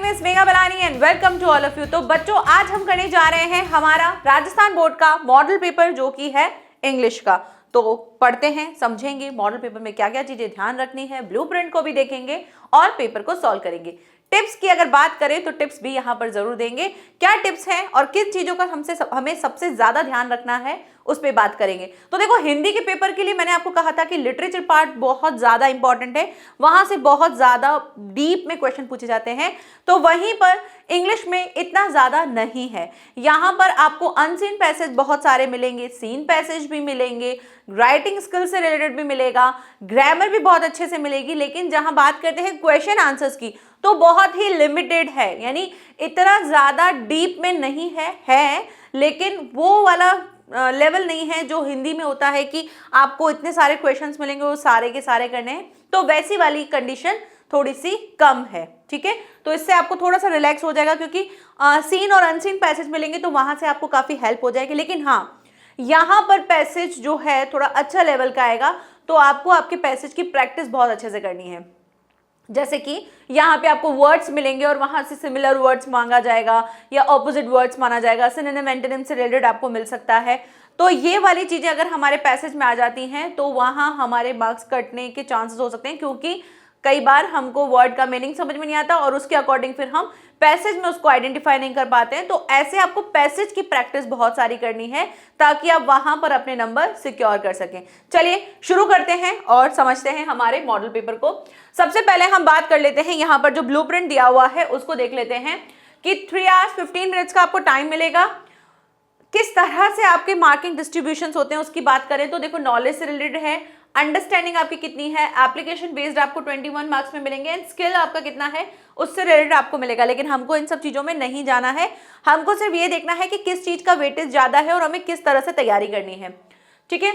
Is Megha Balani and welcome to all of you. तो बच्चों, आज हम करने जा रहे हैं हमारा राजस्थान बोर्ड का मॉडल पेपर जो कि है इंग्लिश का। तो पढ़ते हैं, समझेंगे मॉडल पेपर में क्या क्या चीजें ध्यान रखनी है, ब्लूप्रिंट को भी देखेंगे और पेपर को सॉल्व करेंगे। टिप्स की अगर बात करें तो टिप्स भी यहाँ पर जरूर देंगे। क्या टिप्स हैं और किन चीजों का हमें सबसे ज्यादा ध्यान रखना है उस पर बात करेंगे। तो देखो, हिंदी के पेपर के लिए मैंने आपको कहा था कि लिटरेचर पार्ट बहुत ज्यादा इंपॉर्टेंट है, वहां से बहुत ज्यादा डीप में क्वेश्चन पूछे जाते हैं। तो वहीं पर इंग्लिश में इतना ज्यादा नहीं है। यहाँ पर आपको अनसीन पैसेज बहुत सारे मिलेंगे, सीन पैसेज भी मिलेंगे, राइटिंग स्किल से रिलेटेड भी मिलेगा, ग्रामर भी बहुत अच्छे से मिलेगी। लेकिन जहां बात करते हैं क्वेश्चन आंसर्स की तो बहुत ही लिमिटेड है, यानी इतना ज्यादा डीप में नहीं है लेकिन वो वाला लेवल नहीं है जो हिंदी में होता है कि आपको इतने सारे क्वेश्चंस मिलेंगे वो सारे के सारे करने हैं। तो वैसी वाली कंडीशन थोड़ी सी कम है, ठीक है। तो इससे आपको थोड़ा सा रिलैक्स हो जाएगा क्योंकि सीन और अनसीन पैसेज मिलेंगे तो वहां से आपको काफी हेल्प हो जाएगी। लेकिन हाँ, यहाँ पर पैसेज जो है थोड़ा अच्छा लेवल का आएगा तो आपको आपके पैसेज की प्रैक्टिस बहुत अच्छे से करनी है। जैसे कि यहाँ पे आपको वर्ड्स मिलेंगे और वहां से सिमिलर वर्ड्स मांगा जाएगा या ऑपोजिट वर्ड्स माना जाएगा, सिनोनिम एंटोनिम से रिलेटेड आपको मिल सकता है। तो ये वाली चीजें अगर हमारे पैसेज में आ जाती हैं तो वहां हमारे मार्क्स कटने के चांसेस हो सकते हैं, क्योंकि कई बार हमको वर्ड का मीनिंग समझ में नहीं आता और उसके अकॉर्डिंग फिर हम पैसेज में उसको आइडेंटिफाई नहीं कर पाते हैं। तो ऐसे आपको पैसेज की प्रैक्टिस बहुत सारी करनी है ताकि आप वहां पर अपने नंबर सिक्योर कर सकें। चलिए शुरू करते हैं और समझते हैं हमारे मॉडल पेपर को। सबसे पहले हम बात कर लेते हैं, यहाँ पर जो ब्लूप्रिंट दिया हुआ है उसको देख लेते हैं कि 3 hours 15 minutes का आपको टाइम मिलेगा। किस तरह से आपके मार्किंग डिस्ट्रीब्यूशन होते हैं उसकी बात करें तो देखो, नॉलेज से रिलेटेड है, अंडरस्टैंडिंग आपकी कितनी है, एप्लीकेशन बेस्ड आपको 21 मार्क्स में मिलेंगे एंड स्किल आपका कितना है उससे रिलेटेड आपको मिलेगा। लेकिन हमको इन सब चीजों में नहीं जाना है, हमको सिर्फ ये देखना है कि किस चीज का वेटेज ज्यादा है और हमें किस तरह से तैयारी करनी है, ठीक है।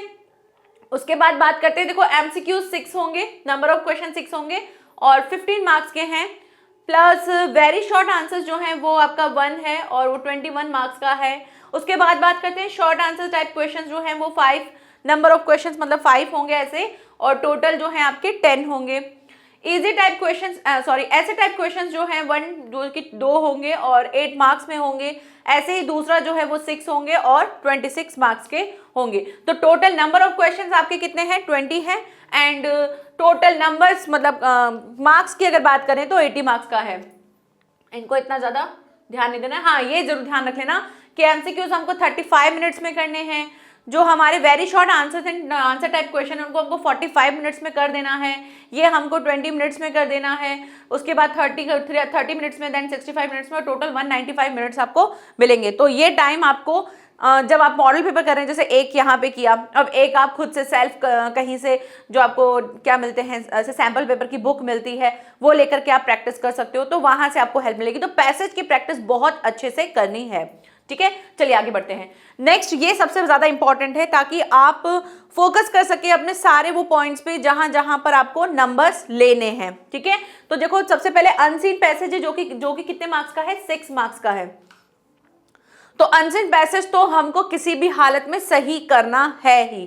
उसके बाद बात करते हैं, देखो एमसीक्यू 6 होंगे, नंबर ऑफ क्वेश्चन 6 होंगे और 15 मार्क्स के हैं, प्लस वेरी शॉर्ट आंसर्स जो हैं वो आपका 1 है और वो 21 मार्क्स का है। उसके बाद बात करते हैं शॉर्ट आंसर टाइप क्वेश्चंस जो हैं वो 5 नंबर ऑफ क्वेश्चंस मतलब 5 होंगे ऐसे, और टोटल जो है आपके 10 होंगे। इजी टाइप क्वेश्चंस ऐसे टाइप क्वेश्चंस जो हैं 1 जो कि 2 होंगे और 8 मार्क्स में होंगे। ऐसे ही दूसरा जो है वो 6 होंगे और 26 मार्क्स के होंगे। तो टोटल नंबर ऑफ क्वेश्चंस आपके कितने हैं, 20 हैं एंड टोटल नंबर्स मतलब मार्क्स की अगर बात करें तो 80 मार्क्स का है। इनको इतना ज्यादा ध्यान नहीं देना है। हाँ, ये जरूर ध्यान रख लेना कि एमसीक्यूज हमको 35 मिनट्स में करने हैं, जो हमारे very short answer type question है उनको हमको 45 मिनट्स में कर देना है, ये हमको 20 मिनट्स में कर देना है। उसके बाद 30 मिनट्स में, देन 65 मिनट्स में, टोटल 195 मिनट्स आपको मिलेंगे। तो ये टाइम आपको जब आप मॉडल पेपर कर रहे हैं, जैसे एक यहाँ पे किया, अब एक आप खुद से सेल्फ कहीं से जो आपको क्या मिलते हैं, ऐसे सैम्पल पेपर की बुक मिलती है वो लेकर के आप प्रैक्टिस कर सकते हो, तो वहां से आपको हेल्प मिलेगी। तो पैसेज की प्रैक्टिस बहुत अच्छे से करनी है, ठीक है। चलिए आगे बढ़ते हैं। नेक्स्ट, ये सबसे ज्यादा इंपॉर्टेंट है ताकि आप फोकस कर सके अपने सारे वो पॉइंट्स पे जहां जहां पर आपको नंबर्स लेने हैं, ठीक है। तो देखो, सबसे पहले अनसीन पैसेज है जो कि कितने मार्क्स का है, 6 मार्क्स का है। तो अनसीन पैसेज तो हमको किसी भी हालत में सही करना है ही।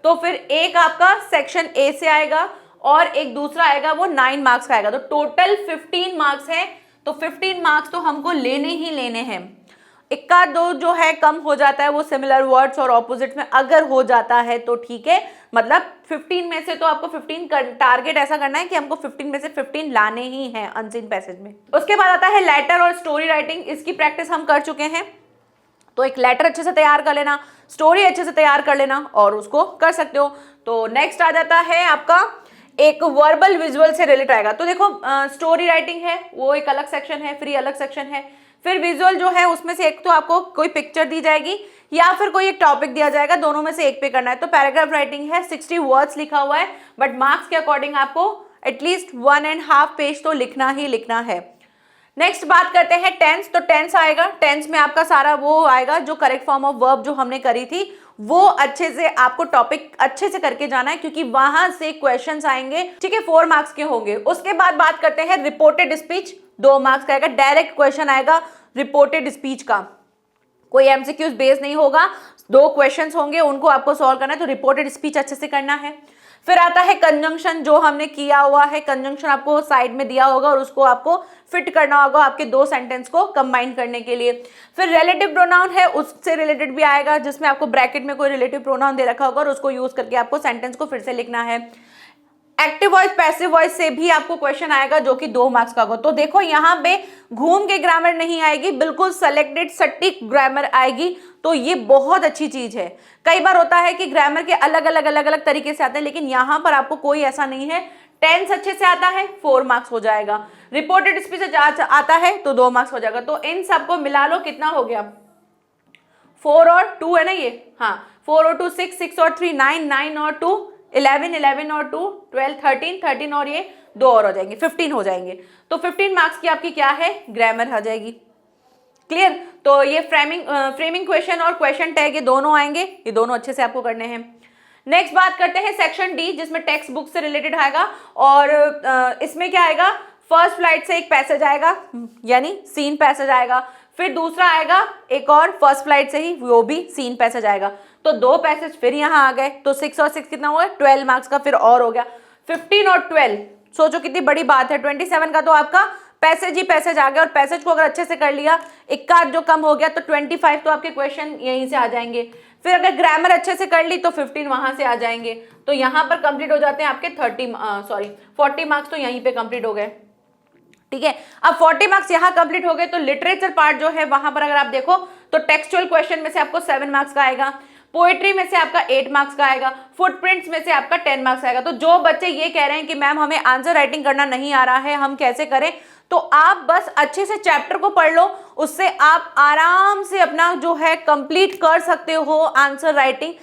तो फिर एक आपका सेक्शन ए से आएगा और एक दूसरा आएगा वो 9 मार्क्स का आएगा। तो टोटल 15 मार्क्स है, तो 15 मार्क्स तो हमको लेने ही लेने हैं। इक्का दो जो है कम हो जाता है, वो सिमिलर वर्ड्स और ऑपोजिट में अगर हो जाता है तो ठीक है, मतलब 15 में से तो आपको 15 टारगेट ऐसा करना है कि हमको 15 में से 15 लाने ही हैं अनसीन पैसेज में। उसके बाद आता है लेटर और स्टोरी राइटिंग। इसकी प्रैक्टिस हम कर चुके हैं, तो एक लेटर अच्छे से तैयार कर लेना, स्टोरी अच्छे से तैयार कर लेना और उसको कर सकते हो। तो नेक्स्ट आ जाता है आपका एक वर्बल विजुअल से रिलेटेड आएगा। तो देखो, स्टोरी राइटिंग है वो एक अलग सेक्शन है, फ्री अलग सेक्शन है। फिर विजुअल जो है उसमें से एक तो आपको कोई पिक्चर दी जाएगी या फिर कोई एक टॉपिक दिया जाएगा, दोनों में से एक पे करना है। तो पैराग्राफ राइटिंग है, 60 वर्ड्स लिखा हुआ है, बट मार्क्स के अकॉर्डिंग आपको एटलीस्ट 1.5 पेज तो लिखना ही लिखना है। नेक्स्ट बात करते हैं टेंस। तो टेंस आएगा, टेंस में आपका सारा वो आएगा जो करेक्ट फॉर्म ऑफ वर्ब जो हमने करी थी वो अच्छे से आपको टॉपिक अच्छे से करके जाना है, क्योंकि वहां से क्वेश्चंस आएंगे, ठीक है, 4 मार्क्स के होंगे। उसके बाद बात करते हैं रिपोर्टेड स्पीच, 2 मार्क्स का आएगा, डायरेक्ट क्वेश्चन आएगा रिपोर्टेड स्पीच का, कोई एमसीक्यूज बेस नहीं होगा, 2 क्वेश्चंस होंगे उनको आपको सॉल्व करना है। तो रिपोर्टेड स्पीच अच्छे से करना है। फिर आता है कंजंक्शन, जो हमने किया हुआ है, कंजंक्शन आपको साइड में दिया होगा और उसको आपको फिट करना होगा आपके दो सेंटेंस को कंबाइन करने के लिए। फिर रिलेटिव प्रोनाउन है, उससे रिलेटेड भी आएगा, जिसमें आपको ब्रैकेट में कोई रिलेटिव प्रोनाउन दे रखा होगा और उसको यूज करके आपको सेंटेंस को फिर से लिखना है। एक्टिव वॉइस पैसिव वॉइस से भी आपको क्वेश्चन आएगा जो कि 2 मार्क्स का होगा। तो देखो यहाँ पे घूम के ग्रामर नहीं आएगी, बिल्कुल सेलेक्टेड सटीक ग्रामर आएगी, तो ये बहुत अच्छी चीज है। कई बार होता है कि ग्रामर के अलग अलग तरीके से आते हैं, लेकिन यहाँ पर आपको कोई ऐसा नहीं है। टेंस अच्छे से आता है 4 मार्क्स हो जाएगा, रिपोर्टेड स्पीच आता है तो 2 मार्क्स हो जाएगा। तो इन सबको मिला लो, कितना हो गया, 4 और 2 है ना ये, हाँ 4 और 2 6, 6 और 3 9, 9 और 2 11, 11 और 2 12, 13, 13 और ये 2 और हो जाएंगे, 15 हो जाएंगे। तो 15 मार्क्स की आपकी क्या है, ग्रामर आ जाएगी। क्लियर? तो ये फ्रेमिंग क्वेश्चन और क्वेश्चन टैग ये दोनों आएंगे, ये दोनों अच्छे से आपको करने हैं। नेक्स्ट बात करते हैं सेक्शन डी, जिसमें टेक्स्ट बुक से रिलेटेड आएगा और इसमें क्या आएगा, फर्स्ट फ्लाइट से एक पैसेज आएगा यानी सीन पैसेज आएगा, फिर दूसरा आएगा एक और फर्स्ट फ्लाइट से ही वो भी सीन पैसेज आएगा। तो 2 पैसेज फिर यहाँ आ गए, तो 6 और 6 कितना हुआ, 12 मार्क्स का फिर और हो गया। 15 और 12 सोचो कितनी बड़ी बात है। 27 का तो आपका पैसेज ही पैसेज आ गया और पैसेज को अगर अच्छे से कर लिया, इक्का जो कम हो गया, तो 25 तो आपके क्वेश्चन यहीं से आ जाएंगे। फिर अगर ग्रामर अच्छे से कर ली तो 15 वहां से आ जाएंगे, तो यहाँ पर कंप्लीट हो जाते हैं आपके 40 मार्क्स तो यहीं पे कंप्लीट हो गए। ठीक है, अब 40 मार्क्स यहाँ कंप्लीट हो गए, तो लिटरेचर पार्ट जो है वहां पर अगर आप देखो तो टेक्सचुअल क्वेश्चन में से आपको 7 मार्क्स का आएगा, पोएट्री में से आपका 8 मार्क्स का आएगा, फुटप्रिंट्स में से आपका 10 मार्क्स आएगा। तो जो बच्चे ये कह रहे हैं कि मैम हमें आंसर राइटिंग करना नहीं आ रहा है, हम कैसे करें, तो आप बस अच्छे से चैप्टर को पढ़ लो, उससे आप आराम से अपना जो है कंप्लीट कर सकते हो आंसर राइटिंग।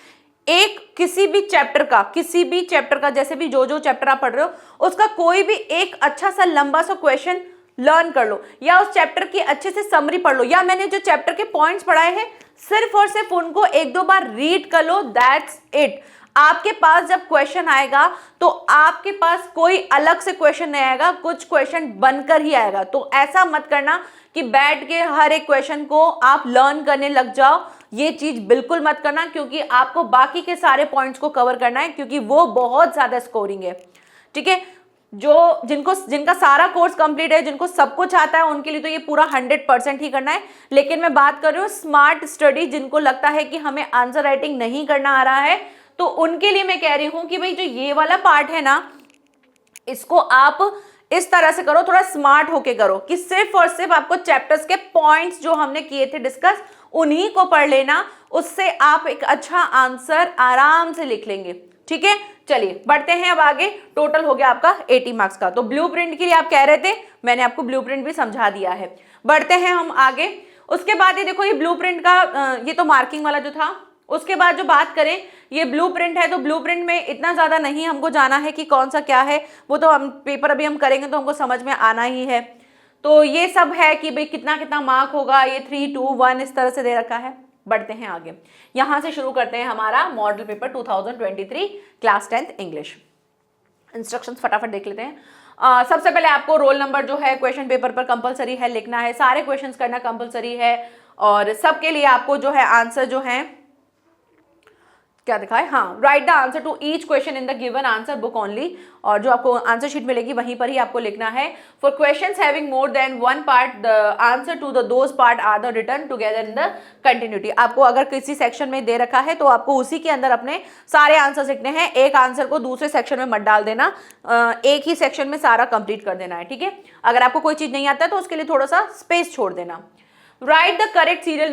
एक किसी भी चैप्टर का जैसे भी जो चैप्टर आप पढ़ रहे हो उसका कोई भी एक अच्छा सा लंबा सा क्वेश्चन लर्न कर लो, या उस चैप्टर की अच्छे से समरी पढ़ लो, या मैंने जो चैप्टर के पॉइंट्स पढ़ाए हैं सिर्फ और सिर्फ उनको 1-2 बार रीड कर लो, दैट्स इट। आपके पास जब क्वेश्चन आएगा तो आपके पास कोई अलग से क्वेश्चन नहीं आएगा, कुछ क्वेश्चन बनकर ही आएगा। तो ऐसा मत करना कि बैठ के हर एक क्वेश्चन को आप लर्न करने लग जाओ, ये चीज बिल्कुल मत करना, क्योंकि आपको बाकी के सारे पॉइंट्स को कवर करना है, क्योंकि वो बहुत ज्यादा स्कोरिंग है। ठीक है, जिनका सारा कोर्स कंप्लीट है, जिनको सब कुछ आता है, उनके लिए तो ये पूरा 100% ही करना है। लेकिन मैं बात कर रही हूँ स्मार्ट स्टडी, जिनको लगता है कि हमें आंसर राइटिंग नहीं करना आ रहा है, तो उनके लिए मैं कह रही हूं कि भाई जो ये वाला पार्ट है ना, इसको आप इस तरह से करो, थोड़ा स्मार्ट होके करो, कि सिर्फ और सिर्फ आपको चैप्टर्स के पॉइंट्स जो हमने किए थे डिस्कस उन्हीं को पढ़ लेना, उससे आप एक अच्छा आंसर आराम से लिख लेंगे। ठीक है, चलिए बढ़ते हैं अब आगे। टोटल हो गया आपका 80 मार्क्स का। तो ब्लूप्रिंट के लिए आप कह रहे थे, मैंने आपको ब्लूप्रिंट भी समझा दिया है। बढ़ते हैं हम आगे। उसके बाद ये देखो, ये ब्लूप्रिंट का ये तो मार्किंग वाला जो था, उसके बाद जो बात करें ये ब्लूप्रिंट है, तो ब्लूप्रिंट में इतना ज्यादा नहीं हमको जाना है कि कौन सा क्या है, वो तो हम पेपर अभी हम करेंगे तो हमको समझ में आना ही है। तो ये सब है कि भाई कितना कितना मार्क होगा, ये 3, 2, 1 इस तरह से दे रखा है। बढ़ते हैं आगे, यहां से शुरू करते हैं हमारा model paper 2023 class 10th English. Instructions फटाफट देख लेते हैं। सबसे पहले आपको रोल नंबर जो है क्वेश्चन पेपर पर कंपलसरी है लिखना है, सारे क्वेश्चंस करना कंपलसरी है, और सबके लिए आपको जो है आंसर जो है क्या दिखा है, हाँ, write the answer to each question in the given answer book only, और जो आपको आंसर शीट मिलेगी वहीं पर ही आपको लिखना है। For questions having more than one part the answer to the those part are the return together in the continuity. आपको अगर किसी सेक्शन में दे रखा है तो आपको उसी के अंदर अपने सारे आंसर लिखने हैं, एक आंसर को दूसरे सेक्शन में मत डाल देना, एक ही सेक्शन में सारा कंप्लीट कर देना है। ठीक है, अगर आपको कोई चीज नहीं आता है तो उसके लिए थोड़ा सा स्पेस छोड़ देना। Right the correct serial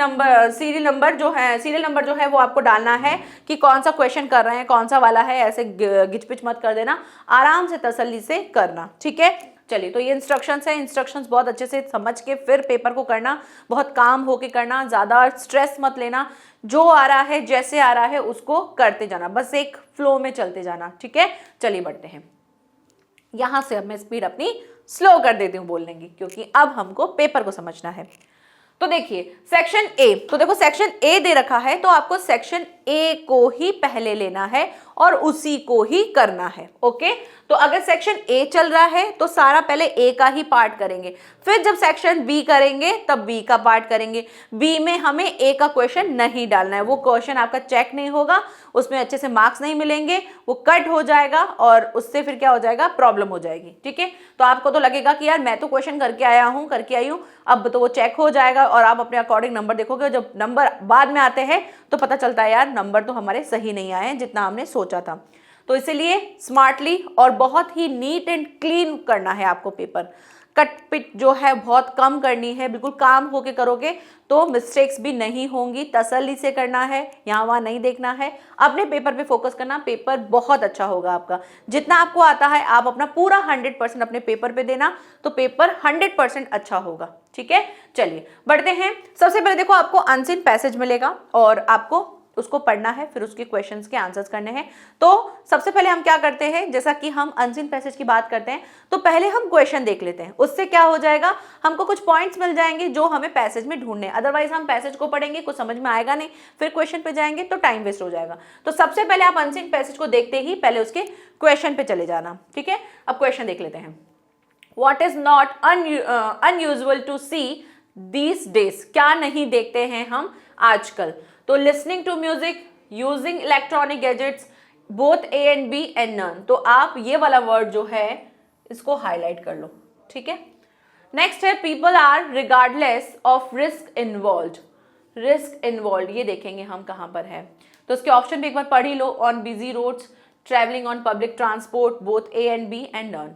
number जो है वो आपको डालना है कि कौन सा क्वेश्चन कर रहे हैं, कौन सा वाला है, ऐसे गिचपिच मत कर देना, आराम से तसल्ली से करना। ठीक है, चलिए, तो ये इंस्ट्रक्शंस है, इंस्ट्रक्शंस बहुत अच्छे से समझ के फिर पेपर को करना, बहुत काम होके करना, ज्यादा स्ट्रेस मत लेना, जो आ रहा है जैसे आ रहा है उसको करते जाना, बस एक फ्लो में चलते जाना। ठीक है, चलिए बढ़ते हैं। यहां से अब मैं स्पीड अपनी स्लो कर देती हूँ बोलने की, क्योंकि अब हमको पेपर को समझना है। तो देखिए सेक्शन ए, तो देखो सेक्शन ए दे रखा है, तो आपको सेक्शन ए को ही पहले लेना है और उसी को ही करना है। ओके, तो अगर सेक्शन ए चल रहा है तो सारा पहले ए का ही पार्ट करेंगे, फिर जब सेक्शन बी करेंगे तब बी का पार्ट करेंगे। बी में हमें ए का क्वेश्चन नहीं डालना है, वो क्वेश्चन आपका चेक नहीं होगा, उसमें अच्छे से मार्क्स नहीं मिलेंगे, वो कट हो जाएगा और उससे फिर क्या हो जाएगा, प्रॉब्लम हो जाएगी। ठीक है, तो आपको तो लगेगा कि यार मैं तो क्वेश्चन करके आई हूँ, अब तो वो चेक हो जाएगा और आप अपने अकॉर्डिंग नंबर देखोगे। जब नंबर बाद में आते हैं तो पता चलता है यार नंबर तो हमारे सही नहीं आए हैं जितना हमने सोचा था। तो इसीलिए स्मार्टली और बहुत ही नीट एंड क्लीन करना है आपको पेपर। कट पिट जो है बहुत कम करनी है, बिल्कुल काम होके करोगे तो मिस्टेक्स भी नहीं होंगी। तसल्ली से करना है, यहाँ वहाँ नहीं देखना है, अपने पेपर पे फोकस करना, पेपर बहुत अच्छा होगा आपका। जितना आपको आता है आप अपना पूरा 100% अपने पेपर पे देना, तो पेपर 100% अच्छा होगा। ठीक है, चलिए बढ़ते हैं। सबसे पहले देखो आपको अनसीन पैसेज मिलेगा और आपको उसको पढ़ना है, फिर उसके क्वेश्चंस के आंसर्स करने हैं। तो सबसे पहले हम क्या करते हैं, जैसा कि हम अनसीन पैसेज की बात करते हैं तो पहले हम क्वेश्चन देख लेते हैं। उससे क्या हो जाएगा, हमको कुछ पॉइंट्स मिल जाएंगे जो हमें पैसेज में ढूंढने। अदरवाइज हम पैसेज को पढ़ेंगे, कुछ समझ में आएगा नहीं, फिर क्वेश्चन पे जाएंगे तो टाइम वेस्ट हो जाएगा। तो सबसे पहले आप अनसीन पैसेज को देखते ही पहले उसके क्वेश्चन पे चले जाना। ठीक है, अब क्वेश्चन देख लेते हैं। What is not unusual to see these days? क्या नहीं देखते हैं हम आजकल? तो listening to music, using electronic gadgets, both A and B and none. तो आप ये वाला वर्ड जो है इसको हाईलाइट कर लो। ठीक है, नेक्स्ट है people are regardless of risk involved. Risk involve ये देखेंगे हम कहाँ पर है, तो इसके ऑप्शन भी एक बार पढ़ ही लो। On busy roads, travelling on public transport, both A and B and none.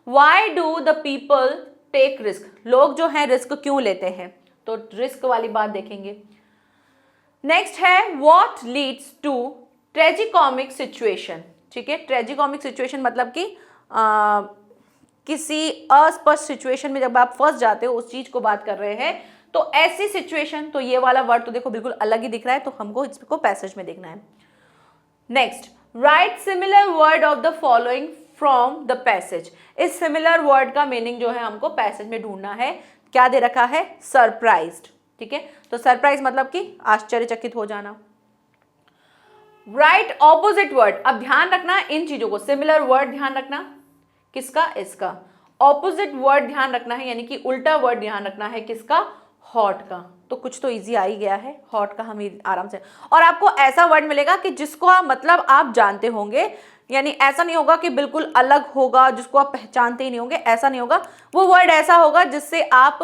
Why do the people take risk? लोग जो हैं रिस्क क्यों लेते हैं, तो रिस्क वाली बात देखेंगे। नेक्स्ट है what leads to tragicomic situation। ठीक है, ट्रेजिकॉमिक सिचुएशन मतलब कि किसी अस्पष्ट सिचुएशन में जब आप फंस जाते हो, उस चीज को बात कर रहे हैं। तो ऐसी सिचुएशन, तो ये वाला वर्ड तो देखो बिल्कुल अलग ही दिख रहा है, तो हमको इसको पैसेज में देखना है। Next, right similar word of the following from the passage. इस सिमिलर वर्ड का मीनिंग जो है हमको पैसेज में ढूंढना है। क्या दे रखा है, सरप्राइज्ड। ठीक है, तो सरप्राइज मतलब कि आश्चर्यचकित हो जाना। राइट ऑपोजिट वर्ड, अब ध्यान रखना इन चीजों को, सिमिलर वर्ड ध्यान रखना किसका, इसका। ऑपोजिट वर्ड ध्यान रखना है, यानी कि उल्टा वर्ड ध्यान रखना है किसका, हॉट का। तो कुछ तो इजी आ ही गया है, हॉट का हम आराम से। और आपको ऐसा वर्ड मिलेगा कि जिसको आप मतलब आप जानते होंगे, यानी ऐसा नहीं होगा कि बिल्कुल अलग होगा जिसको आप पहचानते ही नहीं होंगे, ऐसा नहीं होगा। वो वर्ड ऐसा होगा जिससे आप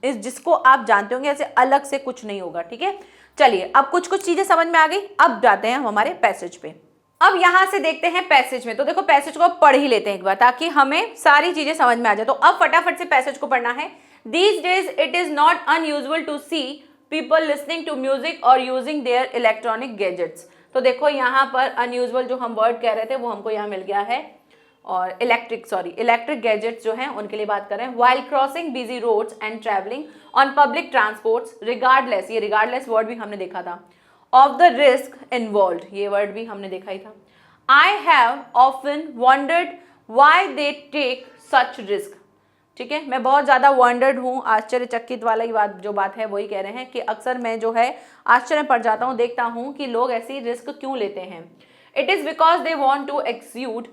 जिसको आप जानते होंगे, ऐसे अलग से कुछ नहीं होगा। ठीक है, चलिए अब कुछ कुछ चीजें समझ में आ गई, अब जाते हैं हम हमारे पैसेज पे। अब यहां से देखते हैं पैसेज में, तो देखो पैसेज को पढ़ ही लेते हैं एक बार ताकि हमें सारी चीजें समझ में आ जाए। तो अब फटाफट से पैसेज को पढ़ना है। These days it is not unusual to see people listening to music or using their electronic gadgets. तो देखो यहाँ पर अनयूजुअल जो हम वर्ड कह रहे थे वो हमको यहाँ मिल गया है, और इलेक्ट्रिक गैजेट्स जो हैं उनके लिए बात कर रहे हैं। while crossing busy roads and traveling on public transports, regardless, ये regardless वर्ड भी हमने देखा था। of the risk involved, ये वर्ड भी हमने देखा ही था। I have often wondered why they take such risk. ठीक है, मैं बहुत ज़्यादा वंडर्ड हूँ, आश्चर्यचकित वाला ही बात है वही कह रहे हैं कि अक्सर मैं जो है आश्चर्य पड़ जाता हूँ, देखता हूँ कि लोग ऐसी रिस्क क्यों लेते हैं। It is because they want to exude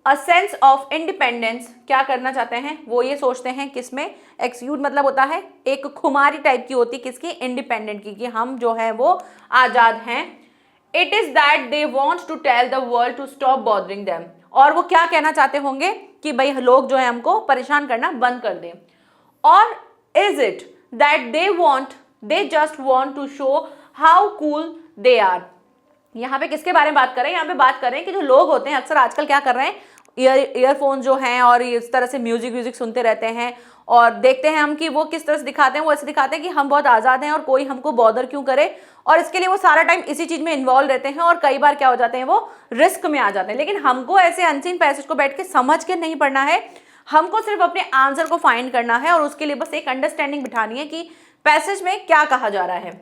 a sense of independence. क्या करना चाहते हैं, वो ये सोचते हैं किसमें, एक्सूड मतलब होता है एक खुमारी टाइप की होती, किसकी, इंडिपेंडेंट की, कि हम जो है वो आज़ाद हैं। It is that they want to tell the world to stop bothering them. और वो क्या कहना चाहते होंगे कि भाई लोग जो है हमको परेशान करना बंद कर दें। और is it that they just want to show how cool they are. यहाँ पे किसके बारे में बात कर रहे हैं, यहाँ पे बात कर रहे हैं कि जो लोग होते हैं अक्सर आजकल क्या कर रहे हैं, ईयरफोन जो हैं और इस तरह से म्यूजिक सुनते रहते हैं, और देखते हैं हम कि वो किस तरह से दिखाते हैं, वो ऐसे दिखाते हैं कि हम बहुत आज़ाद हैं और कोई हमको बॉदर क्यों करे, और इसके लिए वो सारा टाइम इसी चीज़ में इन्वॉल्व रहते हैं और कई बार क्या हो जाते हैं, वो रिस्क में आ जाते हैं। लेकिन हमको ऐसे अनसीन पैसेज को बैठ के समझ के नहीं पढ़ना है, हमको सिर्फ अपने आंसर को फाइंड करना है और उसके लिए बस एक अंडरस्टैंडिंग बिठानी है कि पैसेज में क्या कहा जा रहा है।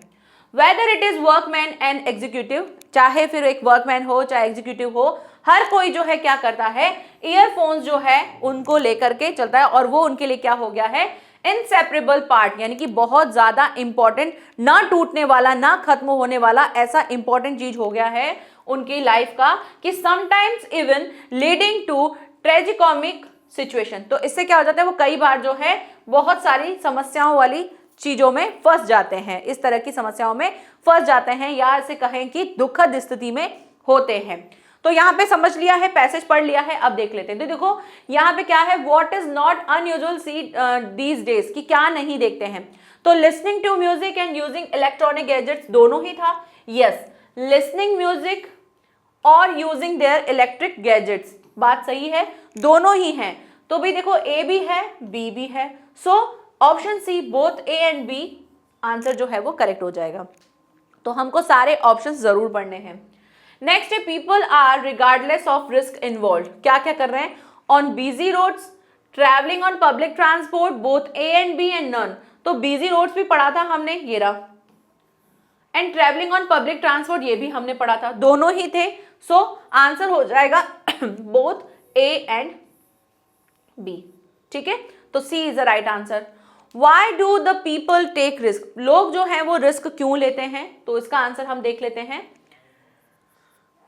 Whether it is workman and executive, चाहे फिर एक वर्कमैन हो चाहे एग्जीक्यूटिव हो, हर कोई जो है क्या करता है, ईयरफोन्स जो है उनको लेकर के चलता है, और वो उनके लिए क्या हो गया है, इनसेपरेबल पार्ट, यानी कि बहुत ज्यादा इंपॉर्टेंट, ना टूटने वाला, ना खत्म होने वाला ऐसा इंपॉर्टेंट चीज हो गया है उनकी लाइफ का कि sometimes even leading to tragicomic situation. तो इससे क्या हो जाता है, वो कई बार जो है बहुत सारी समस्याओं वाली चीजों में फंस जाते हैं, इस तरह की समस्याओं में फंस जाते हैं, या इसे कहें कि दुखद स्थिति में होते हैं। तो यहाँ पे समझ लिया है, पैसेज पढ़ लिया है, अब देख लेते हैं। तो देखो यहाँ पे क्या है, what is not unusual see these days, कि क्या नहीं देखते हैं। तो listening to music and using electronic gadgets दोनों ही था। यस, लिसनिंग म्यूजिक और यूजिंग देयर इलेक्ट्रिक गैजेट्स, बात सही है, दोनों ही हैं। तो भी देखो ए भी है, बी भी है, so option C both A and B answer जो है वो करेक्ट हो जाएगा। तो हमको सारे ऑप्शंस जरूर पढ़ने हैं। नेक्स्ट है, people are regardless of risk involve, क्या क्या कर रहे हैं, on busy roads, travelling on public transport, both A and B and none. तो बिजी रोड्स भी पढ़ा था हमने, ये रहा, and travelling on public transport ये भी हमने पढ़ा था, दोनों ही थे। सो आंसर हो जाएगा बोथ ए एंड बी, ठीक है। तो C is the right answer. Why do the people take risk? लोग जो हैं वो रिस्क क्यों लेते हैं, तो इसका आंसर हम देख लेते हैं,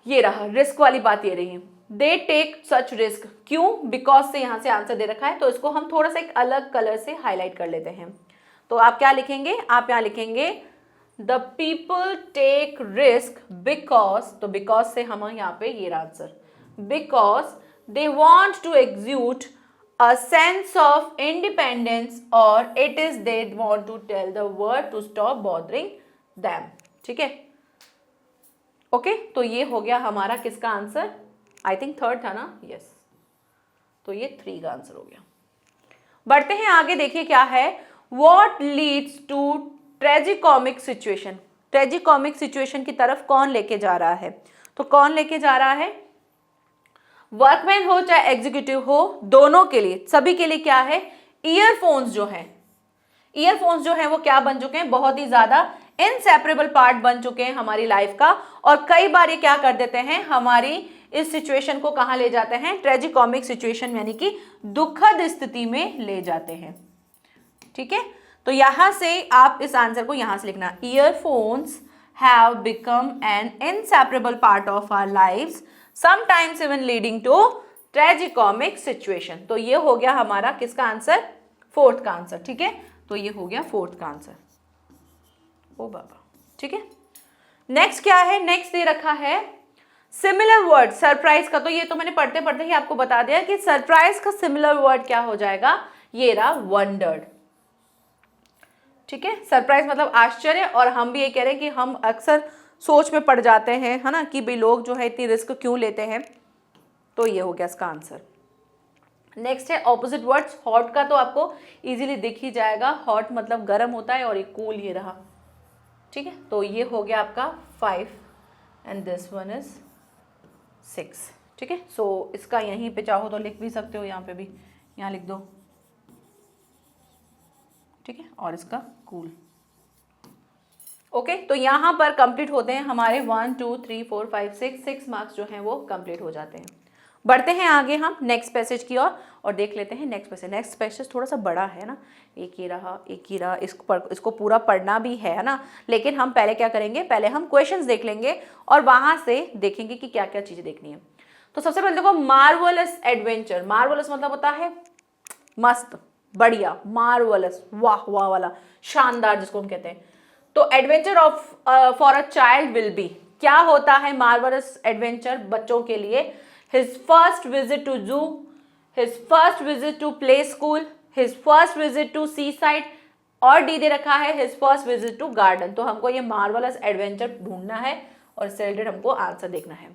ये रहा, रिस्क वाली बात ये रही। They take such risk, क्यों, बिकॉज से यहां से आंसर दे रखा है, तो इसको हम थोड़ा सा एक अलग कलर से हाईलाइट कर लेते हैं। तो आप क्या लिखेंगे, आप यहाँ लिखेंगे the people take risk because, तो बिकॉज से हम यहाँ पे ये रहा answer, because they want to exude a sense of independence or it is they want to tell the world to stop bothering them, ठीक है। ओके, तो ये हो गया हमारा किसका आंसर, आई थिंक थर्ड था ना, यस, तो ये 3 का आंसर हो गया। बढ़ते हैं आगे, देखिए क्या है, what leads to tragicomic situation, tragicomic situation की तरफ कौन लेके जा रहा है, तो कौन लेके जा रहा है, वर्कमैन हो चाहे एग्जीक्यूटिव हो, दोनों के लिए, सभी के लिए क्या है, ईयरफोन्स जो है, ईयरफोन्स जो है वो क्या बन चुके हैं, बहुत ही ज्यादा इनसेपरेबल पार्ट बन चुके हैं हमारी लाइफ का। और कई बार ये क्या कर देते हैं, हमारी इस सिचुएशन को कहां ले जाते हैं, ट्रेजिकॉमिक सिचुएशन यानी कि दुखद स्थिति में ले जाते हैं, ठीक है। तो यहां से आप इस आंसर को यहां से लिखना, earphones have become an inseparable part of our lives, sometimes even leading to tragicomic situation। तो ये हो गया हमारा किसका आंसर, 4th का आंसर, ठीक है। तो ये हो गया 4th का आंसर, ओ बाबा, ठीक है। नेक्स्ट क्या है, नेक्स्ट दे रखा है सिमिलर वर्ड, सरप्राइज का। तो ये तो मैंने पढ़ते पढ़ते ही आपको बता दिया कि सरप्राइज का सिमिलर वर्ड क्या हो जाएगा, ये रहा वंडर्ड, ठीक है। सरप्राइज मतलब आश्चर्य, और हम भी ये कह रहे हैं कि हम अक्सर सोच में पड़ जाते हैं, है ना, कि भाई लोग जो है इतनी रिस्क क्यों लेते हैं। तो ये हो गया इसका आंसर। नेक्स्ट है ऑपोजिट वर्ड्स, हॉट का तो आपको इजीली दिख ही जाएगा, हॉट मतलब गर्म होता है, और ये कूल ये रहा, ठीक है। तो ये हो गया आपका 5 एंड दिस वन इज 6, ठीक है। सो इसका यहीं पे चाहो तो लिख भी सकते हो, यहाँ पे भी, यहाँ लिख दो, ठीक है, और इसका कूल। ओके, तो यहाँ पर कंप्लीट होते हैं हमारे 1 2 3 4 5 6 मार्क्स जो हैं वो कंप्लीट हो जाते हैं। बढ़ते हैं आगे हम नेक्स्ट पैसेज की ओर और देख लेते हैं नेक्स्ट पैसेज। नेक्स्ट पैसेज थोड़ा सा बड़ा है ना, एक ही रहा, इसको पूरा पढ़ना भी है ना, लेकिन हम पहले क्या करेंगे, पहले हम क्वेश्चंस देख लेंगे और वहाँ से देखेंगे कि क्या क्या चीज़ें देखनी है। तो सबसे पहले देखो, मार्वलस एडवेंचर। मार्वलस मतलब होता है मस्त, बढ़िया, मार्वलस, वाह वाह वाला, शानदार जिसको हम कहते हैं। तो adventure of for a child will be, क्या होता है मार्वलस एडवेंचर बच्चों के लिए, his first visit to zoo, his first visit to play school, his first visit to sea side, और डी दे रखा है his first visit to garden. तो हमको ये मार्वलस एडवेंचर ढूंढना है और इससे रिलेटेड हमको आंसर देखना है।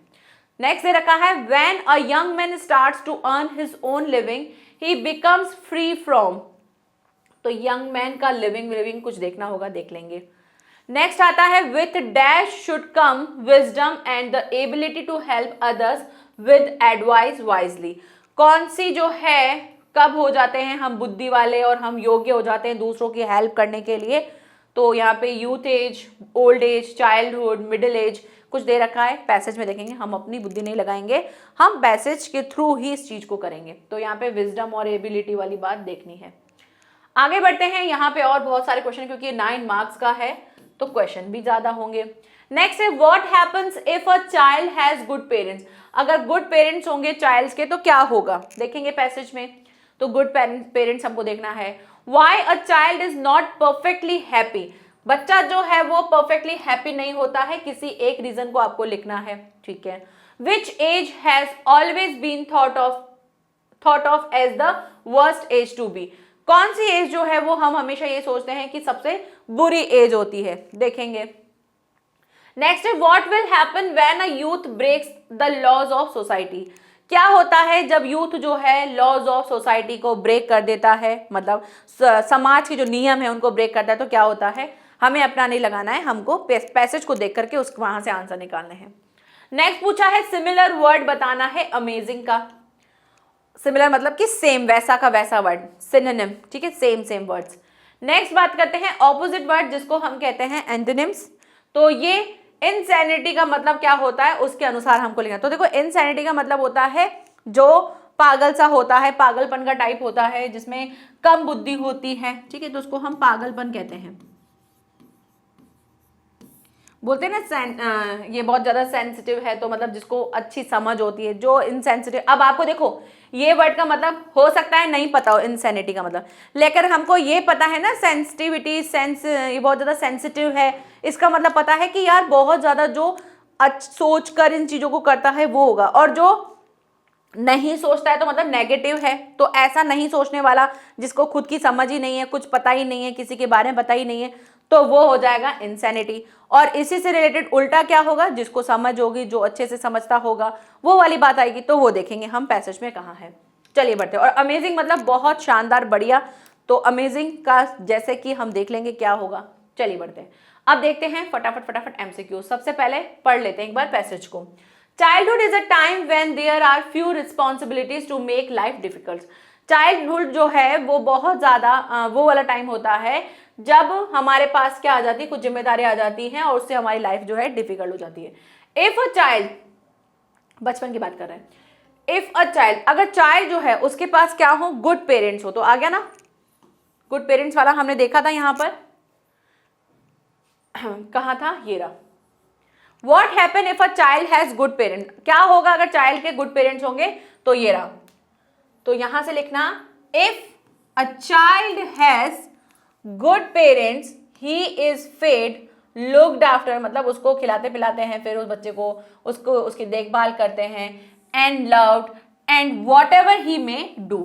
नेक्स्ट दे रखा है when a young man starts to earn his own living he becomes free from. तो यंग मैन का लिविंग कुछ देखना होगा, देख लेंगे। नेक्स्ट आता है with dash should come wisdom and the ability to help others with advice wisely. कौन सी जो है, कब हो जाते हैं हम बुद्धि वाले और हम योग्य हो जाते हैं दूसरों की हेल्प करने के लिए। तो यहाँ पे youth age, old age, childhood, middle age कुछ दे रखा है, पैसेज में देखेंगे। हम अपनी बुद्धि नहीं लगाएंगे, हम पैसेज के थ्रू ही इस चीज को करेंगे। तो यहाँ पे विजडम और एबिलिटी वाली बात देखनी है। आगे बढ़ते हैं, यहाँ पे और बहुत सारे क्वेश्चन, क्योंकि 9 मार्क्स का है तो क्वेश्चन भी ज्यादा होंगे। नेक्स्ट है what happens if a child has good parents. अगर गुड पेरेंट्स होंगे चाइल्ड के तो क्या होगा, देखेंगे पैसेज में। तो गुड पेरेंट्स हमको देखना है। Why a child is not perfectly happy. बच्चा जो है वो परफेक्टली हैप्पी नहीं होता है, किसी एक रीजन को आपको लिखना है, ठीक है। Which age has always been thought of as the worst age to be. कौन सी एज जो है वो हम हमेशा ये सोचते हैं कि सबसे बुरी एज होती है, देखेंगे। नेक्स्ट है what will happen when a youth breaks the laws of society. क्या होता है जब यूथ जो है लॉज ऑफ सोसाइटी को ब्रेक कर देता है, मतलब समाज के जो नियम है उनको ब्रेक करता है, तो क्या होता है। हमें अपना नहीं लगाना है, हमको पैसेज को देख करके उसको वहां से आंसर निकालने हैं। नेक्स्ट पूछा है सिमिलर वर्ड बताना है अमेजिंग का। सिमिलर मतलब कि सेम, वैसा का वैसा वर्ड, सिनोनिम, ठीक है, सेम वर्ड्स। नेक्स्ट बात करते हैं ऑपोजिट वर्ड, जिसको हम कहते हैं एंटोनिम्स। तो ये इनसैनिटी का मतलब क्या होता है उसके अनुसार हमको लिखना। तो देखो इनसैनिटी का मतलब होता है जो पागल सा होता है, पागलपन का टाइप होता है, जिसमें कम बुद्धि होती है, ठीक है, तो उसको हम पागलपन कहते हैं। बोलते हैं ना ये बहुत ज्यादा सेंसिटिव है, तो मतलब जिसको अच्छी समझ होती है। जो इनसेंसिटिव, अब आपको देखो ये वर्ड का मतलब हो सकता है नहीं पता हो इनसैनिटी का मतलब, लेकिन हमको ये पता है ना सेंसिटिविटी, ये बहुत ज्यादा सेंसिटिव है, इसका मतलब पता है कि यार बहुत ज्यादा जो सोच कर इन चीजों को करता है वो होगा, और जो नहीं सोचता है तो मतलब नेगेटिव है। तो ऐसा नहीं सोचने वाला जिसको खुद की समझ ही नहीं है, कुछ पता ही नहीं है, किसी के बारे में पता ही नहीं है, तो वो हो जाएगा इंसैनिटी। और इसी से रिलेटेड उल्टा क्या होगा, जिसको समझ होगी, जो अच्छे से समझता होगा, वो वाली बात आएगी। तो वो देखेंगे हम पैसेज में कहाँ है। चलिए बढ़ते हैं। और अमेजिंग मतलब बहुत शानदार, बढ़िया। तो अमेजिंग का जैसे कि हम देख लेंगे क्या होगा। चलिए बढ़ते हैं। अब देखते हैं फटाफट एमसीक्यू। सबसे पहले पढ़ लेते हैं एक बार पैसेज को। Childhood is a time when there are few responsibilities to make life difficult. Childhood जो है वो बहुत ज्यादा वो वाला टाइम होता है जब हमारे पास क्या आ जाती है, कुछ जिम्मेदारी आ जाती हैं और उससे हमारी लाइफ जो है डिफिकल्ट हो जाती है। इफ अ चाइल्ड, बचपन की बात कर रहे हैं। इफ अ चाइल्ड, अगर चाइल्ड जो है उसके पास क्या हो, गुड पेरेंट्स हो, तो आ गया ना, गुड पेरेंट्स वाला हमने देखा था यहां पर, कहां था, ये रहा। What happen if a child has good parent? क्या होगा अगर चाइल्ड के गुड पेरेंट्स होंगे, तो ये रहा। तो यहां से लिखना if a child has good parents, he is fed, looked after, मतलब उसको खिलाते पिलाते हैं, फिर उस बच्चे को उसकी देखभाल करते हैं, and loved, and whatever he may do.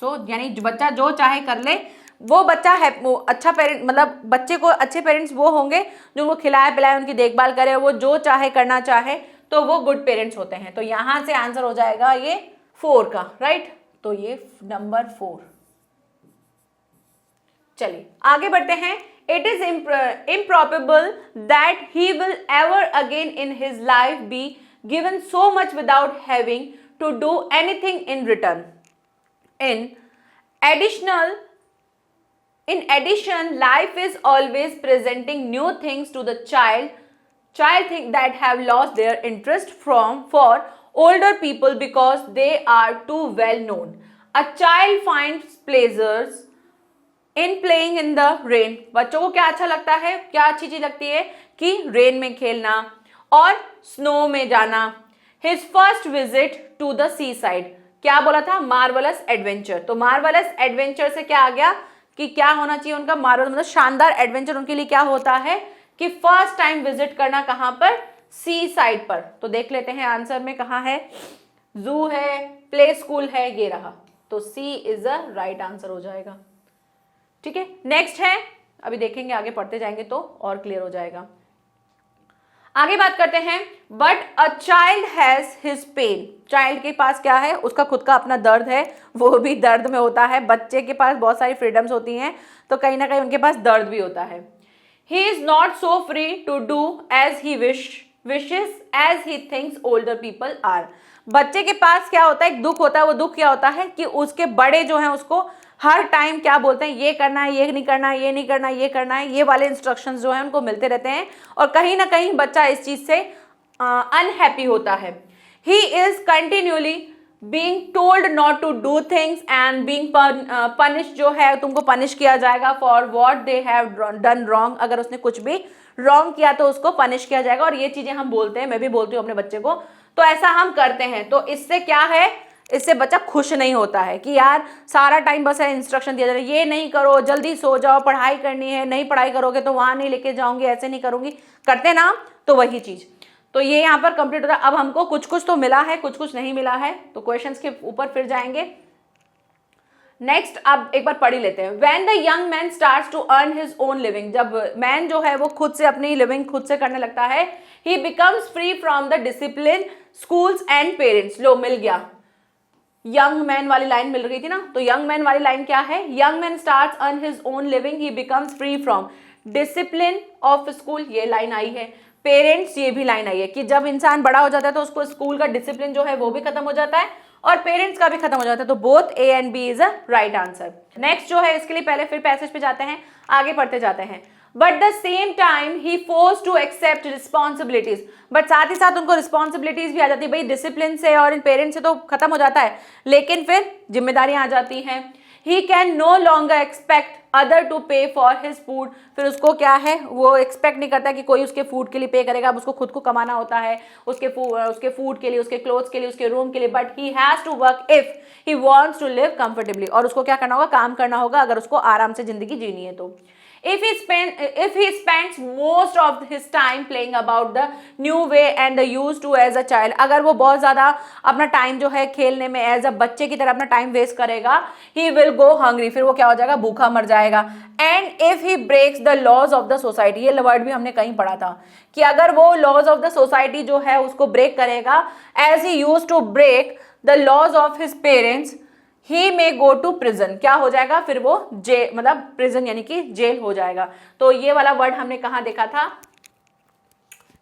So यानी बच्चा जो चाहे कर ले, वो बच्चा है, वो अच्छा पेरेंट, मतलब बच्चे को अच्छे पेरेंट्स वो होंगे जो उनको खिलाए पिलाए, उनकी देखभाल करे, वो जो चाहे करना चाहे, तो वो गुड पेरेंट्स होते हैं। तो यहां से आंसर हो जाएगा ये 4 का, राइट। तो ये नंबर 4। चलिए आगे बढ़ते हैं। It is improbable that he will ever again in his life be given so much without having to do anything in return. In addition, life is always presenting new things to the child think that have lost their interest for older people because they are too well known. A child finds pleasures in playing in the rain. बच्चों को क्या अच्छा लगता है, क्या अच्छी चीज लगती है कि रेन में खेलना और स्नो में जाना। His first visit to the seaside, क्या बोला था, मार्वलस एडवेंचर। तो मार्वलस एडवेंचर से क्या आ गया कि क्या होना चाहिए उनका, मार्वल मतलब शानदार एडवेंचर उनके लिए क्या होता है कि फर्स्ट टाइम विजिट करना, कहां पर, सी साइड पर। तो देख लेते हैं आंसर में कहां है, जू है, प्ले स्कूल है, ये रहा। तो C is a right answer हो जाएगा, ठीक है। नेक्स्ट है, अभी देखेंगे, आगे पढ़ते जाएंगे तो और क्लियर हो जाएगा। आगे बात करते हैं। But a child has his pain. Child के पास क्या है, उसका खुद का अपना दर्द है, वो भी दर्द में होता है। बच्चे के पास बहुत सारी फ्रीडम्स होती हैं, तो कहीं ना कहीं उनके पास दर्द भी होता है। He is not so free to do as he wishes as he thinks older people are. बच्चे के पास क्या होता है, एक दुख होता है। वो दुख क्या होता है कि उसके बड़े जो हैं उसको हर टाइम क्या बोलते हैं, ये करना है, ये नहीं करना है, ये नहीं करना है, ये करना है, ये वाले इंस्ट्रक्शंस जो हैं उनको मिलते रहते हैं, और कहीं ना कहीं बच्चा इस चीज से अनहैप्पी होता है। He is continuously being told not to do things and being punish जो है तुमको पनिश किया जाएगा for what they have done wrong, अगर उसने कुछ भी रॉन्ग किया तो उसको पनिश किया जाएगा। और ये चीजें हम बोलते हैं, मैं भी बोलती हूँ अपने बच्चे को, तो ऐसा हम करते हैं। तो इससे क्या है, इससे बच्चा खुश नहीं होता है कि यार सारा टाइम बस इंस्ट्रक्शन दिया जा रहा है, ये नहीं करो, जल्दी सो जाओ, पढ़ाई करनी है, नहीं पढ़ाई करोगे तो वहां नहीं लेके जाऊंगी, ऐसे नहीं करूंगी, करते ना। तो वही चीज, तो ये यहाँ पर कंप्लीट होता है। अब हमको कुछ कुछ तो मिला है, कुछ कुछ नहीं मिला है, तो क्वेश्चंस के ऊपर फिर जाएंगे। नेक्स्ट अब एक बार पढ़ ही लेते हैं। When the young man starts to earn his own living, जब मैन जो है वो खुद से अपनी लिविंग खुद से करने लगता है, he becomes free from the discipline, schools and parents। लो मिल गया, यंग मैन वाली लाइन मिल रही थी ना, तो यंग मैन वाली लाइन क्या है, young man starts earn his own living, he becomes free from discipline of school, ये लाइन आई है। पेरेंट्स, ये भी लाइन आई है कि जब इंसान बड़ा हो जाता है तो उसको स्कूल का डिसिप्लिन जो है वो भी खत्म हो जाता है और पेरेंट्स का भी खत्म हो जाता है। तो both A and B is a right answer. Next जो है इसके लिए पहले फिर पैसेज पे जाते हैं, आगे पढ़ते जाते हैं। But the same time he force to accept responsibilities, but साथ ही साथ उनको रिस्पॉन्सिबिलिटीज भी आ जाती है। भाई डिसिप्लिन से और इन पेरेंट्स से तो खत्म हो जाता है, लेकिन फिर जिम्मेदारियां आ जाती हैं। He can no longer expect other to pay for his food, फिर उसको क्या है, वो एक्सपेक्ट नहीं करता कि कोई उसके फूड के लिए पे करेगा, अब उसको खुद को कमाना होता है उसके फूड के लिए, उसके क्लोथ्स के लिए, उसके रूम के लिए। But he has to work if he wants to live comfortably, और उसको क्या करना होगा, काम करना होगा अगर उसको आराम से जिंदगी जीनी है तो। If he spends most of his time playing about the new way and the used to as a child, अगर वो बहुत ज्यादा अपना टाइम जो है खेलने में एज अ बच्चे की तरह अपना टाइम वेस्ट करेगा, he will go hungry, फिर वो क्या हो जाएगा, भूखा मर जाएगा। And if he breaks the laws of the society, ये वर्ड भी हमने कहीं पढ़ा था कि अगर वो laws of the society जो है उसको ब्रेक करेगा, as he used to break the laws of his parents, he may go to prison, क्या हो जाएगा, फिर वो जेल, मतलब प्रिजन यानी कि जेल हो जाएगा। तो ये वाला वर्ड हमने कहाँ देखा था,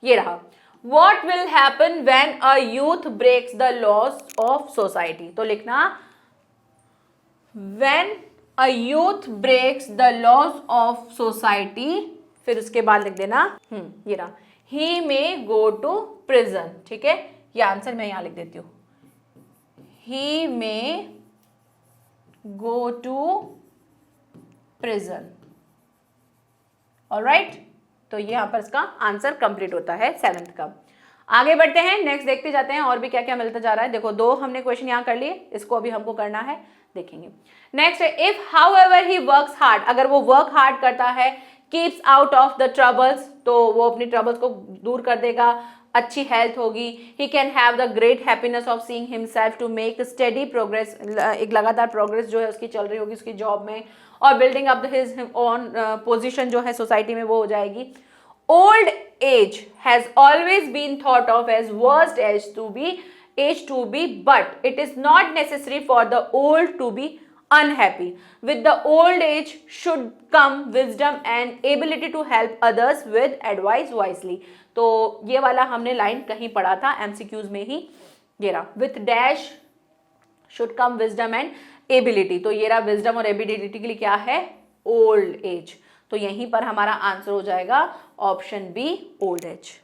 ये रहा। What will happen when a youth breaks the laws of society, तो लिखना when a youth breaks the laws of society, फिर उसके बाद लिख देना ये रहा, he may go to prison। ठीक है, ये आंसर मैं यहां लिख देती हूं, he may go to prison। Alright, तो ये यहां पर इसका आंसर कंप्लीट होता है 7th का। आगे बढ़ते हैं, नेक्स्ट देखते जाते हैं और भी क्या क्या मिलता जा रहा है। देखो 2 हमने क्वेश्चन यहां कर लिए, इसको अभी हमको करना है, देखेंगे। नेक्स्ट है, if however he works hard, अगर वो वर्क हार्ड करता है, keeps out of the troubles, तो वो अपनी ट्रबल्स को दूर कर देगा, अच्छी हेल्थ होगी। He can have the great happiness of seeing himself to make study progress, एक लगातार प्रोग्रेस जो है उसकी चल रही होगी उसकी जॉब में, और building up his own position जो है सोसाइटी में वो हो जाएगी। Old age has always been thought of as worst age to be but it is not necessary for the old to be unhappy. With the old age should come wisdom and ability to help others with advice wisely. तो ये वाला हमने line कहीं पढ़ा था MCQs में ही, ये रहा, with dash should come wisdom and ability, तो ये रहा wisdom और ability के लिए क्या है, old age, तो यहीं पर हमारा आंसर हो जाएगा ऑप्शन बी, old age।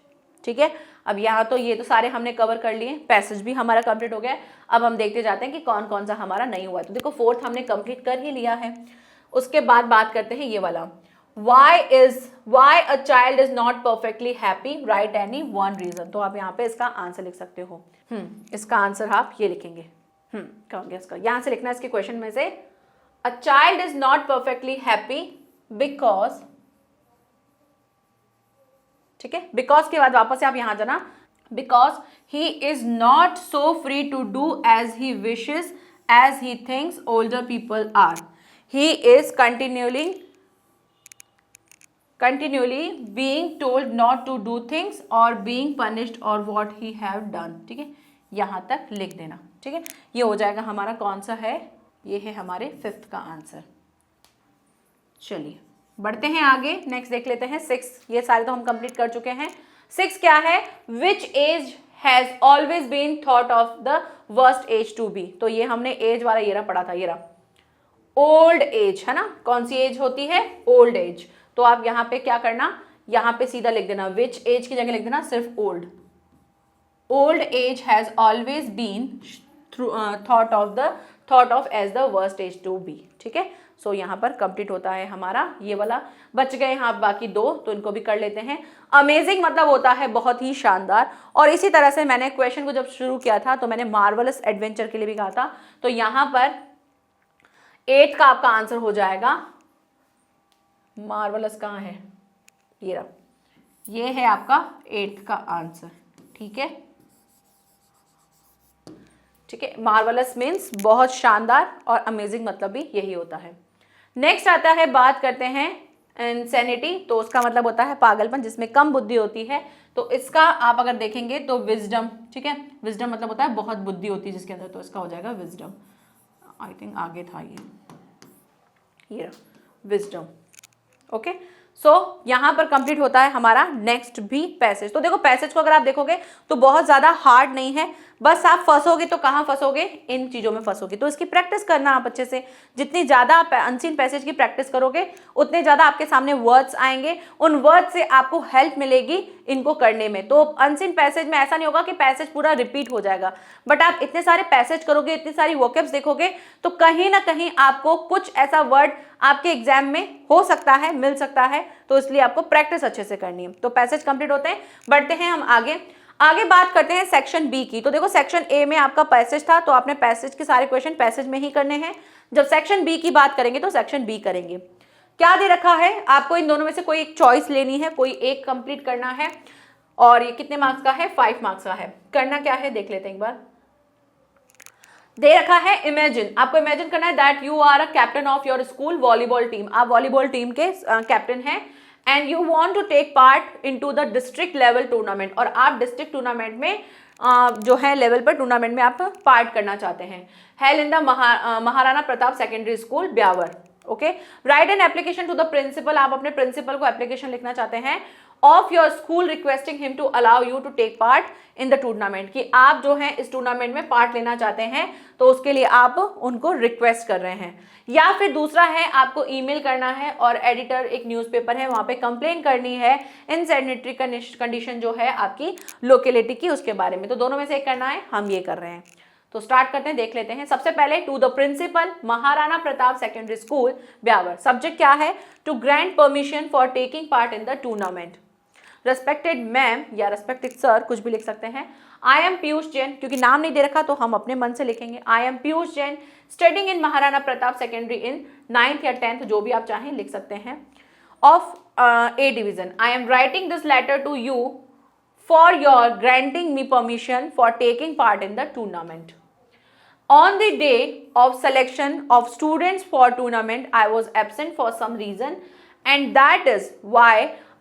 ठीक है, अब यहाँ तो ये तो सारे हमने कवर कर लिए, पैसेज भी हमारा कंप्लीट हो गया। अब हम देखते जाते हैं कि कौन कौन सा हमारा नहीं हुआ। तो देखो 4th हमने कंप्लीट कर ही लिया है। उसके बाद बात करते हैं ये वाला, why a child is not perfectly happy, write any one reason। तो आप यहाँ पे इसका आंसर लिख सकते हो। इसका आंसर आप ये लिखेंगे, कहोगे इसका, यहाँ से लिखना इसके क्वेश्चन में से, a child is not perfectly happy because, ठीक है, बिकॉज के बाद वापस से आप यहां जाना, because he is not so free to do as he wishes as he thinks older people are, he is continually being told not to do things or being punished or what he have done। ठीक है, यहां तक लिख देना। ठीक है, ये हो जाएगा हमारा, कौन सा है, ये है हमारे 5th का आंसर। चलिए बढ़ते हैं आगे, नेक्स्ट देख लेते हैं 6। ये सारे तो हम कंप्लीट कर चुके हैं। 6 क्या है, which age has always been thought of the worst age to be, तो ये हमने एज वाला ये रहा पढ़ा था, ये रहा ओल्ड एज है ना, कौन सी एज होती है, ओल्ड एज। तो आप यहाँ पे क्या करना, यहाँ पे सीधा लिख देना, विच एज की जगह लिख देना सिर्फ old. Old age has always been thought of as the worst age to be. ठीक है, सो यहाँ पर कंप्लीट होता है हमारा ये वाला। बच गए यहाँ बाकी दो, तो इनको भी कर लेते हैं। अमेजिंग मतलब होता है बहुत ही शानदार, और इसी तरह से मैंने क्वेश्चन को जब शुरू किया था तो मैंने मार्वलस एडवेंचर के लिए भी कहा था। तो यहाँ पर 8 का आपका आंसर हो जाएगा, मार्वलस कहाँ है, ये रहा, ये है आपका 8 का आंसर। ठीक है, ठीक है, मार्वलस मीन्स बहुत शानदार, और अमेजिंग मतलब भी यही होता है। नेक्स्ट आता है, बात करते हैं इंसैनिटी, तो उसका मतलब होता है पागलपन, जिसमें कम बुद्धि होती है। तो इसका आप अगर देखेंगे तो विजडम। ठीक है, विजडम मतलब होता है बहुत बुद्धि होती है जिसके अंदर, तो इसका हो जाएगा विजडम। आई थिंक आगे था ये विजडम। ओके, सो यहाँ पर कंप्लीट होता है हमारा नेक्स्ट भी पैसेज। तो देखो पैसेज को अगर आप देखोगे तो बहुत ज़्यादा हार्ड नहीं है, बस आप फंसोगे तो कहाँ फंसोगे, इन चीज़ों में फंसोगे। तो इसकी प्रैक्टिस करना आप अच्छे से, जितनी ज़्यादा आप अनसीन पैसेज की प्रैक्टिस करोगे उतने ज़्यादा आपके सामने वर्ड्स आएंगे, उन वर्ड्स से आपको हेल्प मिलेगी इनको करने में। तो अनसीन पैसेज में ऐसा नहीं होगा कि पैसेज पूरा रिपीट हो जाएगा, बट आप इतने सारे पैसेज करोगे, इतनी सारी वोकैब्स देखोगे, तो कहीं ना कहीं आपको कुछ ऐसा वर्ड आपके एग्जाम में हो सकता है, मिल सकता है। तो इसलिए आपको प्रैक्टिस अच्छे से करनी है। तो पैसेज कंप्लीट होते हैं, बढ़ते हैं हम आगे बात करते हैं सेक्शन बी की। तो देखो सेक्शन ए में आपका पैसेज था, तो आपने पैसेज के सारे क्वेश्चन पैसेज में ही करने हैं। जब सेक्शन बी की बात करेंगे तो सेक्शन बी करेंगे। क्या दे रखा है आपको, इन दोनों में से कोई एक चॉइस लेनी है, कोई एक कंप्लीट करना है, और ये कितने मार्क्स का है, 5 मार्क्स का है। करना क्या है देख लेते हैं एक बार। दे रखा है इमेजिन, आपको इमेजिन करना है that you are a captain of your school volleyball team, आप वॉलीबॉल टीम के कैप्टन हैं, and you want to take part into the district level tournament, और आप डिस्ट्रिक्ट टूर्नामेंट में जो है लेवल पर टूर्नामेंट में आप पार्ट करना चाहते हैं। Held in the Maharana Pratap secondary school Beawar. Okay, write an application to the principal, आप अपने प्रिंसिपल को एप्लीकेशन लिखना चाहते हैं of your school requesting him to allow you to take part in the tournament, कि आप जो है इस टूर्नामेंट में पार्ट लेना चाहते हैं, तो उसके लिए आप उनको रिक्वेस्ट कर रहे हैं। या फिर दूसरा है, आपको ईमेल करना है और एडिटर एक न्यूज़पेपर है वहां पे कंप्लेन करनी है इनसैनिटरी कंडीशन जो है आपकी लोकेलिटी की, उसके बारे में। तो दोनों में से एक करना है, हम ये कर रहे हैं। तो स्टार्ट करते हैं, देख लेते हैं। सबसे पहले to the principal Maharana Pratap secondary school Beawar. Subject क्या है, to grant permission for taking part in the tournament. Respected ma'am या रेस्पेक्टेड सर, कुछ भी लिख सकते हैं। आई एम पीयूष जैन, क्योंकि नाम नहीं दे रखा तो हम अपने मन से लिखेंगे। I am Piyush Jain studying in Maharana Pratap secondary in 9th या 10th, जो भी आप चाहें लिख सकते हैं, of a division. I am writing this letter to you for your granting me permission for taking part in the tournament. On the day of selection of students for tournament, I was absent for some reason and that is why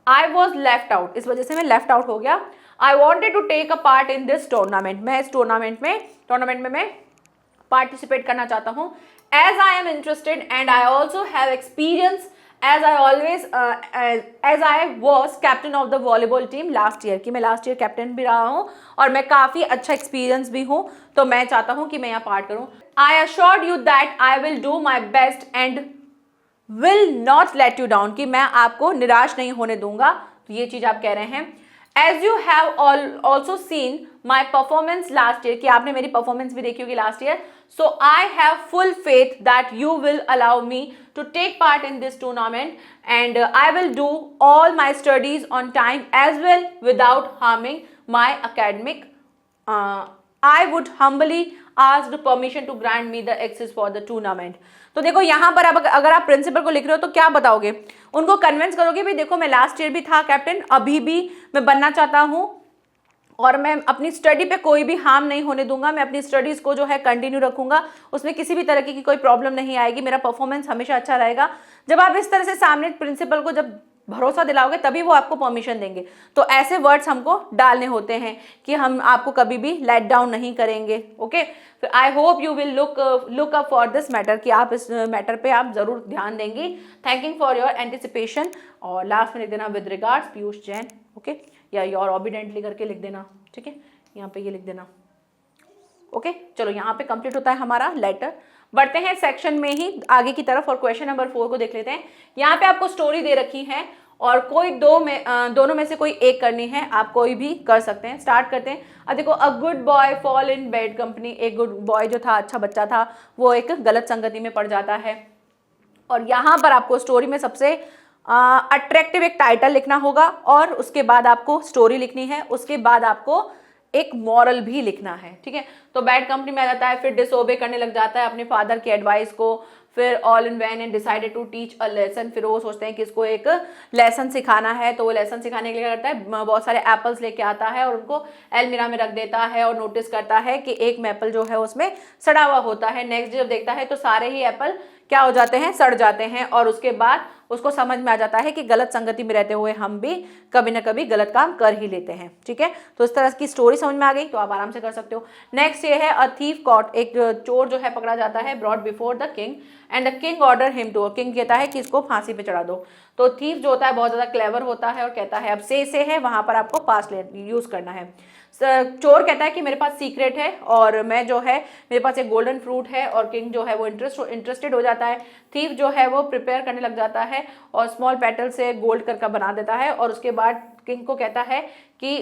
I was left out. इस वजह से मैं left out हो गया। I wanted to take a part in this tournament. मैं इस tournament में मैं participate करना चाहता हूँ। As I am interested and I also have experience as I was captain of the volleyball team last year, कि मैं लास्ट ईयर कैप्टन भी रहा हूँ और मैं काफ़ी अच्छा एक्सपीरियंस भी हूँ, तो मैं चाहता हूँ कि मैं यहाँ पार्ट करूँ। I assured you that I will do my best and will not let you down, कि मैं आपको निराश नहीं होने दूंगा। तो ये चीज़ आप कह रहे हैं। As you have also seen my performance last year, कि आपने मेरी परफॉर्मेंस भी देखी होगी last year, so I have full faith that you will allow me to take part in this tournament and I will do all my studies on time as well without harming my academic. I would humbly ask permission to grant me the access for the tournament. तो देखो यहाँ पर अब अगर आप principal को लिख रहे हो तो क्या बताओगे, उनको कन्विंस करोगे भी, देखो मैं लास्ट ईयर भी था कैप्टन, अभी भी मैं बनना चाहता हूँ और मैं अपनी स्टडी पे कोई भी हार्म नहीं होने दूंगा, मैं अपनी स्टडीज़ को जो है कंटिन्यू रखूंगा, उसमें किसी भी तरह की कोई प्रॉब्लम नहीं आएगी, मेरा परफॉर्मेंस हमेशा अच्छा रहेगा। जब आप इस तरह से सामने प्रिंसिपल को जब भरोसा दिलाओगे तभी वो आपको परमिशन देंगे। तो ऐसे वर्ड्स हमको डालने होते हैं कि हम आपको कभी भी लेट डाउन नहीं करेंगे। ओके, फिर I hope you will look up for this matter, कि आप इस मैटर पे आप जरूर ध्यान देंगी। थैंकिंग फॉर योर एंटिसिपेशन, और लास्ट में लिख देना with regards Piyush Jain. Okay, या योर ऑबिडेंटली करके लिख देना। ठीक है, यहाँ पे ये लिख देना। ओके, चलो यहाँ पे कंप्लीट होता है हमारा लेटर। बढ़ते हैं सेक्शन में ही आगे की तरफ और क्वेश्चन नंबर 4 को देख लेते हैं। यहाँ पे आपको स्टोरी दे रखी है और कोई दोनों में से कोई एक करनी है, आप कोई भी कर सकते हैं। स्टार्ट करते हैं। अब देखो, a good boy fall in bad company. एक गुड बॉय जो था, अच्छा बच्चा था, वो एक गलत संगति में पड़ जाता है। और यहाँ पर आपको स्टोरी में सबसे अट्रैक्टिव एक टाइटल लिखना होगा और उसके बाद आपको स्टोरी लिखनी है, उसके बाद आपको एक मॉरल भी लिखना है, ठीक है। तो बैड कंपनी में आ जाता है, फिर डिसओबे करने लग जाता है अपने फादर की एडवाइस को, फिर all in vain and decided to teach a lesson. फिर वो सोचते हैं कि इसको एक लेसन सिखाना है, तो वो लेसन सिखाने के लिए करता है, बहुत सारे एप्पल्स लेके आता है और उनको अलमीरा में रख देता है और नोटिस करता है कि एक एप्पल जो है उसमें सड़ा हुआ होता है। नेक्स्ट डे जब देखता है तो सारे ही एप्पल क्या हो जाते हैं, सड़ जाते हैं। और उसके बाद उसको समझ में आ जाता है कि गलत संगति में रहते हुए हम भी कभी ना कभी गलत काम कर ही लेते हैं, ठीक है। तो इस तरह की स्टोरी समझ में आ गई तो आप आराम से कर सकते हो। नेक्स्ट ये है अ थीफ कॉट। एक चोर जो है पकड़ा जाता है, brought before the king and the king order him to. King कहता है कि इसको फांसी पे चढ़ा दो। तो थीफ जो होता है बहुत ज्यादा क्लेवर होता है और कहता है अब से है, वहां पर आपको पास यूज करना है। चोर कहता है कि मेरे पास सीक्रेट है और मैं जो है, मेरे पास एक गोल्डन फ्रूट है, और किंग जो है वो इंटरेस्टेड हो जाता है। थीफ जो है वो प्रिपेयर करने लग जाता है और स्मॉल पेटल से गोल्ड करके बना देता है और उसके बाद किंग को कहता है कि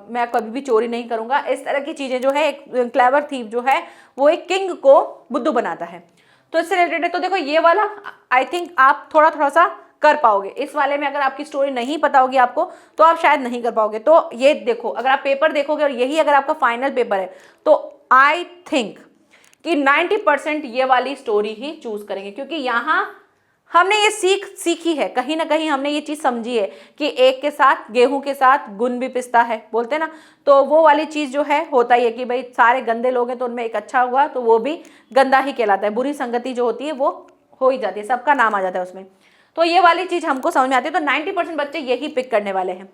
मैं कभी भी चोरी नहीं करूंगा। इस तरह की चीजें जो है, एक क्लेवर थीफ जो है वो एक किंग को बुद्धू बनाता है। तो इससे रिलेटेड है। तो देखो ये वाला आई थिंक आप थोड़ा सा कर पाओगे। इस वाले में अगर आपकी स्टोरी नहीं पता होगी आपको तो आप शायद नहीं कर पाओगे। तो ये देखो, अगर आप पेपर देखोगे और यही अगर आपका फाइनल पेपर है तो आई थिंक कि 90% ये वाली स्टोरी ही चूज करेंगे, क्योंकि यहाँ हमने ये सीखी है, कहीं ना कहीं हमने ये चीज समझी है कि एक के साथ गेहूं के साथ गुण भी पिसता है, बोलते ना। तो वो वाली चीज जो है होता ही है कि भाई सारे गंदे लोग हैं तो उनमें एक अच्छा हुआ तो वो भी गंदा ही कहलाता है। बुरी संगति जो होती है वो हो ही जाती है, सबका नाम आ जाता है उसमें। तो ये वाली चीज हमको समझ में आती है। तो 90% बच्चे यही पिक करने वाले हैं।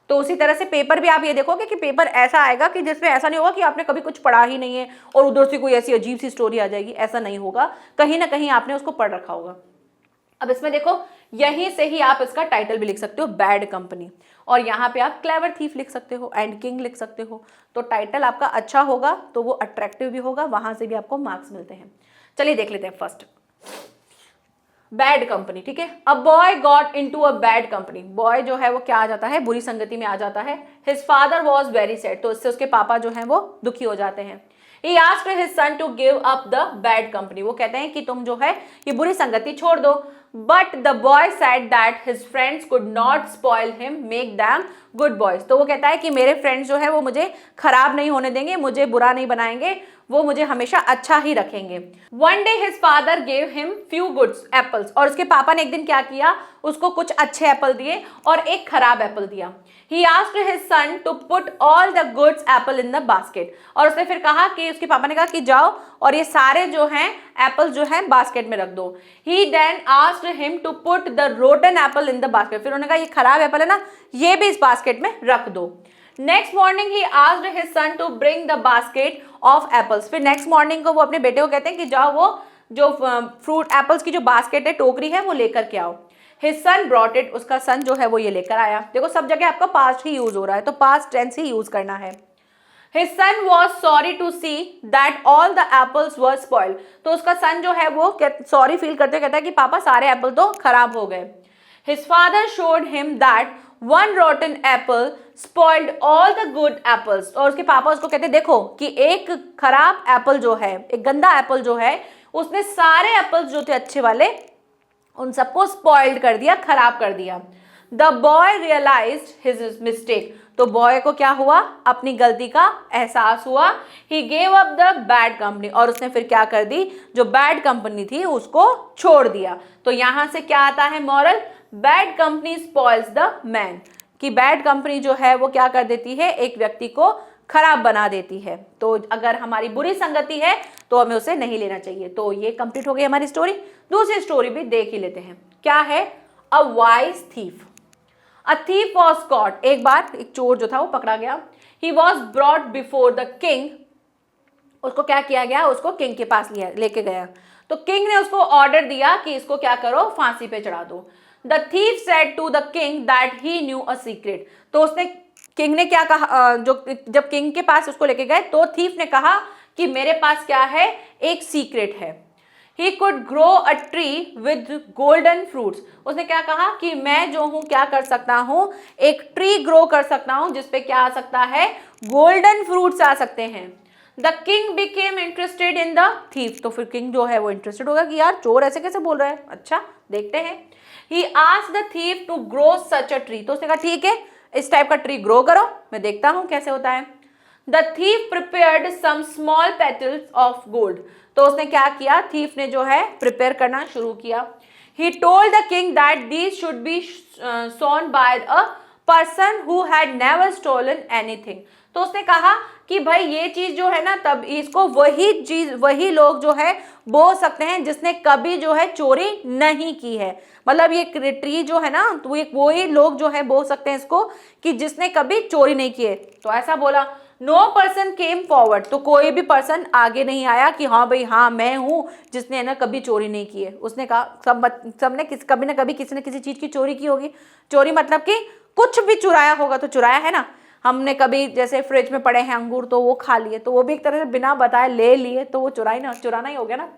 तो उसी तरह से पेपर भी आप ये देखोगे कि पेपर ऐसा आएगा कि जिसमें ऐसा नहीं होगा कि आपने कभी कुछ पढ़ा ही नहीं है और उधर से कोई ऐसी अजीब सी स्टोरी आ जाएगी, ऐसा नहीं होगा। कहीं ना कहीं आपने उसको पढ़ रखा होगा। अब इसमें देखो, यहीं से ही आप इसका टाइटल भी लिख सकते हो, बैड कंपनी, और यहाँ पे आप क्लेवर थीफ लिख सकते हो एंड किंग लिख सकते हो। तो टाइटल आपका अच्छा होगा तो वो अट्रैक्टिव भी होगा, वहां से भी आपको मार्क्स मिलते हैं। चलिए देख लेते हैं फर्स्ट, बैड कंपनी, ठीक है। A boy got into a bad company. Boy जो है वो क्या आ जाता है, बुरी संगति में आ जाता है। His father was very sad. तो इससे उसके पापा जो है वो दुखी हो जाते हैं। He asked his son to give up the bad company. वो कहते हैं कि तुम जो है ये बुरी संगति छोड़ दो। But the boy said that his friends could not spoil him, make them good boys. तो वो कहता है कि मेरे फ्रेंड्स जो है वो मुझे खराब नहीं होने देंगे, मुझे बुरा नहीं बनाएंगे, वो मुझे हमेशा अच्छा ही रखेंगे। One day his father gave him few good apples. और उसके पापा ने एक दिन क्या किया, उसको कुछ अच्छे एप्पल दिए और एक खराब एप्पल दिया। He asked his son to put all the goods apple in the basket. और उसने फिर कहा कि उसके पापा ने कहा कि जाओ और ये सारे जो हैं एप्पल जो हैं बास्केट में रख दो। He then asked him to put the rotten apple in the basket. फिर उन्होंने कहा ये खराब एप्पल है ना, ये भी इस बास्केट में रख दो। Next morning he asked his son to bring the basket of apples. फिर नेक्स्ट मॉर्निंग को वो अपने बेटे को कहते हैं कि जाओ वो जो फ्रूट एप्पल्स की जो बास्केट है, टोकरी है, वो लेकर के आओ। His son brought it. उसका सन जो है वो ये लेकर आया। देखो सब जगह आपका पास्ट ही यूज हो रहा है तो पास्ट टेंस ही यूज करना है। His son was sorry to see that all the apples were spoiled. तो उसका सन जो है वो सॉरी फील करते कहता है कि पापा सारे एप्पल तो खराब हो गए। His father showed him that one rotten apple spoiled all the good apples. और उसके पापा उसको कहते देखो कि एक खराब एप्पल जो है, एक गंदा एप्पल जो है, उसने सारे एप्पल्स जो थे अच्छे वाले उन सबको स्पॉइल्ड कर दिया, खराब कर दिया। The boy realised his mistake. तो बॉय को क्या हुआ, अपनी गलती का एहसास हुआ। He gave up the bad company. और उसने फिर क्या कर दी, जो बैड कंपनी थी उसको छोड़ दिया। तो यहां से क्या आता है moral, bad company spoils the man, कि बैड कंपनी जो है वो क्या कर देती है, एक व्यक्ति को खराब बना देती है। तो अगर हमारी बुरी संगति है तो हमें उसे नहीं लेना चाहिए। तो ये कंप्लीट हो गई हमारी स्टोरी। दूसरी स्टोरी भी देख ही लेते हैं, क्या है, a wise thief. A thief was caught. एक बार एक चोर जो था वो पकड़ा गया। He was brought before the king. उसको क्या किया गया, उसको किंग के पास लेके गया। तो किंग ने उसको ऑर्डर दिया कि इसको क्या करो, फांसी पे चढ़ा दो। The thief said to the king that he knew a secret. तो उसने, किंग ने क्या कहा, जब किंग के पास उसको लेके गए तो थीफ ने कहा कि मेरे पास क्या है, एक सीक्रेट है। He could grow a tree with golden fruits. उसने क्या कहा कि मैं जो हूं क्या कर सकता हूं, एक ट्री ग्रो कर सकता हूं जिसपे क्या आ सकता है, गोल्डन फ्रूट्स आ सकते हैं. The king became interested in the thief. तो फिर किंग जो है वो इंटरेस्टेड होगा कि यार चोर ऐसे कैसे बोल रहा है, अच्छा देखते हैं. He asked the thief to grow such a tree. तो उसने कहा ठीक है, इस टाइप का ट्री ग्रो करो, मैं देखता हूं कैसे होता है. The thief prepared some small petals of gold. तो उसने क्या किया, थीफ ने जो है प्रिपेयर करना शुरू किया. He told the king that these should be sown by a person who had never stolen anything. तो उसने कहा कि भाई ये चीज जो है ना, तब इसको वही लोग जो है बो सकते हैं जिसने कभी जो है चोरी नहीं की है. मतलब ये ट्री जो है ना, तो वही लोग जो है बो सकते हैं इसको कि जिसने कभी चोरी नहीं की है. तो ऐसा बोला. No person came forward. तो कोई भी पर्सन आगे नहीं आया कि हाँ भाई हाँ मैं हूं जिसने ना कभी चोरी नहीं की है. उसने कहा सबने कभी ना कभी किसी न किसी चीज की चोरी की होगी. चोरी मतलब कि कुछ भी चुराया होगा, तो चुराया है ना. हमने कभी जैसे फ्रिज में पड़े हैं अंगूर तो वो खा लिए, तो वो भी एक तरह से बिना बताए ले लिए, तो वो चुराना ही हो गया ना.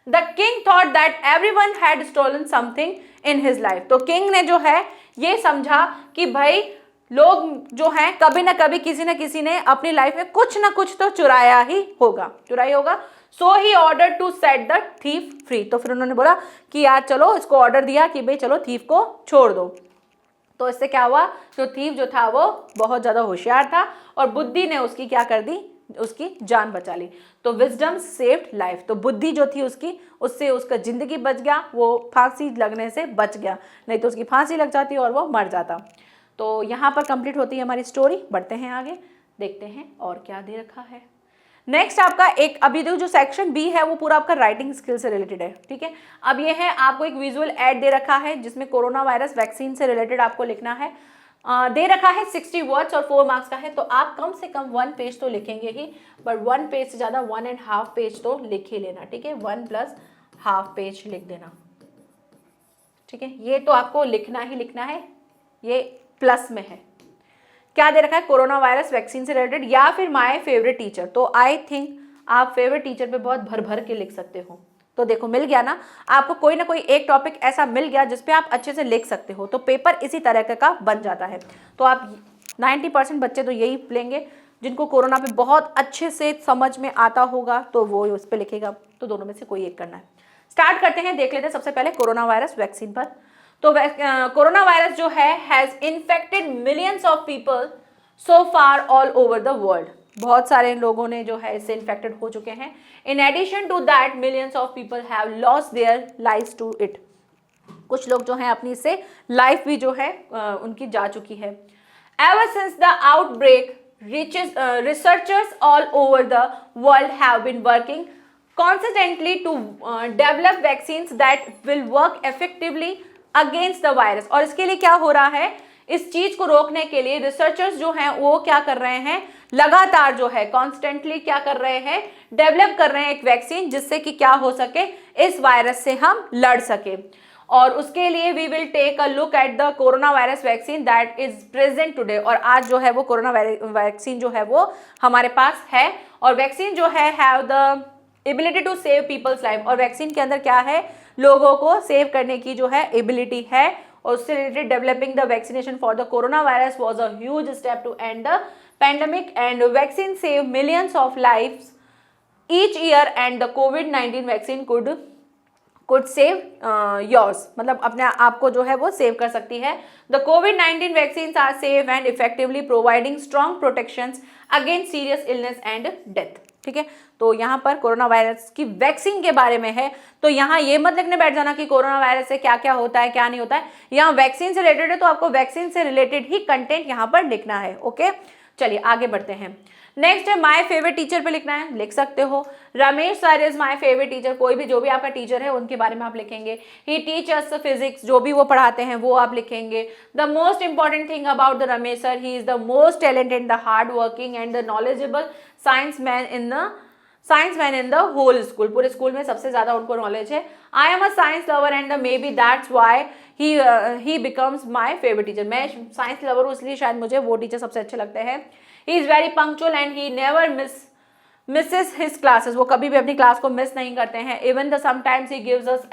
The king thought that everyone had stolen something in his life. तो किंग ने जो है ये समझा कि भाई लोग जो हैं कभी ना कभी किसी न किसी ने अपनी लाइफ में कुछ ना कुछ तो चुराया होगा. So he order to set the thief free. तो फिर उन्होंने बोला कि यार चलो, इसको ऑर्डर दिया कि भाई चलो थीफ को छोड़ दो. तो इससे क्या हुआ, जो थीफ जो था वो बहुत ज्यादा होशियार था और बुद्धि ने उसकी क्या कर दी, उसकी जान बचा ली. तो विजडम सेव्ड लाइफ. तो बुद्धि जो थी उसकी, उससे उसका जिंदगी बच गया, वो फांसी लगने से बच गया, नहीं तो उसकी फांसी लग जाती और वो मर जाता. तो यहाँ पर कंप्लीट होती है हमारी स्टोरी. बढ़ते हैं आगे, देखते हैं और क्या दे रखा है. नेक्स्ट आपका एक अभी जो सेक्शन बी है वो पूरा आपका राइटिंग स्किल से रिलेटेड है. ठीक है, अब ये है आपको एक विजुअल एड दे रखा है जिसमें कोरोना वायरस वैक्सीन से रिलेटेड आपको लिखना है. दे रखा है 60 वर्ड्स और 4 मार्क्स का है. तो आप कम से कम 1 पेज तो लिखेंगे ही, बट 1 पेज से ज्यादा 1.5 पेज तो लिख ही लेना. ठीक है, 1 + ½ पेज लिख देना. ठीक है, ये तो आपको लिखना ही लिखना है, ये प्लस में है. क्या दे रखा है, कोरोना वायरस वैक्सीन से रिलेटेड या फिर माय फेवरेट टीचर. तो आई थिंक आप फेवरेट टीचर पे बहुत भर भर के लिख सकते हो. तो देखो मिल गया ना आपको, कोई ना कोई एक टॉपिक ऐसा मिल गया जिसपे आप अच्छे से लिख सकते हो. तो पेपर इसी तरह का बन जाता है. तो आप 90% बच्चे तो यही लेंगे जिनको कोरोना पे बहुत अच्छे से समझ में आता होगा, तो वो उस पर लिखेगा. तो दोनों में से कोई एक करना है. स्टार्ट करते हैं, देख लेते हैं सबसे पहले कोरोना वायरस वैक्सीन पर. तो कोरोना वायरस जो है has infected millions of people so far all over the world. बहुत सारे लोगों ने जो है इससे इन्फेक्टेड हो चुके हैं. In addition to that millions of people have lost their lives to it. कुछ लोग जो हैं अपनी से लाइफ भी जो है उनकी जा चुकी है. Ever since the outbreak researchers all over the world have been working consistently to develop vaccines that will work effectively against the virus. और इसके लिए क्या हो रहा है, इस चीज को रोकने के लिए रिसर्चर्स जो हैं वो क्या कर रहे हैं, लगातार जो है कॉन्स्टेंटली क्या कर रहे हैं, डेवलप कर रहे हैं एक वैक्सीन जिससे कि क्या हो सके, इस वायरस से हम लड़ सके. और उसके लिए we will take a look at the corona virus vaccine that is present today. और आज जो है वो कोरोना वैक्सीन जो है वो हमारे पास है. और वैक्सीन जो है have the ability to save people's life. और वैक्सीन के अंदर क्या है, लोगों को सेव करने की जो है एबिलिटी है. और उससे related developing the vaccination for the corona virus was a huge step to end the pandemic and vaccine save millions of lives each year and the कोविड-19 वैक्सीन कुड सेव योर्स. मतलब अपने आप को जो है वो सेव कर सकती है. द कोविड-19 vaccines are safe and effectively providing strong protections against serious illness and death. ठीक है, तो यहाँ पर कोरोना वायरस की वैक्सीन के बारे में है. तो यहाँ ये मत लिखने बैठ जाना कि कोरोना वायरस से क्या क्या होता है क्या नहीं होता है. यहाँ वैक्सीन से रिलेटेड है तो आपको वैक्सीन से रिलेटेड ही कंटेंट यहाँ पर लिखना है. ओके, चलिए आगे बढ़ते हैं. नेक्स्ट है माय फेवरेट टीचर पे लिखना है, लिख सकते हो. Ramesh sir is my favourite teacher. कोई भी जो भी आपका टीचर है उनके बारे में आप लिखेंगे. ही टीच अस फिजिक्स, जो भी वो पढ़ाते हैं वो आप लिखेंगे. The most important thing about the Ramesh sir, he is the most talented, the hard working and the knowledgeable science man in the whole school. पूरे स्कूल में सबसे ज्यादा उनको नॉलेज है. I am a science lover and maybe that's why he becomes my favourite teacher. मैं science lover हूँ इसलिए शायद मुझे वो टीचर सबसे अच्छे लगते हैं. He is very punctual and he never misses his classes, वो कभी भी अपनी क्लास को मिस नहीं करते हैं. Even the sometimes he gives us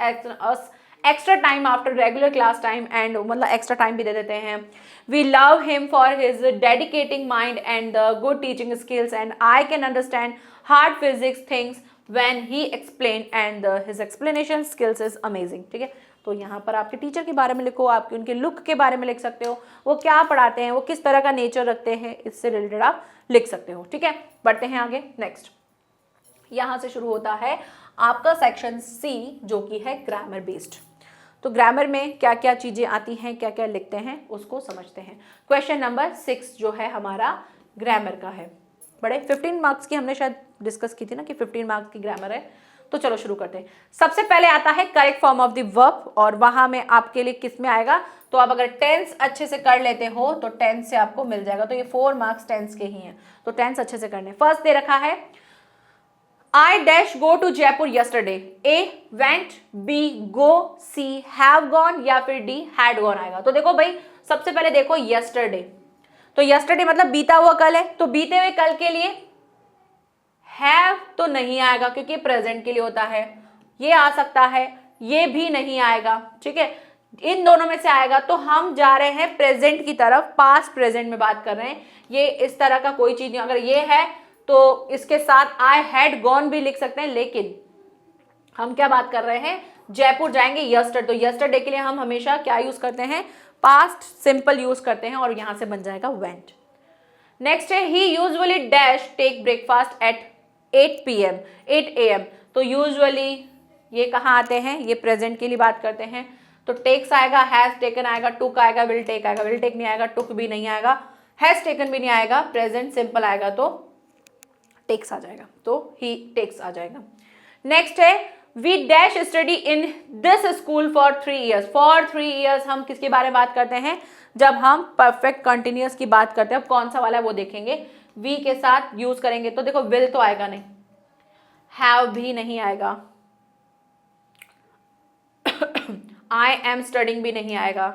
extra time after regular class time, and मतलब extra time भी दे देते हैं. We love him for his dedicating mind and the good teaching skills, and I can understand hard physics things when he explained, and his explanation skills is amazing. ठीक है, तो यहाँ पर आपके टीचर के बारे में लिखो, आपके उनके लुक के बारे में लिख सकते हो, वो क्या पढ़ाते हैं, वो किस तरह का नेचर रखते हैं, इससे रिलेटेड आप लिख सकते हो. ठीक है, बढ़ते हैं आगे. नेक्स्ट यहाँ से शुरू होता है आपका सेक्शन सी, जो कि है ग्रामर बेस्ड. तो ग्रामर में क्या क्या चीज़ें आती हैं, क्या क्या लिखते हैं, उसको समझते हैं. क्वेश्चन नंबर 6 जो है हमारा ग्रामर का है. बड़े 15 मार्क्स की हमने शायद डिस्कस की थी ना कि 15 मार्क्स की ग्रामर है. तो चलो शुरू करते हैं. सबसे पहले आता है correct form of the verb, और वहां में आपके लिए किस में आएगा, तो आप अगर टेंस अच्छे से कर लेते हो तो टेंस से आपको मिल जाएगा. तो ये 4 मार्क्स टेंस के ही हैं, तो टेंस अच्छे से करने. फर्स्ट दे रखा है I dash go to Jaipur yesterday. A went, B go, C have gone, या फिर D had gone आएगा. तो देखो भाई, सबसे पहले देखो yesterday. तो yesterday मतलब बीता हुआ कल है, तो बीते हुए कल के लिए have तो नहीं आएगा क्योंकि प्रेजेंट के लिए होता है. ये आ सकता है, ये भी नहीं आएगा. ठीक है, इन दोनों में से आएगा. तो हम जा रहे हैं प्रेजेंट की तरफ, पास्ट प्रेजेंट में बात कर रहे हैं. ये इस तरह का कोई चीज नहीं. अगर ये है तो इसके साथ आई हैड गॉन भी लिख सकते हैं, लेकिन हम क्या बात कर रहे हैं, जयपुर जाएंगे यस्टरडे. तो यस्टरडे के लिए हम हमेशा क्या यूज करते हैं, पास्ट सिंपल यूज करते हैं, और यहां से बन जाएगा वेंट. नेक्स्ट है he usually dash take breakfast at 8 AM. तो यूजुअली ये कहाँ आते हैं, ये प्रेजेंट के लिए बात करते हैं. तो टेक्स आएगा, हैज टेकन आएगा, टुक आएगा, विल टेक आएगा. विल टेक नहीं आएगा, टुक भी नहीं आएगा, हैज टेकन भी नहीं आएगा. प्रेजेंट सिंपल आएगा तो टेक्स आ जाएगा, तो ही टेक्स आ जाएगा. नेक्स्ट है we dash study in this school for 3 years. For 3 years हम किसके बारे में बात करते हैं, जब हम परफेक्ट कंटिन्यूअस की बात करते हैं. अब कौन सा वाला है वो देखेंगे. वी के साथ यूज करेंगे तो देखो विल तो आएगा नहीं, हैव भी नहीं आएगा, आई एम स्टडिंग भी नहीं आएगा,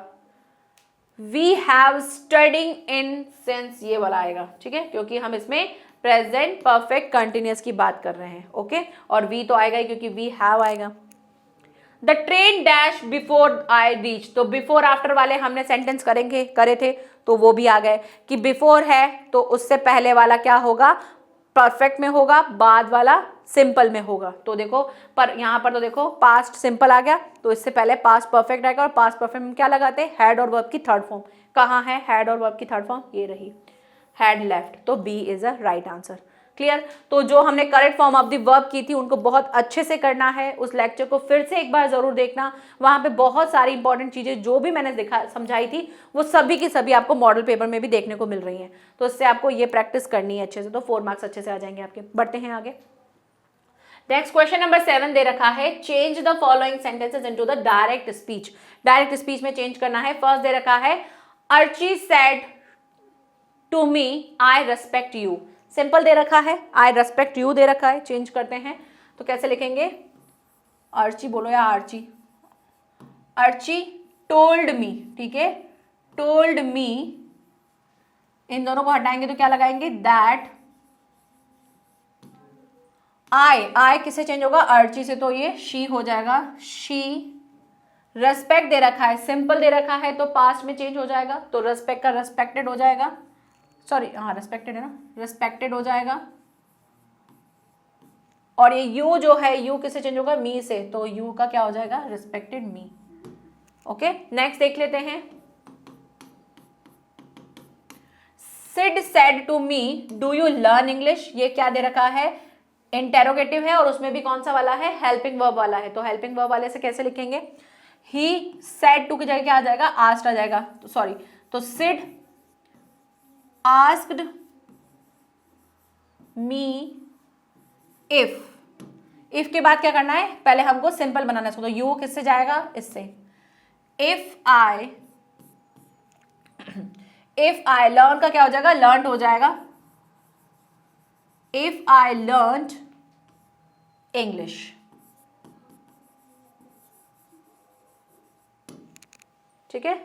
we have studying in since ये वाला आएगा. ठीक है, क्योंकि हम इसमें प्रेजेंट परफेक्ट कंटिन्यूअस की बात कर रहे हैं. ओके, और वी तो आएगा ही क्योंकि वी हैव आएगा. The train dash before I reach. तो बिफोर आफ्टर वाले हमने सेंटेंस करे थे, तो वो भी आ गए कि बिफोर है तो उससे पहले वाला क्या होगा, परफेक्ट में होगा, बाद वाला सिंपल में होगा. तो देखो पर यहाँ पर तो देखो पास्ट सिंपल आ गया, तो इससे पहले पास्ट परफेक्ट आएगा, और पास्ट परफेक्ट में क्या लगाते हैं, हैड और वर्ब की थर्ड फॉर्म. कहाँ है हैड और वर्ब की थर्ड फॉर्म, ये रही, हैड लेफ्ट. तो B is a right answer. Clear. तो जो हमने correct form of the verb की थी उनको बहुत अच्छे से करना है. उस लेक्चर को फिर से एक बार जरूर देखना, वहां पे बहुत सारी इंपॉर्टेंट चीजें जो भी मैंने समझाई थी वो सभी की सभी आपको मॉडल पेपर में भी देखने को मिल रही हैं. तो इससे आपको ये प्रैक्टिस करनी है अच्छे से, तो 4 मार्क्स अच्छे से आ जाएंगे आपके. बढ़ते हैं आगे. नेक्स्ट क्वेश्चन नंबर 7 दे रखा है change the following sentences into the direct speech. Direct speech में चेंज करना है. फर्स्ट दे रखा है Archie said to me I respect you. Simple दे रखा है, आई रेस्पेक्ट यू दे रखा है. चेंज करते हैं तो कैसे लिखेंगे, अर्ची बोलो या आर्ची, अर्ची टोल्ड मी. ठीक है, टोल्ड मी, इन दोनों को हटाएंगे तो क्या लगाएंगे, दैट. आई किससे चेंज होगा, अर्ची से, तो ये शी हो जाएगा, शी. रेस्पेक्ट दे रखा है, सिंपल दे रखा है तो पास्ट में चेंज हो जाएगा, तो रेस्पेक्ट का रेस्पेक्टेड हो जाएगा. सॉरी, हाँ रेस्पेक्टेड है ना, रेस्पेक्टेड हो जाएगा. और ये यू जो है, यू किससे चेंज होगा, मी से, तो यू का क्या हो जाएगा, रेस्पेक्टेड मी. ओके, नेक्स्ट देख लेते हैं. Sid said to me do you learn English. ये क्या दे रखा है, इंटेरोगेटिव है, और उसमें भी कौन सा वाला है, हेल्पिंग वर्ब वाला है. तो हेल्पिंग वर्ब वाले से कैसे लिखेंगे, ही सेड टू की जगह क्या आ जाएगा, आस्क्ड आ जाएगा. तो सॉरी, तो सिड asked me if के बाद क्या करना है, पहले हमको सिंपल बनाना है इसको. तो यू किससे जाएगा, इससे. इफ आई लर्न का क्या हो जाएगा, लर्न हो जाएगा. If I learn English. ठीक है,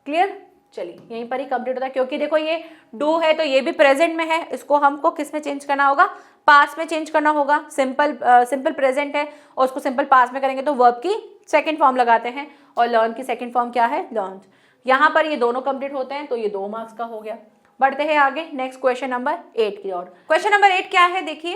क्लियर. चलिए यहीं पर ही कंप्लीट होता है, क्योंकि देखो ये डू है तो ये भी प्रेजेंट में है, इसको हमको किस में चेंज करना होगा, पास्ट में चेंज करना होगा। सिंपल प्रेजेंट है और उसको सिंपल पास्ट में करेंगे तो वर्ब की सेकंड फॉर्म लगाते हैं, और लर्न की सेकंड फॉर्म क्या है, लर्न। यहाँ पर ये दोनों कंप्लीट होते हैं तो ये 2 मार्क्स का हो गया। बढ़ते हैं आगे नेक्स्ट क्वेश्चन नंबर 8 की ओर। क्वेश्चन नंबर 8 क्या है, देखिए,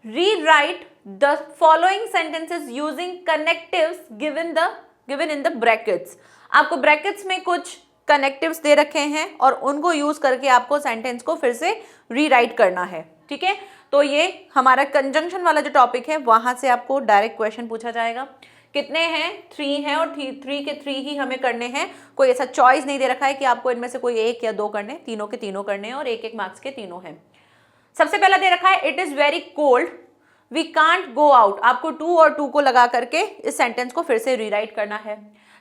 rewrite the following sentences using connectives given in the brackets. आपको ब्रैकेट्स में कुछ कनेक्टिव्स दे रखे हैं और उनको यूज करके आपको सेंटेंस को फिर से रीराइट करना है, ठीक है। तो ये हमारा कंजंक्शन वाला जो टॉपिक है वहां से आपको डायरेक्ट क्वेश्चन पूछा जाएगा। कितने हैं, 3 हैं, और 3 के 3 ही हमें करने हैं। कोई ऐसा चॉइस नहीं दे रखा है कि आपको इनमें से कोई 1 या 2 करने, तीनों के तीनों करने हैं और 1-1 मार्क्स के तीनों हैं। सबसे पहला दे रखा है, it is very cold we can't go out. आपको टू और टू को लगा करके इस सेंटेंस को फिर से रीराइट करना है।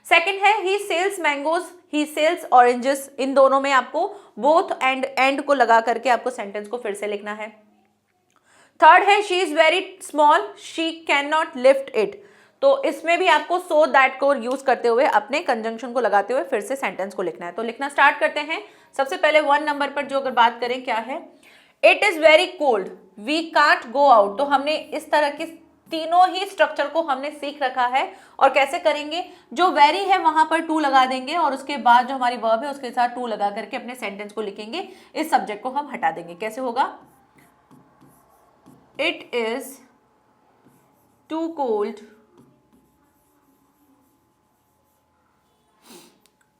सेकंड है, he sells mangoes he sells oranges. इन दोनों में आपको बोथ एंड को लगा करके आपको सेंटेंस को फिर से लिखना है। थर्ड है, she is very small she can not lift it. तो इसमें भी आपको सो दैट को यूज करते हुए अपने कंजंक्शन को लगाते हुए फिर से सेंटेंस को लिखना है। तो लिखना स्टार्ट करते हैं। सबसे पहले 1 नंबर पर जो अगर बात करें क्या है, it is very cold we can't go out. तो हमने इस तरह की तीनों ही स्ट्रक्चर को हमने सीख रखा है। और कैसे करेंगे, जो वेरी है वहां पर टू लगा देंगे और उसके बाद जो हमारी वर्ब है उसके साथ टू लगा करके अपने सेंटेंस को लिखेंगे। इस सब्जेक्ट को हम हटा देंगे। कैसे होगा, it is too cold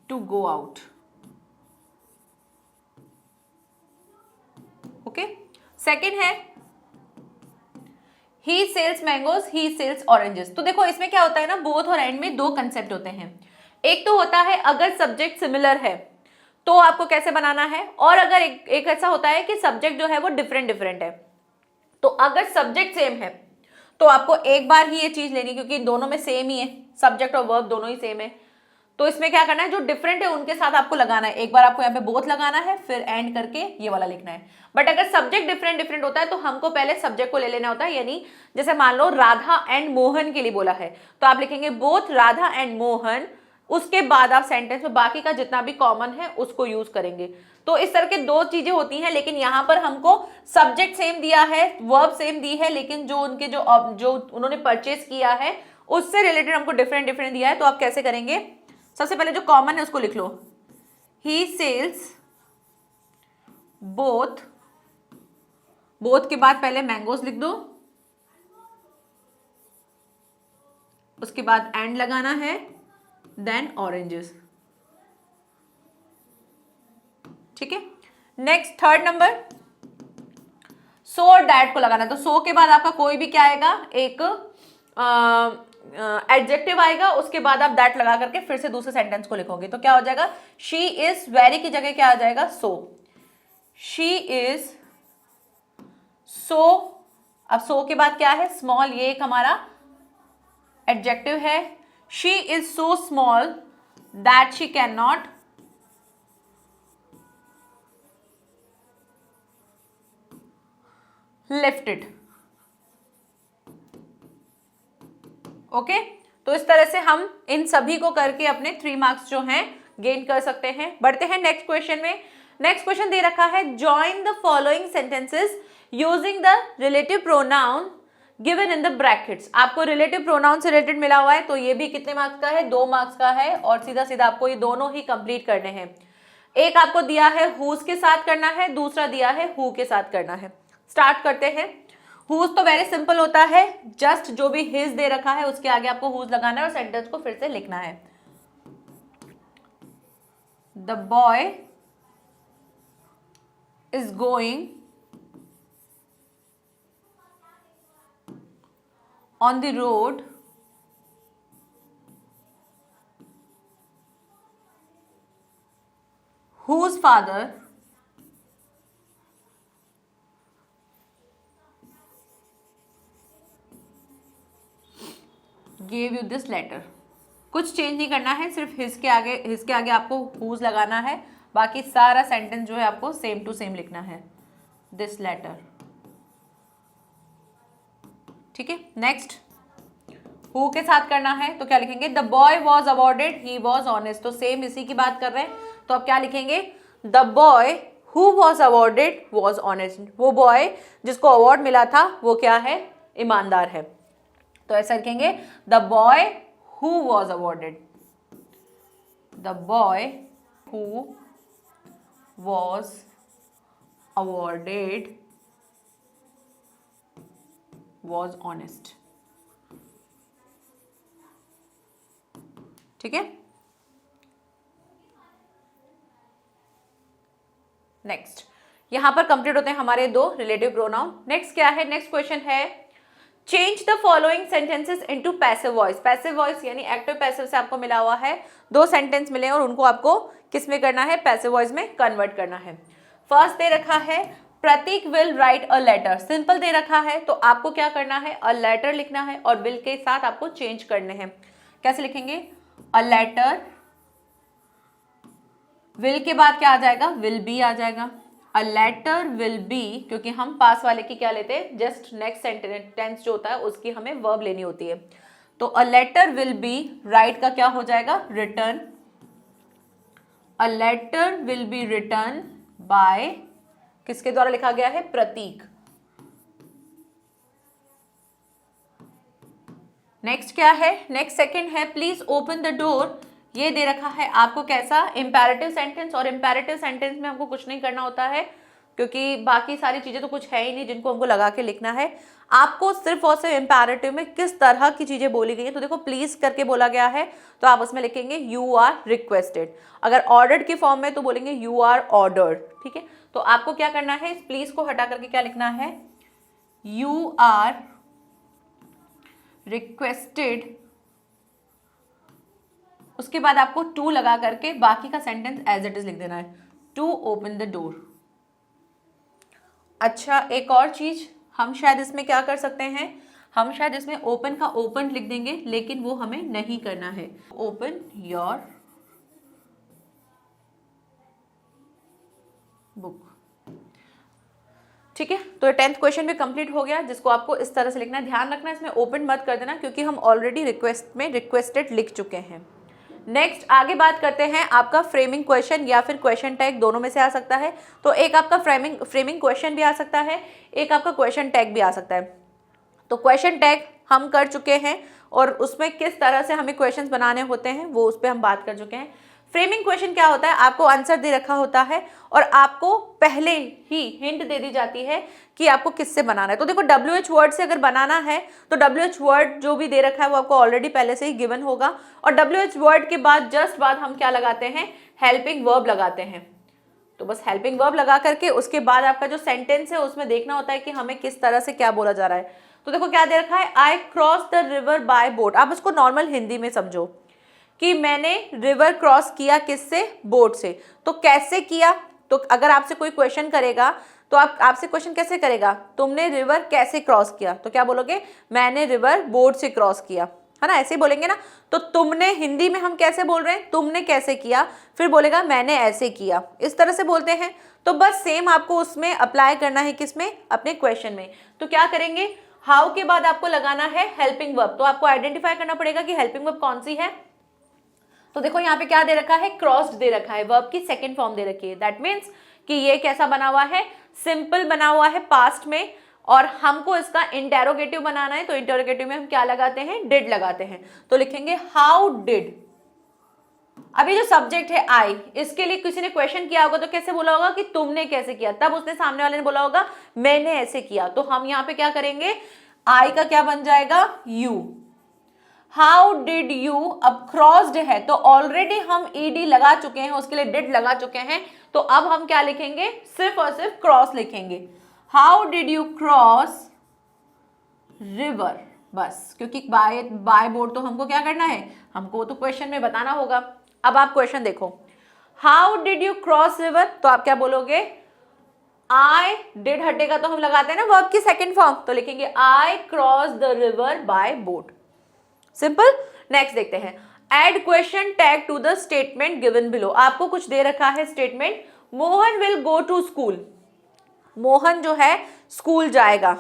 to go out. Okay, second है, he sells mangoes he sells oranges. तो देखो इसमें क्या होता है ना, बोथ और एंड में 2 कंसेप्ट होते हैं। एक तो होता है अगर सब्जेक्ट सिमिलर है तो आपको कैसे बनाना है, और अगर एक ऐसा होता है कि सब्जेक्ट जो है वो डिफरेंट है। तो अगर सब्जेक्ट सेम है तो आपको एक बार ही ये चीज लेनी, क्योंकि दोनों में सेम ही है, सब्जेक्ट और वर्ब दोनों ही सेम है। तो इसमें क्या करना है, जो डिफरेंट है उनके साथ आपको लगाना है। एक बार आपको यहाँ पे बोथ लगाना है, फिर एंड करके ये वाला लिखना है। बट अगर सब्जेक्ट डिफरेंट होता है तो हमको पहले सब्जेक्ट को ले लेना होता है। यानी जैसे मान लो राधा एंड मोहन के लिए बोला है तो आप लिखेंगे बोथ राधा एंड मोहन। उसके बाद आप सेंटेंस में बाकी का जितना भी कॉमन है उसको यूज करेंगे। तो इस तरह के 2 चीजें होती हैं, लेकिन यहाँ पर हमको सब्जेक्ट सेम दिया है, वर्ब सेम दी है, लेकिन जो उनके जो उन्होंने परचेज किया है उससे रिलेटेड हमको डिफरेंट दिया है। तो आप कैसे करेंगे, सबसे पहले जो कॉमन है उसको लिख लो, ही सेल्स बोथ के बाद पहले मैंगोज लिख दो, उसके बाद एंड लगाना है, देन ऑरेंजेस। ठीक है, नेक्स्ट थर्ड नंबर, सो और दैट को लगाना है। तो सो के बाद आपका कोई भी क्या आएगा, एक एडजेक्टिव आएगा, उसके बाद आप दैट लगा करके फिर से दूसरे सेंटेंस को लिखोगे। तो क्या हो जाएगा, शी इज वेरी की जगह क्या आ जाएगा, सो। शी इज सो, अब सो के बाद क्या है, स्मॉल, ये एक हमारा एडजेक्टिव है। She is so small that she can not lift it. Okay, तो इस तरह से हम इन सभी को करके अपने 3 मार्क्स जो हैं गेन कर सकते हैं। बढ़ते हैं नेक्स्ट क्वेश्चन में। नेक्स्ट क्वेश्चन दे रखा है, join the following sentences using the relative pronoun given in the brackets. आपको रिलेटिव प्रोनाउन से रिलेटेड मिला हुआ है, तो ये भी कितने मार्क्स का है, 2 मार्क्स का है। और सीधा सीधा आपको ये दोनों ही कंप्लीट करने हैं। एक आपको दिया है हुज के साथ करना है, दूसरा दिया है हु के साथ करना है। स्टार्ट करते हैं। हुज तो वेरी सिंपल होता है, जस्ट जो भी हिज दे रखा है उसके आगे आपको हुज लगाना है और सेंटेंस को फिर से लिखना है। The boy is going on the road whose father gave you this letter। कुछ चेंज नहीं करना है, सिर्फ हिज के आगे आपको whose लगाना है, बाकी सारा सेंटेंस जो है आपको सेम टू सेम लिखना है, दिस लेटर। ठीक है, नेक्स्ट हु के साथ करना है, तो क्या लिखेंगे, the boy was awarded he was honest. तो सेम इसी की बात कर रहे हैं, तो आप क्या लिखेंगे, the boy who was awarded was honest, वो बॉय जिसको अवार्ड मिला था वो क्या है, ईमानदार है। तो ऐसा लिखेंगे, the boy who was awarded, the boy who was awarded was honest. ठीक है, नेक्स्ट यहां पर कंप्लीट होते हैं हमारे दो रिलेटिव प्रोनाउन। नेक्स्ट क्या है, नेक्स्ट क्वेश्चन है, change the following sentences into passive voice. Passive voice यानी एक्टिव पैसिव से आपको मिला हुआ है, दो सेंटेंस मिले और उनको आपको किस में करना है, पैसिव वॉइस में कन्वर्ट करना है। फर्स्ट दे रखा है, Prateek will write a letter. Simple दे रखा है तो आपको क्या करना है, अ लेटर लिखना है और विल के साथ आपको चेंज करने हैं। कैसे लिखेंगे, अ लेटर, विल के बाद क्या आ जाएगा, विल बी आ जाएगा। अ लेटर विल बी, क्योंकि हम पास वाले की क्या लेते हैं, जस्ट नेक्स्ट सेंटेंस जो होता है उसकी हमें वर्ब लेनी होती है। तो a letter will be, write का क्या हो जाएगा, written. A letter will be written by, किसके द्वारा लिखा गया है, प्रतीक। नेक्स्ट क्या है, नेक्स्ट सेकंड है, प्लीज ओपन द डोर। ये दे रखा है आपको कैसा, इंपैरेटिव सेंटेंस, और इंपैरेटिव सेंटेंस में हमको कुछ नहीं करना होता है क्योंकि बाकी सारी चीजें तो कुछ है ही नहीं जिनको हमको लगा के लिखना है। आपको सिर्फ और सिर्फ इंपैरेटिव में किस तरह की चीजें बोली गई है, तो देखो प्लीज करके बोला गया है तो आप उसमें लिखेंगे यू आर रिक्वेस्टेड। अगर ऑर्डर्ड की फॉर्म में तो बोलेंगे यू आर ऑर्डर्ड। ठीक है, तो आपको क्या करना है, इस प्लीज को हटा करके क्या लिखना है, यू आर रिक्वेस्टेड, उसके बाद आपको टू लगा करके बाकी का सेंटेंस एज इट इज लिख देना है, टू ओपन द डोर। अच्छा, एक और चीज हम शायद इसमें क्या कर सकते हैं, हम शायद इसमें ओपन का ओपन लिख देंगे, लेकिन वो हमें नहीं करना है। Open your book. ठीक है, तो 10th क्वेश्चन भी कंप्लीट हो गया, जिसको आपको इस तरह से लिखना है। ध्यान रखना इसमें ओपन मत कर देना क्योंकि हम ऑलरेडी रिक्वेस्ट में रिक्वेस्टेड लिख चुके हैं। नेक्स्ट आगे बात करते हैं, आपका फ्रेमिंग क्वेश्चन या फिर क्वेश्चन टैग दोनों में से आ सकता है। तो एक आपका फ्रेमिंग क्वेश्चन भी आ सकता है, एक आपका क्वेश्चन टैग भी आ सकता है। तो क्वेश्चन टैग हम कर चुके हैं और उसमें किस तरह से हमें क्वेश्चंस बनाने होते हैं वो उस पर हम बात कर चुके हैं। फ्रेमिंग क्वेश्चन क्या होता है, आपको आंसर दे रखा होता है और आपको पहले ही हिंट दे दी जाती है कि आपको किससे बनाना है। तो देखो WH वर्ड से अगर बनाना है तो WH वर्ड जो भी दे रखा है वो आपको ऑलरेडी पहले से ही गिवन होगा, और WH वर्ड के बाद जस्ट बाद हम क्या लगाते हैं, हेल्पिंग वर्ब लगाते हैं। तो बस हेल्पिंग वर्ब लगा करके उसके बाद आपका जो सेंटेंस है उसमें देखना होता है कि हमें किस तरह से क्या बोला जा रहा है। तो देखो क्या दे रखा है, I cross the river by boat. आप उसको नॉर्मल हिंदी में समझो कि मैंने रिवर क्रॉस किया किससे, बोट से। तो कैसे किया, तो अगर आपसे कोई क्वेश्चन करेगा तो आपसे क्वेश्चन कैसे करेगा, तुमने रिवर कैसे क्रॉस किया, तो क्या बोलोगे, मैंने रिवर बोट से क्रॉस किया, है ना, ऐसे ही बोलेंगे ना। तो तुमने हिंदी में हम कैसे बोल रहे हैं, तुमने कैसे किया, फिर बोलेगा मैंने ऐसे किया, इस तरह से बोलते हैं। तो बस सेम आपको उसमें अप्लाई करना है, किसमें, अपने क्वेश्चन में। तो क्या करेंगे, हाउ के बाद आपको लगाना है हेल्पिंग वर्ब। तो आपको आइडेंटिफाई करना पड़ेगा कि हेल्पिंग वर्ब कौन सी है। तो देखो यहाँ पे क्या दे रखा है, क्रॉस्ड दे रखा है, वर्ब की सेकंड फॉर्म दे रखी है। दैट मीन्स कि ये कैसा बना हुआ है, सिंपल बना हुआ है पास्ट में, और हमको इसका इंटेरोगेटिव बनाना है। तो इंटेरोगेटिव में हम क्या लगाते हैं, डिड लगाते हैं। तो लिखेंगे हाउ डिड। अभी जो सब्जेक्ट है आई, इसके लिए किसी ने क्वेश्चन किया होगा तो कैसे बोला होगा कि तुमने कैसे किया, तब उसने सामने वाले ने बोला होगा मैंने ऐसे किया। तो हम यहाँ पे क्या करेंगे, आई का क्या बन जाएगा, यू। हाउ डिड यू, अब क्रॉस्ड है तो ऑलरेडी हम ईडी लगा चुके हैं, उसके लिए डिड लगा चुके हैं। तो अब हम क्या लिखेंगे, सिर्फ और सिर्फ क्रॉस लिखेंगे। How did you cross river, बस, क्योंकि बाय बोट तो हमको क्या करना है, हमको तो क्वेश्चन में बताना होगा। अब आप क्वेश्चन देखो, how did you cross river, तो आप क्या बोलोगे, आई डिड हटेगा तो हम लगाते हैं ना वर्ब की सेकंड फॉर्म, तो लिखेंगे I cross the river by boat. Simple. Next देखते हैं, add question tag to the statement given below. आपको कुछ दे रखा है statement, Mohan will go to school, Mohan जो है स्कूल जाएगा।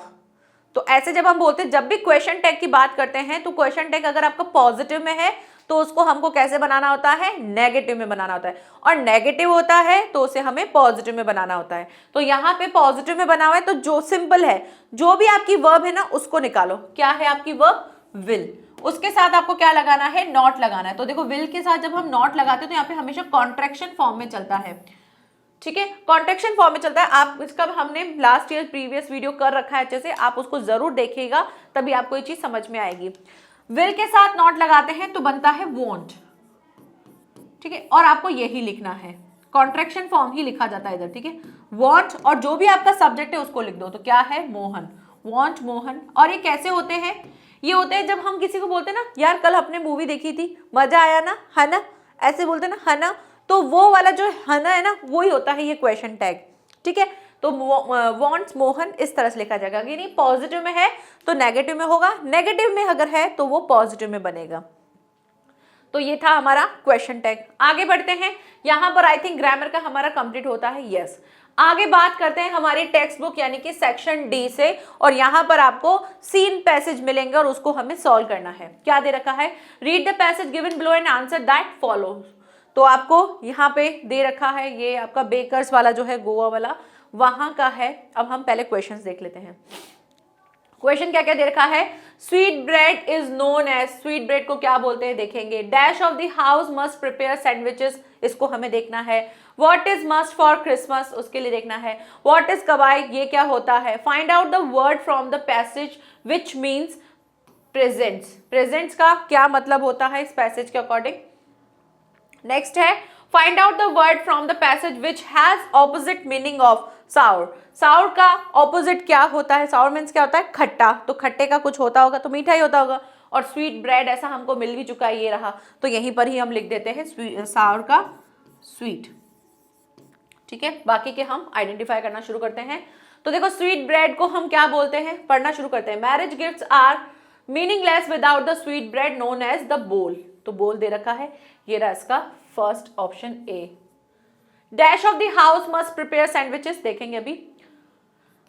तो ऐसे जब हम बोलते हैं, जब भी क्वेश्चन टैग की बात करते हैं तो क्वेश्चन टैग अगर आपका पॉजिटिव में है तो उसको हमको कैसे बनाना होता है, नेगेटिव में बनाना होता है, और नेगेटिव होता है तो उसे हमें पॉजिटिव में बनाना होता है। तो यहाँ पे पॉजिटिव में बना हुआ है, तो जो सिंपल है, जो भी आपकी वर्ब है ना उसको निकालो। क्या है आपकी वर्ब, विल, उसके साथ आपको क्या लगाना है, नॉट लगाना है। तो देखो विल के साथ जब हम नॉट लगाते हैं तो यहाँ पे हमेशा कॉन्ट्रैक्शन फॉर्म में चलता है, ठीक है, कॉन्ट्रैक्शन फॉर्म में चलता है। आप इसका हमने लास्ट ईयर प्रीवियस वीडियो कर रखा है अच्छे से, आप उसको जरूर देखिएगा, तभी आपको ये चीज समझ में आएगी। विल के साथ नॉट लगाते हैं तो बनता है वॉन्ट, ठीक है, और आपको यही लिखना है, कॉन्ट्रैक्शन फॉर्म ही लिखा जाता है इधर, ठीक है, वॉन्ट, और जो भी आपका सब्जेक्ट है उसको लिख दो। तो क्या है, मोहन, वॉन्ट मोहन। और ये कैसे होते हैं, ये होते हैं जब हम किसी को बोलते हैं ना, यार कल अपने मूवी देखी थी, मजा आया ना, है ना, ऐसे बोलते हैं ना, है ना, तो वो वाला जो है ना वो ही होता है ये क्वेश्चन टैग, ठीक है। तो वॉन्ट्स मोहन इस तरह से लिखा जाएगा, कि नहीं पॉजिटिव में है तो नेगेटिव में होगा, नेगेटिव में अगर है तो वो पॉजिटिव में बनेगा। तो ये था हमारा क्वेश्चन टैग। आगे बढ़ते हैं, यहां पर आई थिंक ग्रामर का हमारा कंप्लीट होता है, यस। आगे बात करते हैं हमारी टेक्स्ट बुक यानी कि सेक्शन डी से, और यहां पर आपको सीन पैसेज मिलेंगे और उसको हमें सॉल्व करना है। क्या दे रखा है, read the passage given below and answer that follow. तो आपको यहाँ पे दे रखा है, ये आपका बेकर्स वाला जो है, गोवा वाला, वहां का है। अब हम पहले क्वेश्चंस देख लेते हैं। क्वेश्चन क्या क्या दे रखा है, sweet bread is known as, sweet bread को क्या बोलते हैं देखेंगे। Dash of the house must prepare sandwiches, इसको हमें देखना है। What is must for Christmas, उसके लिए देखना है। व्हाट इज कबाई, ये क्या होता है। Find out the word from the passage which means presents, presents का क्या मतलब होता है इस पैसेज के अकॉर्डिंग। नेक्स्ट है, find out the word from the passage which has opposite meaning of साउर, साउर का ऑपोजिट क्या होता है, साउर मीन्स क्या होता है, खट्टा, तो खट्टे का कुछ होता होगा तो मीठा ही होता होगा। और स्वीट ब्रेड ऐसा हमको मिल भी चुका है, ये रहा, तो यहीं पर ही हम लिख देते हैं साउर का स्वीट, ठीक है। बाकी के हम आइडेंटिफाई करना शुरू करते हैं। तो देखो स्वीट ब्रेड को हम क्या बोलते हैं, पढ़ना शुरू करते हैं। Marriage gifts are meaningless without the sweet bread known as the bol, तो बोल दे रखा है, ये रहा इसका first option A. Dash of the house must prepare sandwiches, देखेंगे अभी।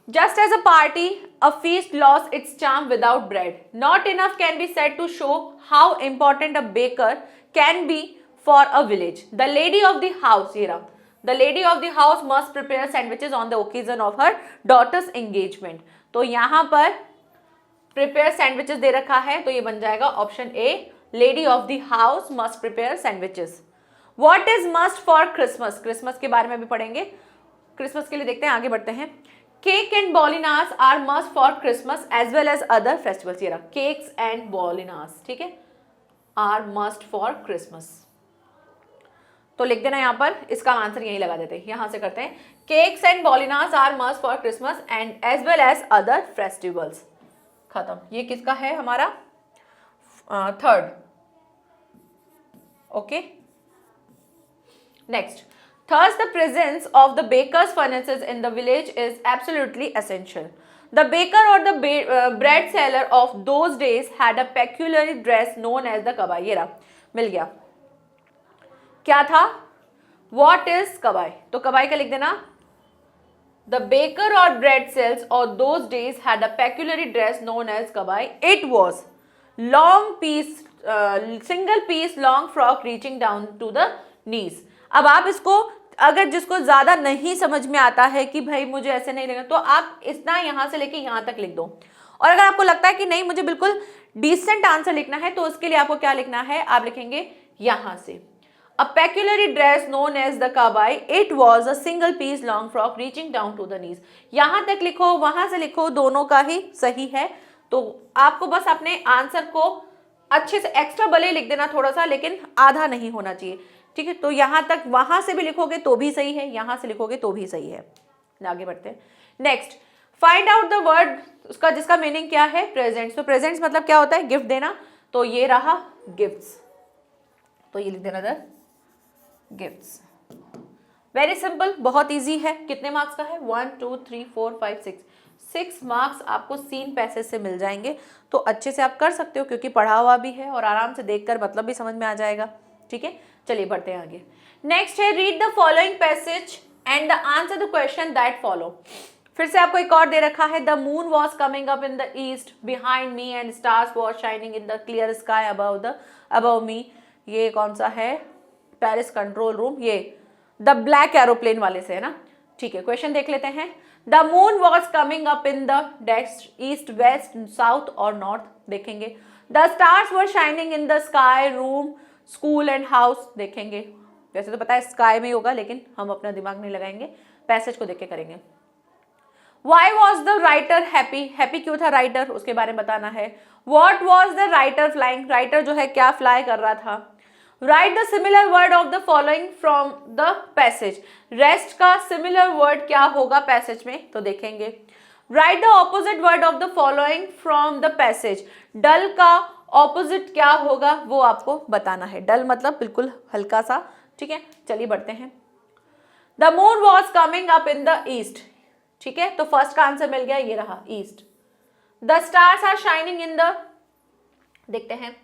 Just as a party a feast loses its charm without bread, not enough can be said to show how important a baker can be for a village. The lady of the house, ये रहा, the lady of the house must prepare sandwiches on the occasion of her daughter's engagement. तो यहां पर prepare sandwiches दे रखा है, तो ये बन जाएगा option A, lady of the house must prepare sandwiches. What is must for Christmas, Christmas के बारे में भी पढ़ेंगे, क्रिसमस के लिए देखते हैं, आगे बढ़ते हैं। Cake and bolinhas are must for Christmas as well as other festivals, ये रहा, केक्स एंड बॉलिनास, ठीक है, आर मस्ट फॉर क्रिसमस। तो लिख देना यहाँ पर, इसका आंसर यही लगा देते हैं, यहां से करते हैं। Cakes and bolinhas are must for Christmas and as well as other festivals, खत्म। ये किसका है हमारा, third, okay. Next, thus the presence of the baker's furnaces in the village is absolutely essential. The baker or the bread seller of those days had a peculiar dress known as the kabai, ये रहा, मिल गया। क्या था, what is kabai, तो कबाई का लिख देना। The baker or bread sales of those days had a peculiar dress known as kabai. It was long piece, single piece long frock reaching down to the knees. अब आप इसको, अगर जिसको ज्यादा नहीं समझ में आता है कि भाई मुझे ऐसे नहीं लिखना, तो आप इतना यहां से लेके यहां तक लिख दो। और अगर आपको लगता है कि नहीं मुझे बिल्कुल डिसेंट आंसर लिखना है, तो उसके लिए आपको क्या लिखना है, आप लिखेंगे यहां से, a peculiar dress known as the kabai, it was a single piece long frock reaching down to the knees. यहां तक लिखो, वहां से लिखो, दोनों का ही सही है। तो आपको बस अपने आंसर को अच्छे से एक्स्ट्रा भले लिख देना थोड़ा सा, लेकिन आधा नहीं होना चाहिए, ठीक है। तो यहां तक, वहां से भी लिखोगे तो भी सही है, यहां से लिखोगे तो भी सही है। आगे बढ़ते हैं। Next, find out the word, उसका जिसका मीनिंग क्या है, प्रेजेंट्स। तो प्रेजेंट्स मतलब क्या होता है, गिफ्ट देना, तो ये रहा गिफ्ट्स, तो ये लिख देना इधर गिफ्ट्स। वेरी सिंपल, बहुत इजी है। कितने मार्क्स का है, 1 2 3 4 5 6 मार्क्स आपको सीन पैसेज से मिल जाएंगे। तो अच्छे से आप कर सकते हो, क्योंकि पढ़ा हुआ भी है और आराम से देखकर मतलब भी समझ में आ जाएगा, ठीक है। चलिए बढ़ते हैं आगे। नेक्स्ट है, read the following passage and the answer the question that follow. फिर से आपको एक और दे रखा है, the moon was coming up in the east behind me and stars was shining in the clear sky above मी। ये कौन सा है, पेरिस कंट्रोल रूम, ये द ब्लैक एरोप्लेन वाले से है ना। ठीक है, क्वेश्चन देख लेते हैं। The moon was coming up in the desk, east west south और नॉर्थ देखेंगे। The stars were shining in the sky, room school and house देखेंगे। वैसे तो पता है स्काई में ही होगा, लेकिन हम अपना दिमाग नहीं लगाएंगे, पैसेज को देख के करेंगे। Why was the writer happy? Happy क्यों था राइटर, उसके बारे में बताना है। What was the writer flying? Writer जो है क्या फ्लाई कर रहा था। Write the similar word of the following from the passage. Rest का सिमिलर वर्ड क्या होगा पैसेज में, तो देखेंगे। Write the opposite word of the following from the passage. डल का ऑपोजिट क्या होगा वो आपको बताना है। डल मतलब बिल्कुल हल्का सा, ठीक है। चलिए बढ़ते हैं। The moon was coming up in the east. ठीक है, तो फर्स्ट का आंसर मिल गया, ये रहा east. The stars are shining in the, देखते हैं।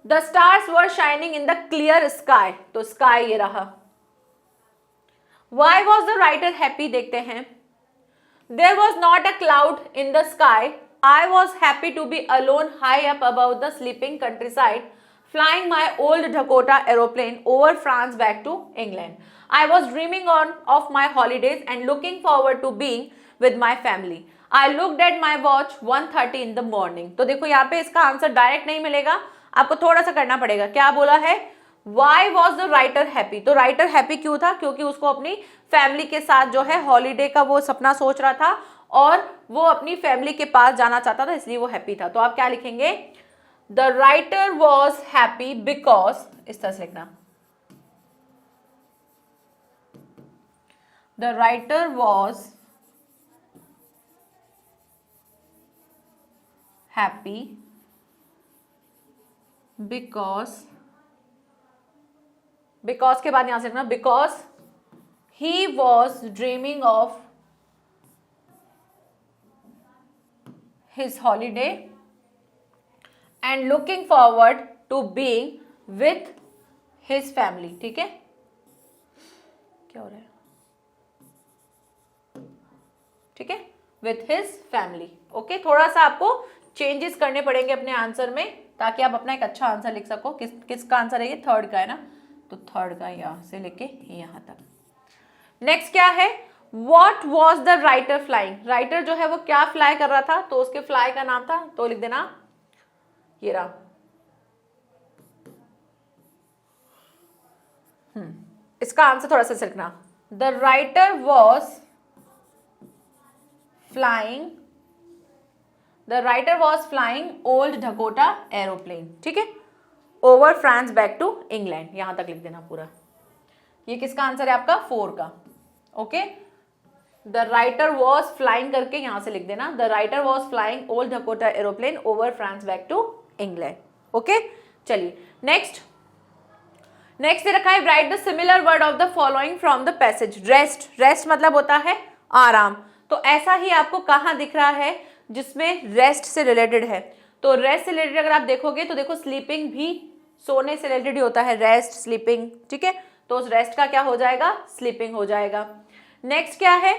The stars were shining in the clear sky, तो स्काई ये रहा। Why was the writer happy, देखते हैं। There was not a cloud in the sky, I was happy to be alone high up about the sleeping countryside, flying my old Dakota aeroplane over France back to England. I was dreaming of my holidays and looking forward to being with my family. I looked at my watch 1:30 in the morning. तो देखो यहाँ पे इसका answer direct नहीं मिलेगा, आपको थोड़ा सा करना पड़ेगा। क्या बोला है, Why was the writer happy? तो राइटर हैप्पी क्यों था, क्योंकि उसको अपनी फैमिली के साथ जो है हॉलीडे का वो सपना सोच रहा था और वो अपनी फैमिली के पास जाना चाहता था, इसलिए वो हैप्पी था। तो आप क्या लिखेंगे, The writer was happy because, इस तरह से लिखना, The writer was happy because के बाद यहां से लिखना because he was dreaming of his holiday and looking forward to being with his family. ठीक है, क्या हो रहा है, ठीक है, with his family. ओके, थोड़ा सा आपको चेंजेस करने पड़ेंगे अपने आंसर में ताकि आप अपना एक अच्छा आंसर लिख सको। किसका आंसर है ये, थर्ड का है ना, तो थर्ड का यहां से लेके यहां तक। नेक्स्ट क्या है, What was the writer flying? Writer जो है वो क्या फ्लाई कर रहा था, तो उसके फ्लाई का नाम था, तो लिख देना ये रहा। इसका आंसर थोड़ा सा लिखना, the writer was flying old Dakota aeroplane, ठीक है, over France back to England, यहां तक लिख देना पूरा। ये किसका आंसर है आपका, 4 का। Okay, the writer was flying करके यहां से लिख देना, the writer was flying old Dakota aeroplane over France back to England. Okay, चलिए नेक्स्ट दे रखा है, write the similar word of the following from the passage. Rest मतलब होता है आराम, तो ऐसा ही आपको कहाँ दिख रहा है जिसमें रेस्ट से रिलेटेड है। तो रेस्ट से रिलेटेड अगर आप देखोगे तो देखो स्लीपिंग भी सोने से रिलेटेड ही होता है, रेस्ट स्लीपिंग, ठीक है, तो उस रेस्ट का क्या हो जाएगा, स्लीपिंग हो जाएगा। नेक्स्ट क्या है,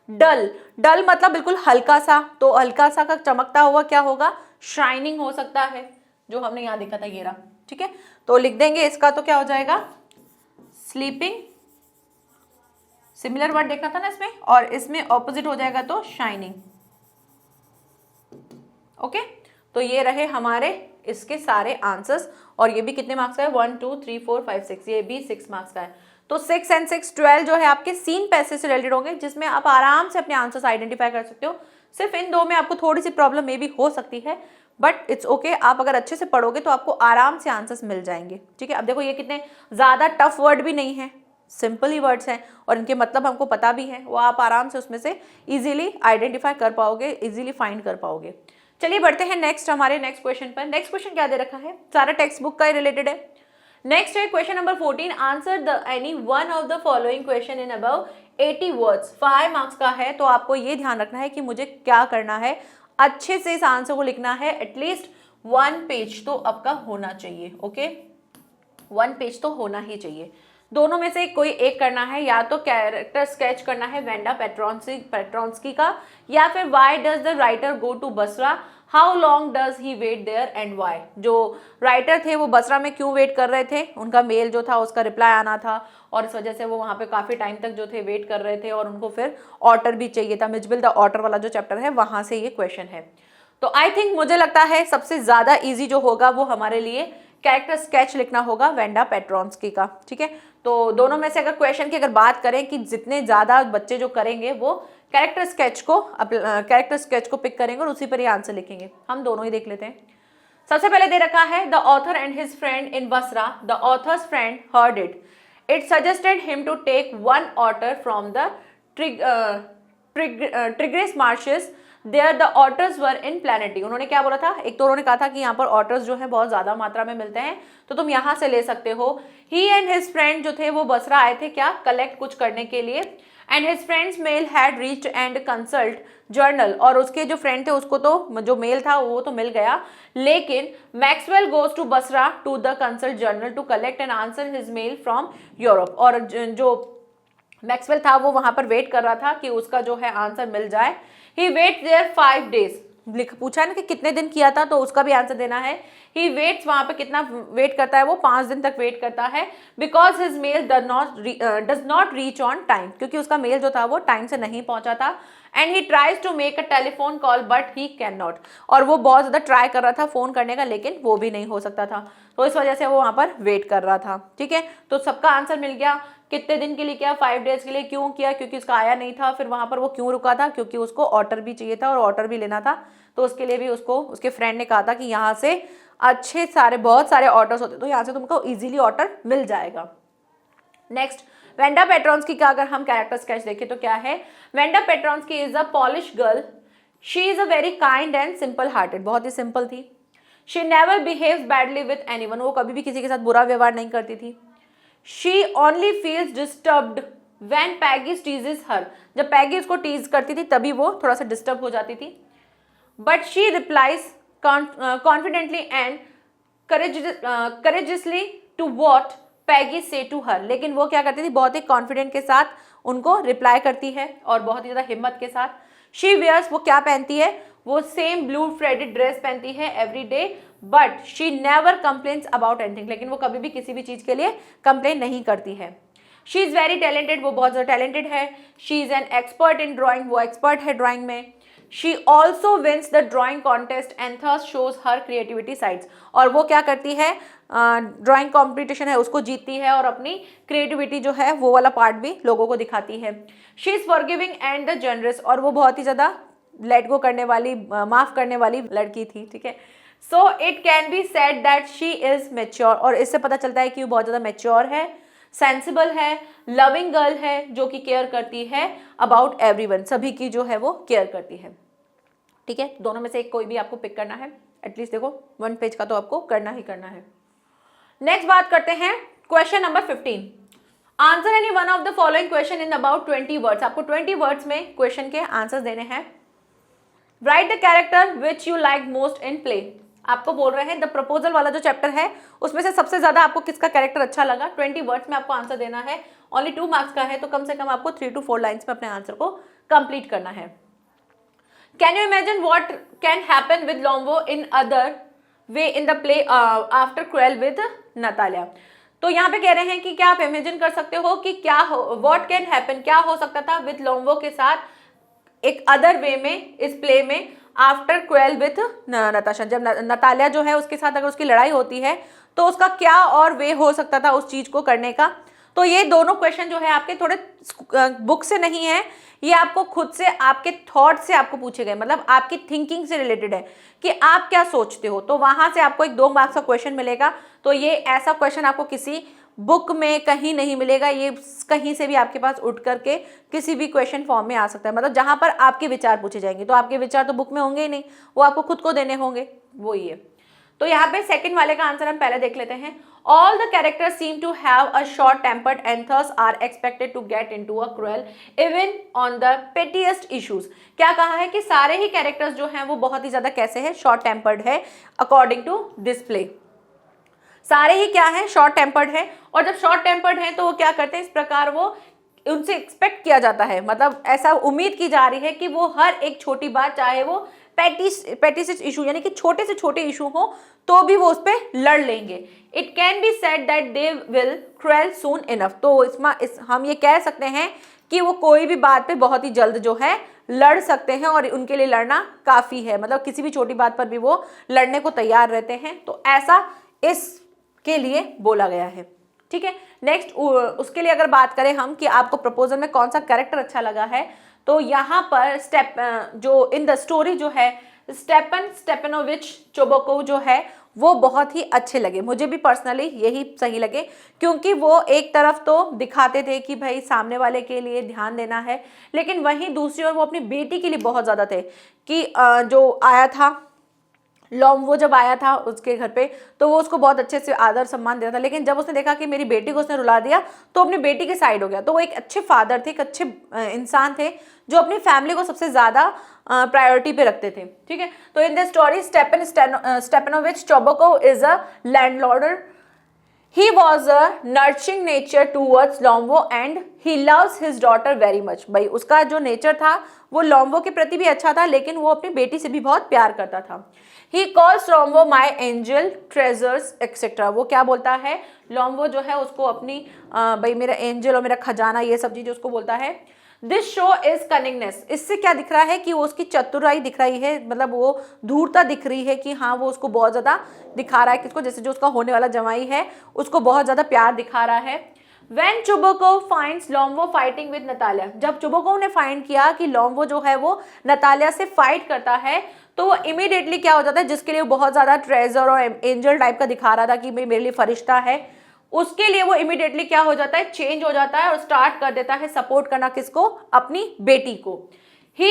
डल मतलब बिल्कुल हल्का सा, तो हल्का सा का चमकता हुआ क्या होगा, शाइनिंग हो सकता है, जो हमने यहां देखा था ये रहा, ठीक है, तो लिख देंगे इसका, तो क्या हो जाएगा, स्लीपिंग। सिमिलर वर्ड देखना था ना इसमें, और इसमें ऑपोजिट हो जाएगा तो शाइनिंग। ओके, तो ये रहे हमारे इसके सारे आंसर्स, और ये भी कितने मार्क्स का है, 1 2 3 4 5 6, ये भी 6 मार्क्स का है। तो 6 and 6 12 जो है आपके सीन पैसेज से रिलेटेड होंगे, जिसमें आप आराम से अपने आंसर्स आइडेंटिफाई कर सकते हो। सिर्फ इन 2 में आपको थोड़ी सी प्रॉब्लम मे भी हो सकती है, बट इट्स ओके, आप अगर अच्छे से पढ़ोगे तो आपको आराम से आंसर्स मिल जाएंगे, ठीक है। अब देखो ये कितने ज़्यादा टफ वर्ड भी नहीं है, सिंपल ही वर्ड्स हैं और इनके मतलब हमको पता भी है, वो आप आराम से उसमें से इजीली आइडेंटिफाई कर पाओगे, इजीली फाइंड कर पाओगे। चलिए बढ़ते हैं नेक्स्ट, हमारे नेक्स्ट क्वेश्चन पर। नेक्स्ट क्वेश्चन क्या दे रखा है, सारा टेक्स्ट बुक का ही रिलेटेड है। नेक्स्ट है question number 14, answer the any one of the following question in above 80 words. 5 marks का है, तो आपको ये ध्यान रखना है कि मुझे क्या करना है, अच्छे से इस आंसर को लिखना है। एटलीस्ट 1 पेज तो आपका होना चाहिए। ओके, 1 पेज तो होना ही चाहिए। दोनों में से कोई एक करना है, या तो कैरेक्टर स्केच करना है वेंडा पेट्रोन्स्की का, या फिर why does the writer go to Basra, how long does he wait there and why. जो राइटर थे वो बसरा में क्यों वेट कर रहे थे, उनका मेल जो था उसका रिप्लाई आना था और इस वजह से वो वहाँ पे काफ़ी टाइम तक जो थे वेट कर रहे थे और उनको फिर ऑटर भी चाहिए था। मिजबिल द ऑटर वाला जो चैप्टर है वहाँ से ये क्वेश्चन है। तो आई थिंक मुझे लगता है सबसे ज़्यादा ईजी जो होगा वो हमारे लिए कैरेक्टर स्केच लिखना होगा वेंडा पेट्रोन्स्की का। ठीक है, तो दोनों में से अगर क्वेश्चन की अगर बात करें कि जितने ज़्यादा बच्चे जो करेंगे वो कैरेक्टर स्केच को पिक करेंगे और उसी पर ही आंसर लिखेंगे। हम दोनों ही देख लेते हैं। सबसे पहले दे रखा है the author and his friend in Basra, the author's friend heard it suggested him to take one otter from the Tigris marshes there the otters were in plenty. उन्होंने क्या बोला था, एक तो उन्होंने कहा था कि यहाँ पर ऑटर्स जो है बहुत ज्यादा मात्रा में मिलते हैं तो तुम यहाँ से ले सकते हो। ही एंड हिज फ्रेंड जो थे वो बसरा आए थे क्या, कलेक्ट कुछ करने के लिए। And his friends mail had reached and consul general, और उसके जो फ्रेंड थे उसको तो जो मेल था वो तो मिल गया, लेकिन Maxwell goes to Basra to the consul general to collect and answer his mail from Europe. और जो मैक्सवेल था वो वहां पर वेट कर रहा था कि उसका जो है आंसर मिल जाए। ही वेट देयर 5 days, पूछा है ना कि कितने दिन किया था, तो उसका भी आंसर देना है। ही वेट्स, वहां पे कितना वेट करता है वो, 5 दिन तक वेट करता है। Because his mail does not reach on time, क्योंकि उसका मेल जो था वो टाइम से नहीं पहुंचा था। And he tries to make a telephone call but he can not, और वो बहुत ज्यादा ट्राई कर रहा था फोन करने का लेकिन वो भी नहीं हो सकता था, तो इस वजह से वो वहां पर वेट कर रहा था। ठीक है, तो सबका आंसर मिल गया। कितने दिन के लिए किया, 5 days के लिए। क्यों किया, क्योंकि उसका आया नहीं था। फिर वहां पर वो क्यों रुका था, क्योंकि उसको ऑटर भी चाहिए था और ऑटर भी लेना था, तो उसके लिए भी उसको उसके फ्रेंड ने कहा था कि यहाँ से बहुत सारे ऑटर्स होते तो यहाँ से तुमको इजीली ऑटर मिल जाएगा। नेक्स्ट, वेंडा पेट्रोन्स्की का अगर हम कैरेक्टर स्केच देखें तो क्या है, Wanda Petronski is a Polish girl, she is a very kind and simple hearted, बहुत ही सिंपल थी। She never behaves badly with anyone, वो कभी भी किसी के साथ बुरा व्यवहार नहीं करती थी। She only feels disturbed when Peggy teases her, जब पैगी उसको टीज करती थी तभी वो थोड़ा सा डिस्टर्ब हो जाती थी। But she replies confidently and courageously to what Peggy says to हर, लेकिन वो क्या करती थी, बहुत ही कॉन्फिडेंट के साथ उनको रिप्लाई करती है और बहुत ही ज्यादा हिम्मत के साथ। शी वेयर्स, वो क्या पहनती है, वो सेम ब्लू फ्रेडेड ड्रेस पहनती है every day, but she never complains about anything, लेकिन वो कभी भी किसी भी चीज के लिए कंप्लेन नहीं करती है। शी इज वेरी टैलेंटेड, वो बहुत ज्यादा टैलेंटेड है। She is an expert in drawing, वो एक्सपर्ट है ड्राइंग में। She also wins the drawing contest and thus shows her creativity sides, और वो क्या करती है, ड्राइंग कॉम्पिटिशन है उसको जीतती है और अपनी क्रिएटिविटी जो है वो वाला पार्ट भी लोगों को दिखाती है। She is forgiving and the generous, और वो बहुत ही ज्यादा लेट गो करने वाली, माफ करने वाली लड़की थी। ठीक है, so it can be said that she is mature, और इससे पता चलता है कि वो बहुत ज्यादा मेच्योर है, सेंसिबल है, लविंग गर्ल है, जो कि केयर करती है अबाउट एवरीवन, सभी की जो है वो केयर करती है। ठीक है, दोनों में से एक कोई भी आपको पिक करना है, एटलीस्ट देखो 1 पेज का तो आपको करना ही करना है। नेक्स्ट बात करते हैं question number 15। Answer any one of the following question in about 20 words, आपको 20 वर्ड्स में क्वेश्चन के आंसर देने हैं। Right the character which you like most in play, आपको बोल रहे हैं द प्रपोजल वाला जो चैप्टर है उसमें से सबसे ज्यादा आपको किसका कैरेक्टर अच्छा लगा। 20 वर्ड्स में आपको आंसर देना है, ओनली 2 मार्क्स का है, तो कम से कम आपको 3 to 4 लाइन्स में अपने आंसर को कंप्लीट करना है। Can you imagine what can happen with Lombo in other way in the play after cruel with Natalia, तो यहाँ पे कह रहे हैं कि क्या आप इमेजिन कर सकते हो कि क्या हो, व्हाट कैन हैपन, क्या हो सकता था विद लोम्बो के साथ एक अदर वे में इस प्ले में आफ्टर क्रुएल विथ नताशा, जब नतालिया जो है उसके साथ अगर उसकी लड़ाई होती है तो उसका क्या और वे हो सकता था उस चीज को करने का। तो ये दोनों क्वेश्चन जो है आपके थोड़े बुक से नहीं है, ये आपको खुद से, आपके थॉट से आपको पूछे गए, मतलब आपकी थिंकिंग से रिलेटेड है कि आप क्या सोचते हो, तो वहां से आपको एक 2 मार्क्स का क्वेश्चन मिलेगा। तो ये ऐसा क्वेश्चन आपको किसी बुक में कहीं नहीं मिलेगा, ये कहीं से भी आपके पास उठ करके किसी भी क्वेश्चन फॉर्म में आ सकता है, मतलब जहां पर आपके विचार पूछे जाएंगे, तो आपके विचार तो बुक में होंगे ही नहीं, वो आपको खुद को देने होंगे, वो ही है। तो यहाँ पे सेकंड वाले का आंसर हम पहले देख लेते हैं। All the characters seem to have a short tempered and thus are expected to get into a quarrel even on the pettiest issues, क्या कहा है कि सारे ही कैरेक्टर्स जो हैं वो बहुत ही ज्यादा कैसे हैं, शॉर्ट टेम्पर्ड है अकॉर्डिंग टू दिस प्ले। सारे ही क्या है, शॉर्ट टेम्पर्ड है, और जब शॉर्ट टेम्पर्ड है तो वो क्या करते हैं, इस प्रकार वो उनसे एक्सपेक्ट किया जाता है, मतलब ऐसा उम्मीद की जा रही है कि वो हर एक छोटी बात, चाहे वो पेटिस इशू यानी कि छोटे से छोटे इशू हो तो भी वो उस पर लड़ लेंगे। It can be said that they will quail soon enough, तो हम ये कह सकते हैं कि वो कोई भी बात पे बहुत ही जल्द जो है लड़ सकते हैं और उनके लिए लड़ना काफ़ी है, मतलब किसी भी छोटी बात पर भी वो लड़ने को तैयार रहते हैं। तो ऐसा इसके लिए बोला गया है, ठीक है। नेक्स्ट उसके लिए अगर बात करें हम कि आपको प्रपोजल में कौन सा कैरेक्टर अच्छा लगा है, तो यहाँ पर जो इन द स्टोरी जो है स्टेपन स्टेपनोविच चोबोकोव जो है वो बहुत ही अच्छे लगे, मुझे भी पर्सनली यही सही लगे, क्योंकि वो एक तरफ तो दिखाते थे कि भाई सामने वाले के लिए ध्यान देना है, लेकिन वहीं दूसरी ओर वो अपनी बेटी के लिए बहुत ज़्यादा थे कि जो आया था वो जब आया था उसके घर पे तो वो उसको बहुत अच्छे से आदर सम्मान देता था, लेकिन जब उसने देखा कि मेरी बेटी को उसने रुला दिया तो अपनी बेटी के साइड हो गया। तो वो एक अच्छे फादर थे, एक अच्छे इंसान थे जो अपनी फैमिली को सबसे ज़्यादा प्रायोरिटी पे रखते थे, ठीक है। तो in the story Stepanovich Chubukov is a landlord. He was a nurturing nature towards Lombo and he loves his daughter very much। भाई उसका जो नेचर था वो लॉम्बो के प्रति भी अच्छा था, लेकिन वो अपनी बेटी से भी बहुत प्यार करता था। He calls Lombo my angel, treasures etc। वो क्या बोलता है, लॉम्बो जो है उसको अपनी भाई मेरा एंजल और मेरा खजाना ये सब चीज़ें उसको बोलता है। दिस शो इज कनिंगनेस, इससे क्या दिख रहा है कि वो उसकी चतुराई दिख रही है, मतलब वो धूर्तता दिख रही है कि हाँ वो उसको बहुत ज़्यादा दिखा रहा है, किसको, जैसे जो उसका होने वाला जमाई है उसको बहुत ज़्यादा प्यार दिखा रहा है। When Chubokov finds Lombo fighting with Natalia, जब चुबोकोव ने फाइंड किया कि लॉम्बो जो है वो नतालिया से फाइट करता है तो वो इमीडिएटली क्या हो जाता है, जिसके लिए वो बहुत ज़्यादा ट्रेजर और एंजल टाइप का दिखा रहा था कि भाई मेरे लिए फरिश्ता है, उसके लिए वो इमीडिएटली क्या हो जाता है, चेंज हो जाता है और स्टार्ट कर देता है सपोर्ट करना, किसको, अपनी बेटी को। He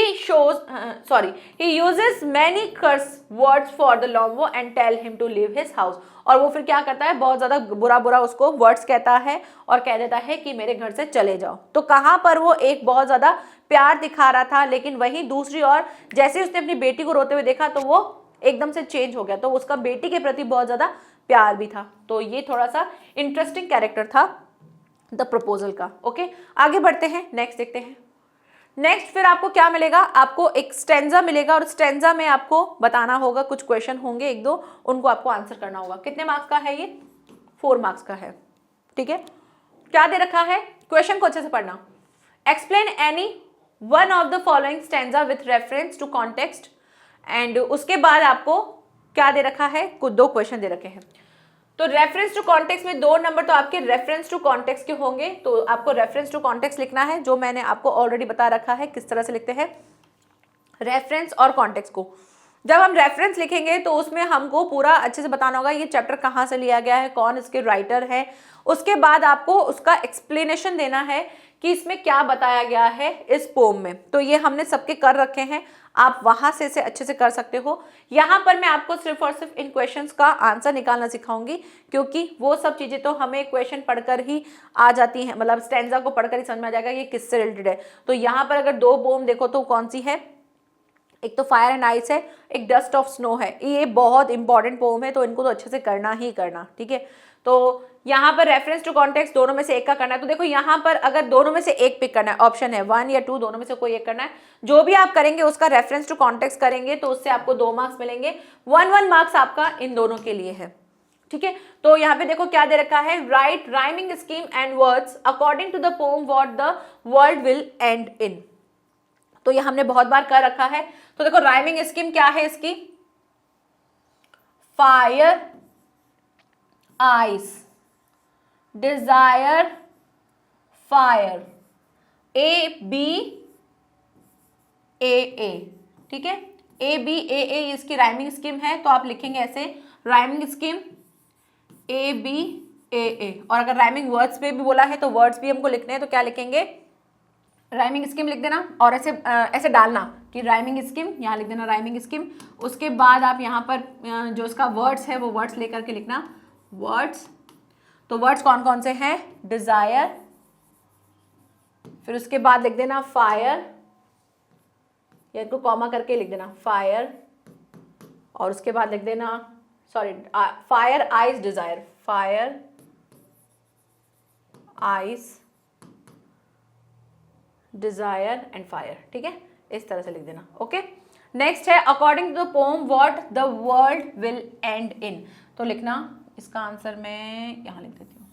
uses many curse words for the Lombo and tell him to leave his house। और वो फिर क्या करता है, बहुत ज़्यादा बुरा उसको वर्ड्स कहता है और कह देता है कि मेरे घर से चले जाओ। तो कहाँ पर वो एक बहुत ज़्यादा प्यार दिखा रहा था, लेकिन वहीं दूसरी ओर जैसे उसने अपनी बेटी को रोते हुए देखा तो वो एकदम से चेंज हो गया, तो उसका बेटी के प्रति बहुत ज़्यादा प्यार भी था। तो ये थोड़ा सा इंटरेस्टिंग कैरेक्टर था द प्रपोजल का। ओके, आगे बढ़ते हैं, नेक्स्ट देखते हैं। नेक्स्ट फिर आपको क्या मिलेगा, आपको एक स्टेंजा मिलेगा और स्टेंजा में आपको बताना होगा, कुछ क्वेश्चन होंगे एक दो, उनको आपको आंसर करना होगा। कितने मार्क्स का है ये, 4 मार्क्स का है, ठीक है। क्या दे रखा है, क्वेश्चन को अच्छे से पढ़ना। Explain any one of the following stanza with reference to context, and उसके बाद आपको क्या दे रखा है, कुछ 2 क्वेश्चन दे रखे हैं। तो रेफरेंस टू कॉन्टेक्स्ट में 2 नंबर तो आपके रेफरेंस टू कॉन्टेक्स्ट के होंगे, तो आपको रेफरेंस टू कॉन्टेक्स्ट लिखना है, जो मैंने आपको ऑलरेडी बता रखा है किस तरह से लिखते हैं रेफरेंस और कॉन्टेक्स्ट को। जब हम रेफरेंस लिखेंगे तो उसमें हमको पूरा अच्छे से बताना होगा ये चैप्टर कहाँ से लिया गया है, कौन इसके राइटर है, उसके बाद आपको उसका एक्सप्लेनेशन देना है कि इसमें क्या बताया गया है इस पोम में। तो ये हमने सबके कर रखे हैं, आप वहां से इसे अच्छे से कर सकते हो। यहाँ पर मैं आपको सिर्फ और सिर्फ इन क्वेश्चंस का आंसर निकालना सिखाऊंगी, क्योंकि वो सब चीज़ें तो हमें क्वेश्चन पढ़कर ही आ जाती हैं, मतलब स्टेंजा को पढ़कर ही समझ में आ जाएगा ये किससे रिलेटेड है। तो यहाँ पर अगर 2 पोम देखो तो कौन सी है, एक तो फायर एंड आइस है, एक डस्ट ऑफ स्नो है। ये बहुत इंपॉर्टेंट पोम है, तो इनको तो अच्छे से करना ही करना, ठीक है। तो यहाँ पर रेफरेंस टू कॉन्टेक्स्ट दोनों में से एक का करना है। तो देखो यहाँ पर अगर दोनों में से एक पिक करना है, ऑप्शन है 1 या 2, दोनों में से कोई एक करना है। जो भी आप करेंगे उसका रेफरेंस टू कॉन्टेक्स्ट करेंगे तो उससे आपको 2 मार्क्स मिलेंगे, 1 मार्क्स आपका इन दोनों के लिए है, ठीक है। तो यहाँ पे देखो क्या दे रखा है, write rhyming scheme and words according to the poem what the world will end in. तो ये हमने बहुत बार कर रखा है। तो देखो राइमिंग स्कीम क्या है इसकी, fire ice desire fire ABAA, ठीक है। ABAA इसकी राइमिंग स्कीम है, तो आप लिखेंगे ऐसे राइमिंग स्कीम ABAA। और अगर राइमिंग वर्ड्स पे भी बोला है तो वर्ड्स भी हमको लिखने हैं, तो क्या लिखेंगे, राइमिंग स्कीम लिख देना और ऐसे डालना कि राइमिंग स्कीम, यहाँ लिख देना राइमिंग स्कीम। उसके बाद आप यहाँ पर जो उसका वर्ड्स है वो वर्ड्स लेकर के लिखना वर्ड्स। तो वर्ड्स कौन कौन से हैं, डिजायर, फिर उसके बाद लिख देना फायर, या इनको कॉमा करके लिख देना फायर, और उसके बाद लिख देना fire is desire, fire is desire and fire, ठीक है, इस तरह से लिख देना। ओके, नेक्स्ट है according to the poem what the world will end in. तो लिखना, इसका आंसर मैं यहां लिख देती हूँ।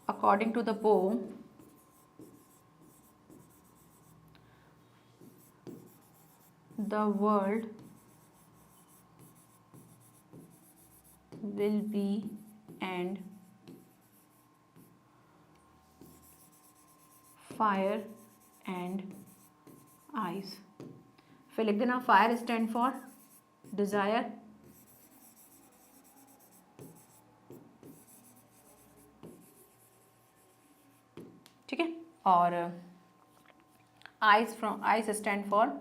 According to the poem the world will be and fire and ice। फिर लिख देना फायर स्टैंड फॉर डिजायर, ठीक है, और आइस स्टैंड फॉर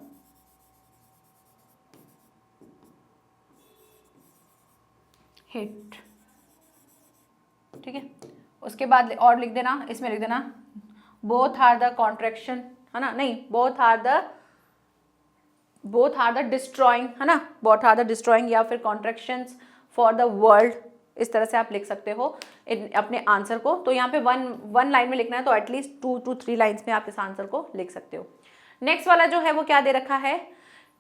हिट, ठीक है। उसके बाद और लिख देना, इसमें लिख देना बोथ आर द कॉन्ट्रैक्शन, है ना, नहीं बोथ आर द डिस्ट्रॉइंग, है ना, बोथ आर द डिस्ट्रॉइंग या फिर कॉन्ट्रैक्शंस फॉर द वर्ल्ड, इस तरह से आप लिख सकते हो अपने आंसर को। तो यहाँ पे वन लाइन में लिखना है, तो एटलीस्ट 2 to 3 लाइन्स में आप इस आंसर को लिख सकते हो। नेक्स्ट वाला जो है वो क्या दे रखा है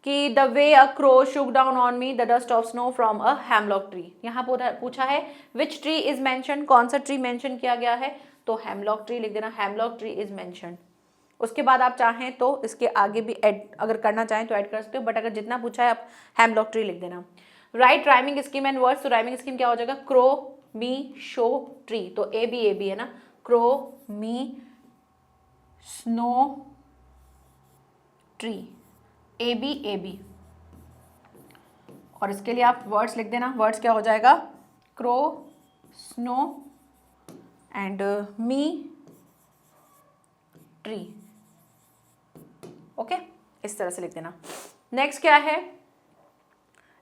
कि the way a crow Shuk down on me the dust of snow from a hemlock tree. यहाँ पूछा है विच ट्री इज मेंशन, कौन सा ट्री मेंशन किया गया है, तो हेमलॉक ट्री लिख देना, हेमलॉक ट्री इज मेंशन। उसके बाद आप चाहें तो इसके आगे भी ऐड अगर करना चाहें तो ऐड कर सकते हो, बट अगर जितना पूछा है आप हेमलॉक ट्री लिख देना। Right rhyming scheme and words, तो राइमिंग स्कीम क्या हो जाएगा, क्रो मी शो ट्री, तो ए बी है ना, crow me snow tree, A B. और इसके लिए आप वर्ड्स लिख देना, वर्ड्स क्या हो जाएगा, crow snow and me tree, okay, इस तरह से लिख देना। नेक्स्ट क्या है,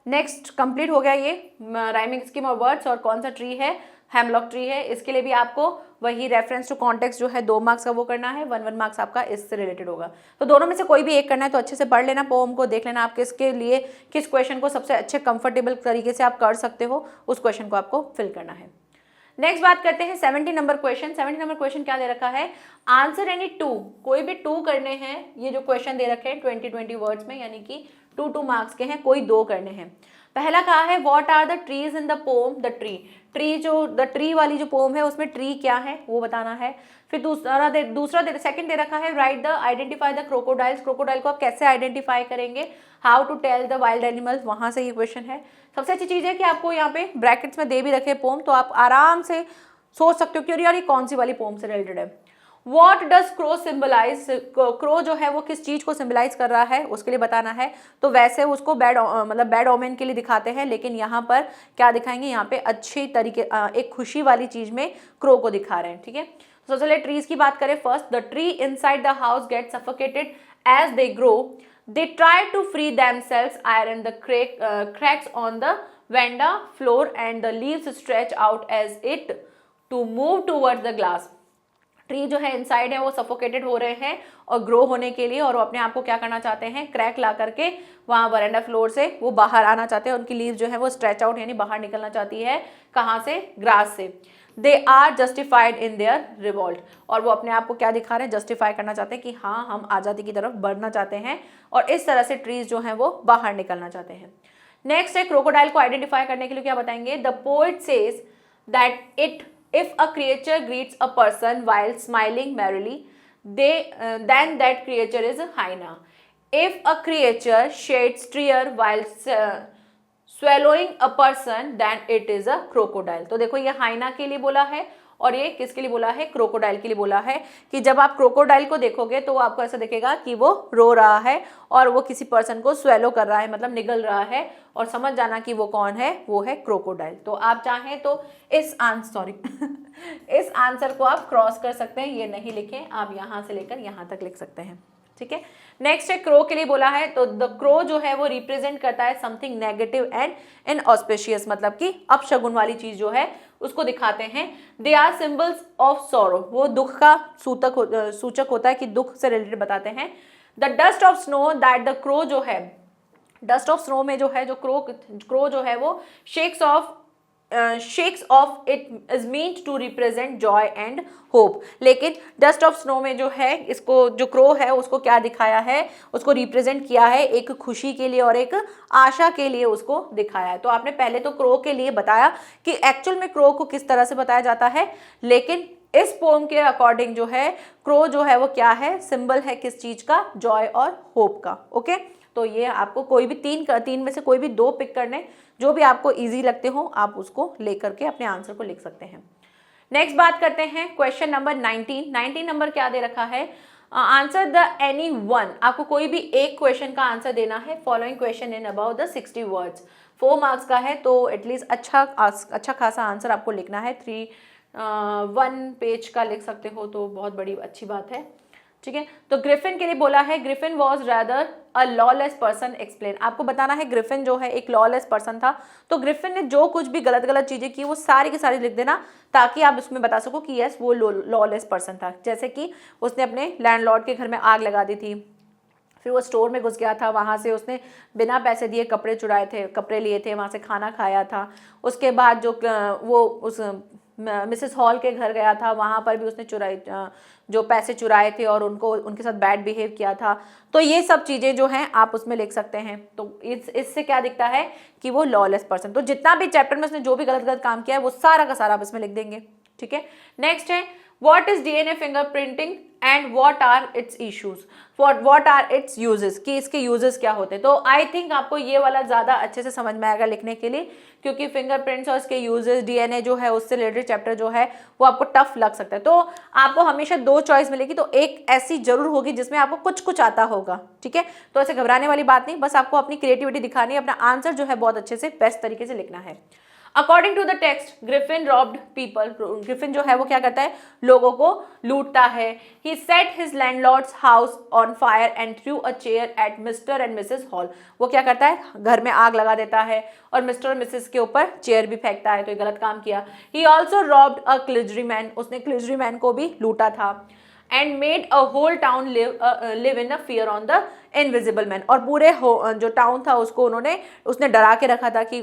नेक्स्ट कंप्लीट हो गया ये राइमिंग स्कीम और वर्ड्स, और कौन सा ट्री है, हेमलॉक ट्री है। इसके लिए भी आपको वही रेफरेंस टू कॉन्टेक्स्ट जो है 2 मार्क्स का वो करना है, 1 मार्क्स आपका इससे रिलेटेड होगा। तो दोनों में से कोई भी एक करना है, तो अच्छे से पढ़ लेना पोम को, देख लेना आप किसके लिए किस क्वेश्चन को सबसे अच्छे कंफर्टेबल तरीके से आप कर सकते हो, उस क्वेश्चन को आपको फिल करना है। नेक्स्ट बात करते हैं 70 नंबर क्वेश्चन। 70 नंबर क्वेश्चन क्या दे रखा है, आंसर एनी 2, कोई भी 2 करने हैं। ये जो क्वेश्चन दे रखे हैं 20 वर्ड्स में, यानी कि 2 मार्क्स के हैं, कोई 2 करने हैं। पहला कहा है what are the trees in the poem the tree जो द ट्री वाली जो पोम है उसमें ट्री क्या है वो बताना है। फिर सेकंड दे रखा है write the identify the crocodiles, crocodile को आप कैसे आइडेंटिफाई करेंगे, how to tell the wild animals, वहां से ये क्वेश्चन है। सबसे अच्छी चीज है कि आपको यहाँ पे ब्रैकेट्स में दे भी रखे पोम, तो आप आराम से सोच सकते हो कि यार ये कौन सी वाली पोम से रिलेटेड है। What does crow symbolize, crow जो है वो किस चीज को सिम्बलाइज कर रहा है उसके लिए बताना है। तो वैसे उसको बैड ओमेन के लिए दिखाते हैं, लेकिन यहाँ पर क्या दिखाएंगे, यहाँ पे अच्छी तरीके एक खुशी वाली चीज में क्रो को दिखा रहे हैं, ठीक है। तो चलिए ट्रीज की बात करें। First, the tree inside the house get suffocated as they grow, they try to free themselves, iron the cracks on the veranda floor and the leaves stretch out as it to move towards the glass। Tree जो है inside है वो suffocated हो रहे हैं और grow होने के लिए, और वो अपने आप को क्या करना चाहते हैं, क्रैक ला करके वहाँ वरेंडा फ्लोर से वो बाहर आना चाहते हैं। उनकी लीव जो है वो स्ट्रेच आउट यानी बाहर निकलना चाहती है, कहाँ से, ग्रास से। They are justified in their revolt, और वो अपने आप को क्या दिखा रहे हैं, जस्टिफाई करना चाहते हैं कि हाँ हम आज़ादी की तरफ बढ़ना चाहते हैं, और इस तरह से ट्रीज जो हैं वो बाहर निकलना चाहते हैं। नेक्स्ट है क्रोकोडाइल को आइडेंटिफाई करने के लिए क्या बताएंगे, the poet says that if a creature greets a person while smiling merrily, then that creature is a hyena. If a creature sheds tear while swallowing a person, then it is a crocodile। तो देखो ये हाइना के लिए बोला है, और ये किसके लिए बोला है, क्रोकोडाइल के लिए बोला है, कि जब आप क्रोकोडाइल को देखोगे तो आपको ऐसा दिखेगा कि वो रो रहा है और वो किसी पर्सन को स्वेलो कर रहा है, मतलब निगल रहा है, और समझ जाना कि वो कौन है, वो है क्रोकोडाइल। तो आप चाहें तो इस आंसर को आप क्रॉस कर सकते हैं, ये नहीं लिखें, आप यहाँ से लेकर यहाँ तक लिख सकते हैं, ठीक है। नेक्स्ट है क्रो के लिए बोला है, तो द क्रो जो है वो रिप्रेजेंट करता है समथिंग नेगेटिव एंड इनऑस्पिशियस, मतलब कि अपशगुन वाली चीज जो है उसको दिखाते हैं। They are symbols of sorrow, वो दुख का सूचक होता है कि दुख से रिलेटेड बताते हैं। The dust of snow that the crow जो है, डस्ट ऑफ स्नो में जो है जो क्रो जो है वो shakes off shakes off it is meant to represent joy and hope. लेकिन डस्ट ऑफ स्नो में जो है, इसको जो क्रो है उसको क्या दिखाया है, उसको रिप्रेजेंट किया है एक खुशी के लिए और एक आशा के लिए उसको दिखाया है। तो आपने पहले तो क्रो के लिए बताया कि एक्चुअल में क्रो को किस तरह से बताया जाता है, लेकिन इस पोम के अकॉर्डिंग जो है क्रो जो है वो क्या है, सिंबल है किस चीज का, जॉय और होप का। ओके, तो ये आपको कोई भी तीन में से कोई भी दो पिक करने, जो भी आपको इजी लगते हो आप उसको लेकर के अपने आंसर को लिख सकते हैं। नेक्स्ट बात करते हैं क्वेश्चन नंबर 19 नंबर क्या दे रखा है, आंसर द एनी वन। आपको कोई भी एक क्वेश्चन का आंसर देना है, following question in about the 60 words. 4 marks का है, तो एटलीस्ट अच्छा खासा आंसर आपको लिखना है। 1 पेज का लिख सकते हो तो बहुत बड़ी अच्छी बात है, ठीक है। तो ग्रिफिन के लिए बोला है, Griffin was rather a lawless person, explain. आपको बताना है ग्रिफिन जो है एक लॉलेस पर्सन था, तो ग्रिफिन ने जो कुछ भी गलत गलत चीजें की वो सारी की सारी लिख देना, ताकि आप उसमें बता सको कि यस वो लॉलेस पर्सन था। जैसे कि उसने अपने लैंडलॉर्ड के घर में आग लगा दी थी, फिर वो स्टोर में घुस गया था, वहाँ से उसने बिना पैसे दिए कपड़े लिए थे, वहाँ से खाना खाया था। उसके बाद जो वो उस मिसेस हॉल के घर गया था, वहाँ पर भी उसने जो पैसे चुराए थे और उनके साथ बैड बिहेव किया था। तो ये सब चीज़ें जो हैं आप उसमें लिख सकते हैं। तो इससे क्या दिखता है कि वो लॉलेस पर्सन। तो जितना भी चैप्टर में उसने जो भी गलत गलत काम किया है वो सारा का सारा आप इसमें लिख देंगे, ठीक है। नेक्स्ट है what is DNA fingerprinting and what are its issues, what are its uses, कि इसके यूजेस क्या होते हैं। तो आई थिंक आपको ये वाला ज़्यादा अच्छे से समझ में आएगा लिखने के लिए, क्योंकि फिंगरप्रिंट्स और इसके यूजेस, डीएनए जो है उससे रिलेटेड चैप्टर जो है वो आपको टफ लग सकता है। तो आपको हमेशा 2 चॉइस मिलेगी, तो एक ऐसी जरूर होगी जिसमें आपको कुछ कुछ आता होगा, ठीक है। तो ऐसे घबराने वाली बात नहीं, बस आपको अपनी क्रिएटिविटी दिखानी है, अपना आंसर जो है बहुत अच्छे से बेस्ट तरीके से लिखना है। According to the text Griffin robbed people, Griffin जो है वो क्या करता है, लोगों को लूटता है। He set his landlord's house on fire and threw a chair at Mr and Mrs Hall. वो क्या करता है, घर में आग लगा देता है और मिस्टर और मिसेस के ऊपर चेयर भी फेंकता है, तो ये गलत काम किया। ही ऑल्सो रॉब्ड अ क्लिजरीमैन, उसने क्लिजरीमैन को भी लूटा था। And made a whole town live in a fear on the invisible man, और पूरे जो टाउन था उसने डरा के रखा था कि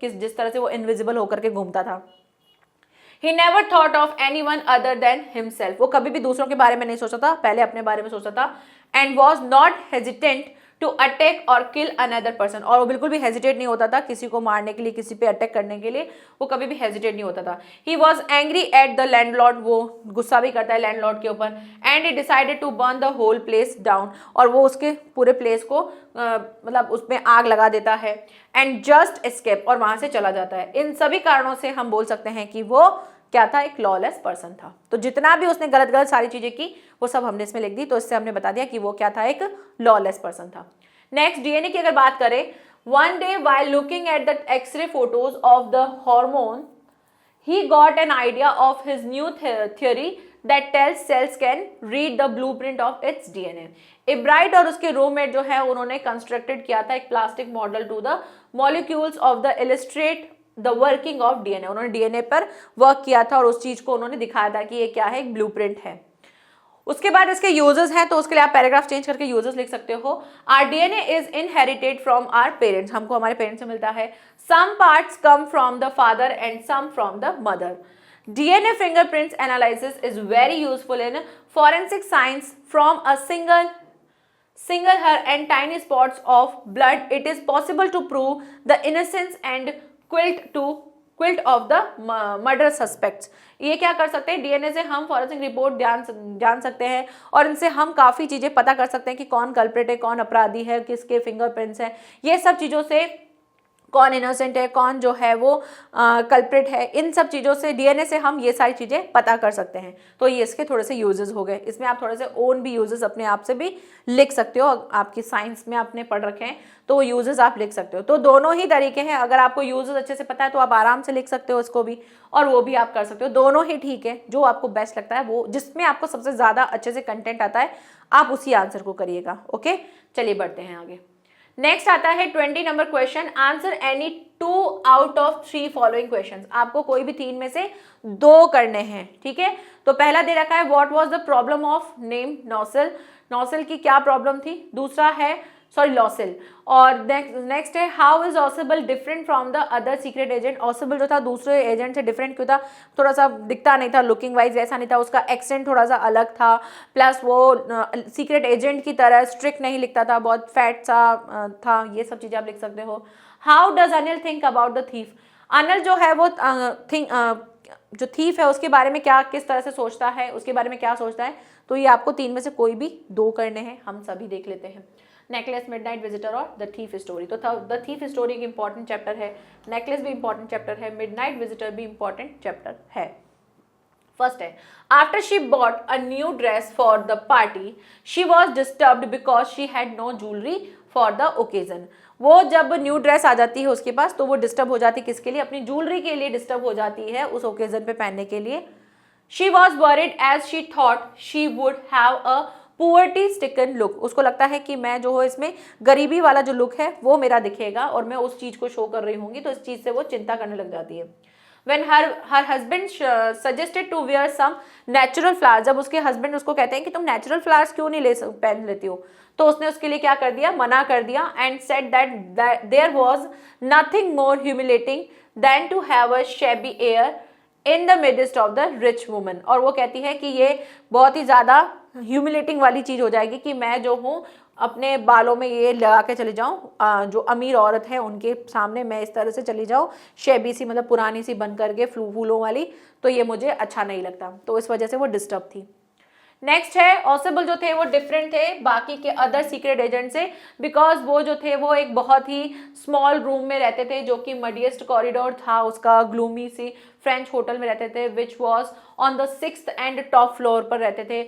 जिस तरह से वो इनविजिबल होकर के घूमता था। He never thought of anyone other than himself, वो कभी भी दूसरों के बारे में नहीं सोचता था, पहले अपने बारे में सोचता था। And was not hesitant to attack or kill another person, और वो बिल्कुल भी हेजिटेट नहीं होता था किसी को मारने के लिए, किसी पे अटैक करने के लिए, वो कभी भी हेजिटेट नहीं होता था। He was angry at the landlord, वो गुस्सा भी करता है लैंडलॉर्ड के ऊपर। And he decided to burn the whole place down, और वो उसके पूरे प्लेस को मतलब उसमें आग लगा देता है। And just escape, और वहां से चला जाता है। इन सभी कारणों से हम बोल सकते हैं कि वो क्या था, एक लॉलेस पर्सन था। तो जितना भी उसने गलत गलत सारी चीजें की वो सब हमने इसमें लिख दी, तो इससे हमने बता दिया कि वो क्या था, एक लॉलेस पर्सन था। नेक्स्ट डीएनए की अगर बात करें, one day while looking at the x-ray photos of the hormone he got an idea of his new theory that tells cells can read the blueprint of its DNA. Ebright और उसके roommate जो है उन्होंने constructed किया था एक plastic model to the molecules of the illustrate the working of DNA. उन्होंने DNA पर वर्क किया था और उस चीज को उन्होंने दिखाया था कि ये क्या है, एक ब्लूप्रिंट है। उसके बाद इसके यूजेस हैं, तो उसके लिए आप पैराग्राफ चेंज करके यूजेस लिख सकते हो। Our DNA is inherited from our parents, हमको हमारे पेरेंट्स से मिलता है। Some parts come from the father and some from the mother. DNA fingerprints analysis is very useful in forensic science. From a single hair and tiny spots of blood, it is possible to prove the innocence and guilt of the murder suspects. ये क्या कर सकते हैं, DNA से हम forensic report जान सकते हैं और इनसे हम काफ़ी चीज़ें पता कर सकते हैं कि कौन कल्प्रिट है, कौन अपराधी है, किसके फिंगरप्रिंट्स हैं। ये सब चीज़ों से कौन इनोसेंट है, कौन जो है वो कल्प्रिट है, इन सब चीज़ों से डीएनए से हम ये सारी चीज़ें पता कर सकते हैं। तो ये इसके थोड़े से यूजेस हो गए। इसमें आप थोड़े से ओन भी यूजेस अपने आप से भी लिख सकते हो। आपकी साइंस में आपने पढ़ रखे हैं तो वो यूजेस आप लिख सकते हो। तो दोनों ही तरीके हैं, अगर आपको यूजेस अच्छे से पता है तो आप आराम से लिख सकते हो इसको भी, और वो भी आप कर सकते हो। दोनों ही ठीक है, जो आपको बेस्ट लगता है वो, जिसमें आपको सबसे ज़्यादा अच्छे से कंटेंट आता है आप उसी आंसर को करिएगा। ओके, चलिए बढ़ते हैं आगे। नेक्स्ट आता है 20 number question, answer any 2 out of 3 following questions. आपको कोई भी 3 में से 2 करने हैं, ठीक है। तो पहला दे रखा है what was the problem of name Nausel, नौसल की क्या प्रॉब्लम थी। दूसरा है सॉरी लॉसेल। और नेक्स्ट है how is Ausable different from the other secret agent. Ausable जो था दूसरे एजेंट से डिफरेंट क्यों था, थोड़ा सा दिखता नहीं था, लुकिंग वाइज वैसा नहीं था, उसका एक्सेंट थोड़ा सा अलग था, प्लस वो सीक्रेट एजेंट की तरह स्ट्रिक्ट नहीं लिखता था, बहुत फैट सा था, ये सब चीज़ें आप लिख सकते हो। How does Anil think about the thief. Anil जो है वो जो थीफ है उसके बारे में क्या किस तरह से सोचता है, उसके बारे में क्या सोचता है, तो ये आपको 3 में से कोई भी 2 करने हैं, हम सभी देख लेते हैं। नेकलेस, मिडनाइट विजिटर और द थीफ स्टोरी। तो द थीफ स्टोरी एक इंपॉर्टेंट चैप्टर है, नेकलेस भी इंपॉर्टेंट चैप्टर है, मिडनाइट विजिटर भी इंपॉर्टेंट चैप्टर है। फर्स्ट है after she bought a new dress for the party she was disturbed because she had no jewellery for the occasion. वो जब new dress आ जाती है उसके पास तो वो डिस्टर्ब हो जाती है, किसके लिए, अपनी ज्वेलरी के लिए डिस्टर्ब हो जाती है उस ओकेजन पे पहनने के लिए। She was worried as she thought she would have a poverty stricken look. उसको लगता है कि मैं जो हो इसमें गरीबी वाला जो लुक है वो मेरा दिखेगा और मैं उस चीज को शो कर रही होंगी, तो इस चीज से वो चिंता करने लग जाती है। When her husband suggested to wear some natural flowers, जब उसके हस्बैंड उसको कहते हैं कि तुम नेचुरल फ्लावर्स क्यों नहीं पहन लेती हो, तो उसने उसके लिए क्या कर दिया, मना कर दिया। And said that there was nothing more humiliating than to have a shabby air in the midst of the rich woman. और वो कहती है कि ये बहुत ही ज़्यादा ह्यूमिलेटिंग वाली चीज़ हो जाएगी कि मैं जो हूँ अपने बालों में ये लगा के चली जाऊँ, जो अमीर औरत है उनके सामने मैं इस तरह से चली जाऊँ, शेबी सी मतलब पुरानी सी बन करके फूलों वाली, तो ये मुझे अच्छा नहीं लगता, तो इस वजह से वो डिस्टर्ब थी। नेक्स्ट है ऑसिबल जो थे वो डिफरेंट थे बाकी के अदर सीक्रेट एजेंट से, बिकॉज वो जो थे वो एक बहुत ही स्मॉल रूम में रहते थे जो कि मडिएस्ट कॉरिडोर था उसका, ग्लूमी सी फ्रेंच होटल में रहते थे, which was on the 6th and top floor पर रहते थे।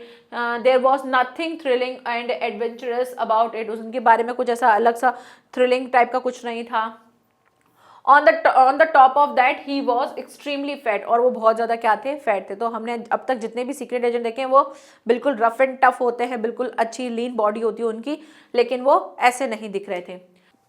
There was nothing thrilling and adventurous about it. उनके बारे में कुछ ऐसा अलग सा थ्रिलिंग टाइप का कुछ नहीं था। On the top of that he was extremely fat, और वो बहुत ज़्यादा क्या थे, फैट थे। तो हमने अब तक जितने भी सीक्रेट एजेंट देखे हैं वो बिल्कुल रफ एंड टफ होते हैं, बिल्कुल अच्छी लीन बॉडी होती है उनकी, लेकिन वो ऐसे नहीं दिख रहे थे।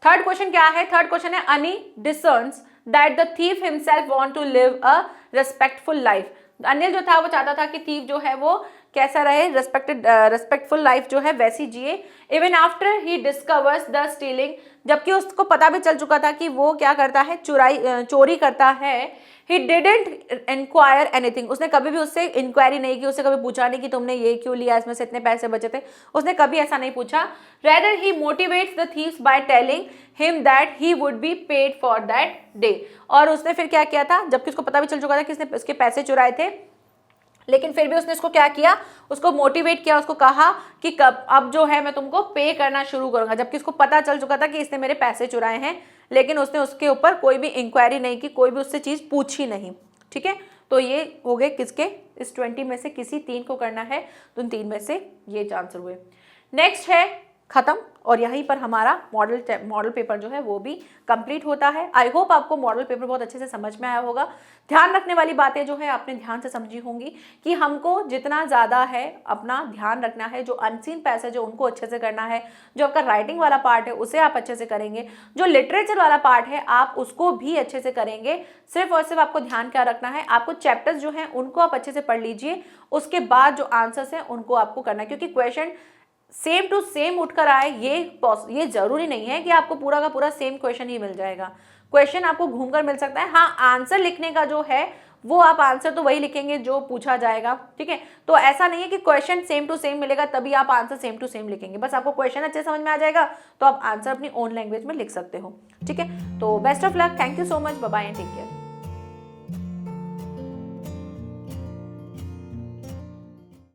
थर्ड क्वेश्चन क्या है, थर्ड क्वेश्चन है Anil discerns that the thief himself want to live a respectful life. Anil जो था वो चाहता था कि थीफ जो है वो कैसा रहे, रेस्पेक्टफुल लाइफ जो है वैसी जिए। Even after he discovers the stealing, जबकि उसको पता भी चल चुका था कि वो क्या करता है, चोरी करता है। ही डिडंट इंक्वायर एनीथिंग, उसने कभी भी उससे इंक्वायरी नहीं की, उससे कभी पूछा नहीं कि तुमने ये क्यों लिया, इसमें से इतने पैसे बचे थे, उसने कभी ऐसा नहीं पूछा। Rather he motivates the thieves by telling him that he would be paid for that day. और उसने फिर क्या किया था, जबकि उसको पता भी चल चुका था कि इसने उसके पैसे चुराए थे, लेकिन फिर भी उसने इसको क्या किया, उसको मोटिवेट किया, उसको कहा कि कब अब जो है मैं तुमको पे करना शुरू करूंगा, जबकि उसको पता चल चुका था कि इसने मेरे पैसे चुराए हैं, लेकिन उसने उसके ऊपर कोई भी इंक्वायरी नहीं की, कोई भी उससे चीज़ पूछी नहीं। ठीक है, तो ये हो गए किसके, इस 20 में से किसी 3 को करना है, तो 3 में से ये आंसर हुए। नेक्स्ट है खत्म, और यहीं पर हमारा मॉडल पेपर जो है वो भी कंप्लीट होता है। आई होप आपको मॉडल पेपर बहुत अच्छे से समझ में आया होगा। ध्यान रखने वाली बातें जो है आपने ध्यान से समझी होंगी कि हमको जितना ज़्यादा है अपना ध्यान रखना है, जो अनसीन पैसेज है उनको अच्छे से करना है, जो आपका राइटिंग वाला पार्ट है उसे आप अच्छे से करेंगे, जो लिटरेचर वाला पार्ट है आप उसको भी अच्छे से करेंगे। सिर्फ और सिर्फ आपको ध्यान क्या रखना है, आपको चैप्टर्स जो हैं उनको आप अच्छे से पढ़ लीजिए, उसके बाद जो आंसर्स हैं उनको आपको करना है, क्योंकि क्वेश्चन सेम टू सेम उठकर आए ये जरूरी नहीं है कि आपको पूरा का पूरा सेम क्वेश्चन ही मिल जाएगा। क्वेश्चन आपको घूमकर मिल सकता है, हाँ आंसर लिखने का जो है वो आप आंसर तो वही लिखेंगे जो पूछा जाएगा। ठीक है, तो ऐसा नहीं है कि क्वेश्चन सेम टू सेम मिलेगा तभी आप आंसर सेम टू सेम लिखेंगे, बस आपको क्वेश्चन अच्छे समझ में आ जाएगा तो आप आंसर अपनी ओन लैंग्वेज में लिख सकते हो। ठीक है, तो best of luck, thank you so much, bye bye and take care.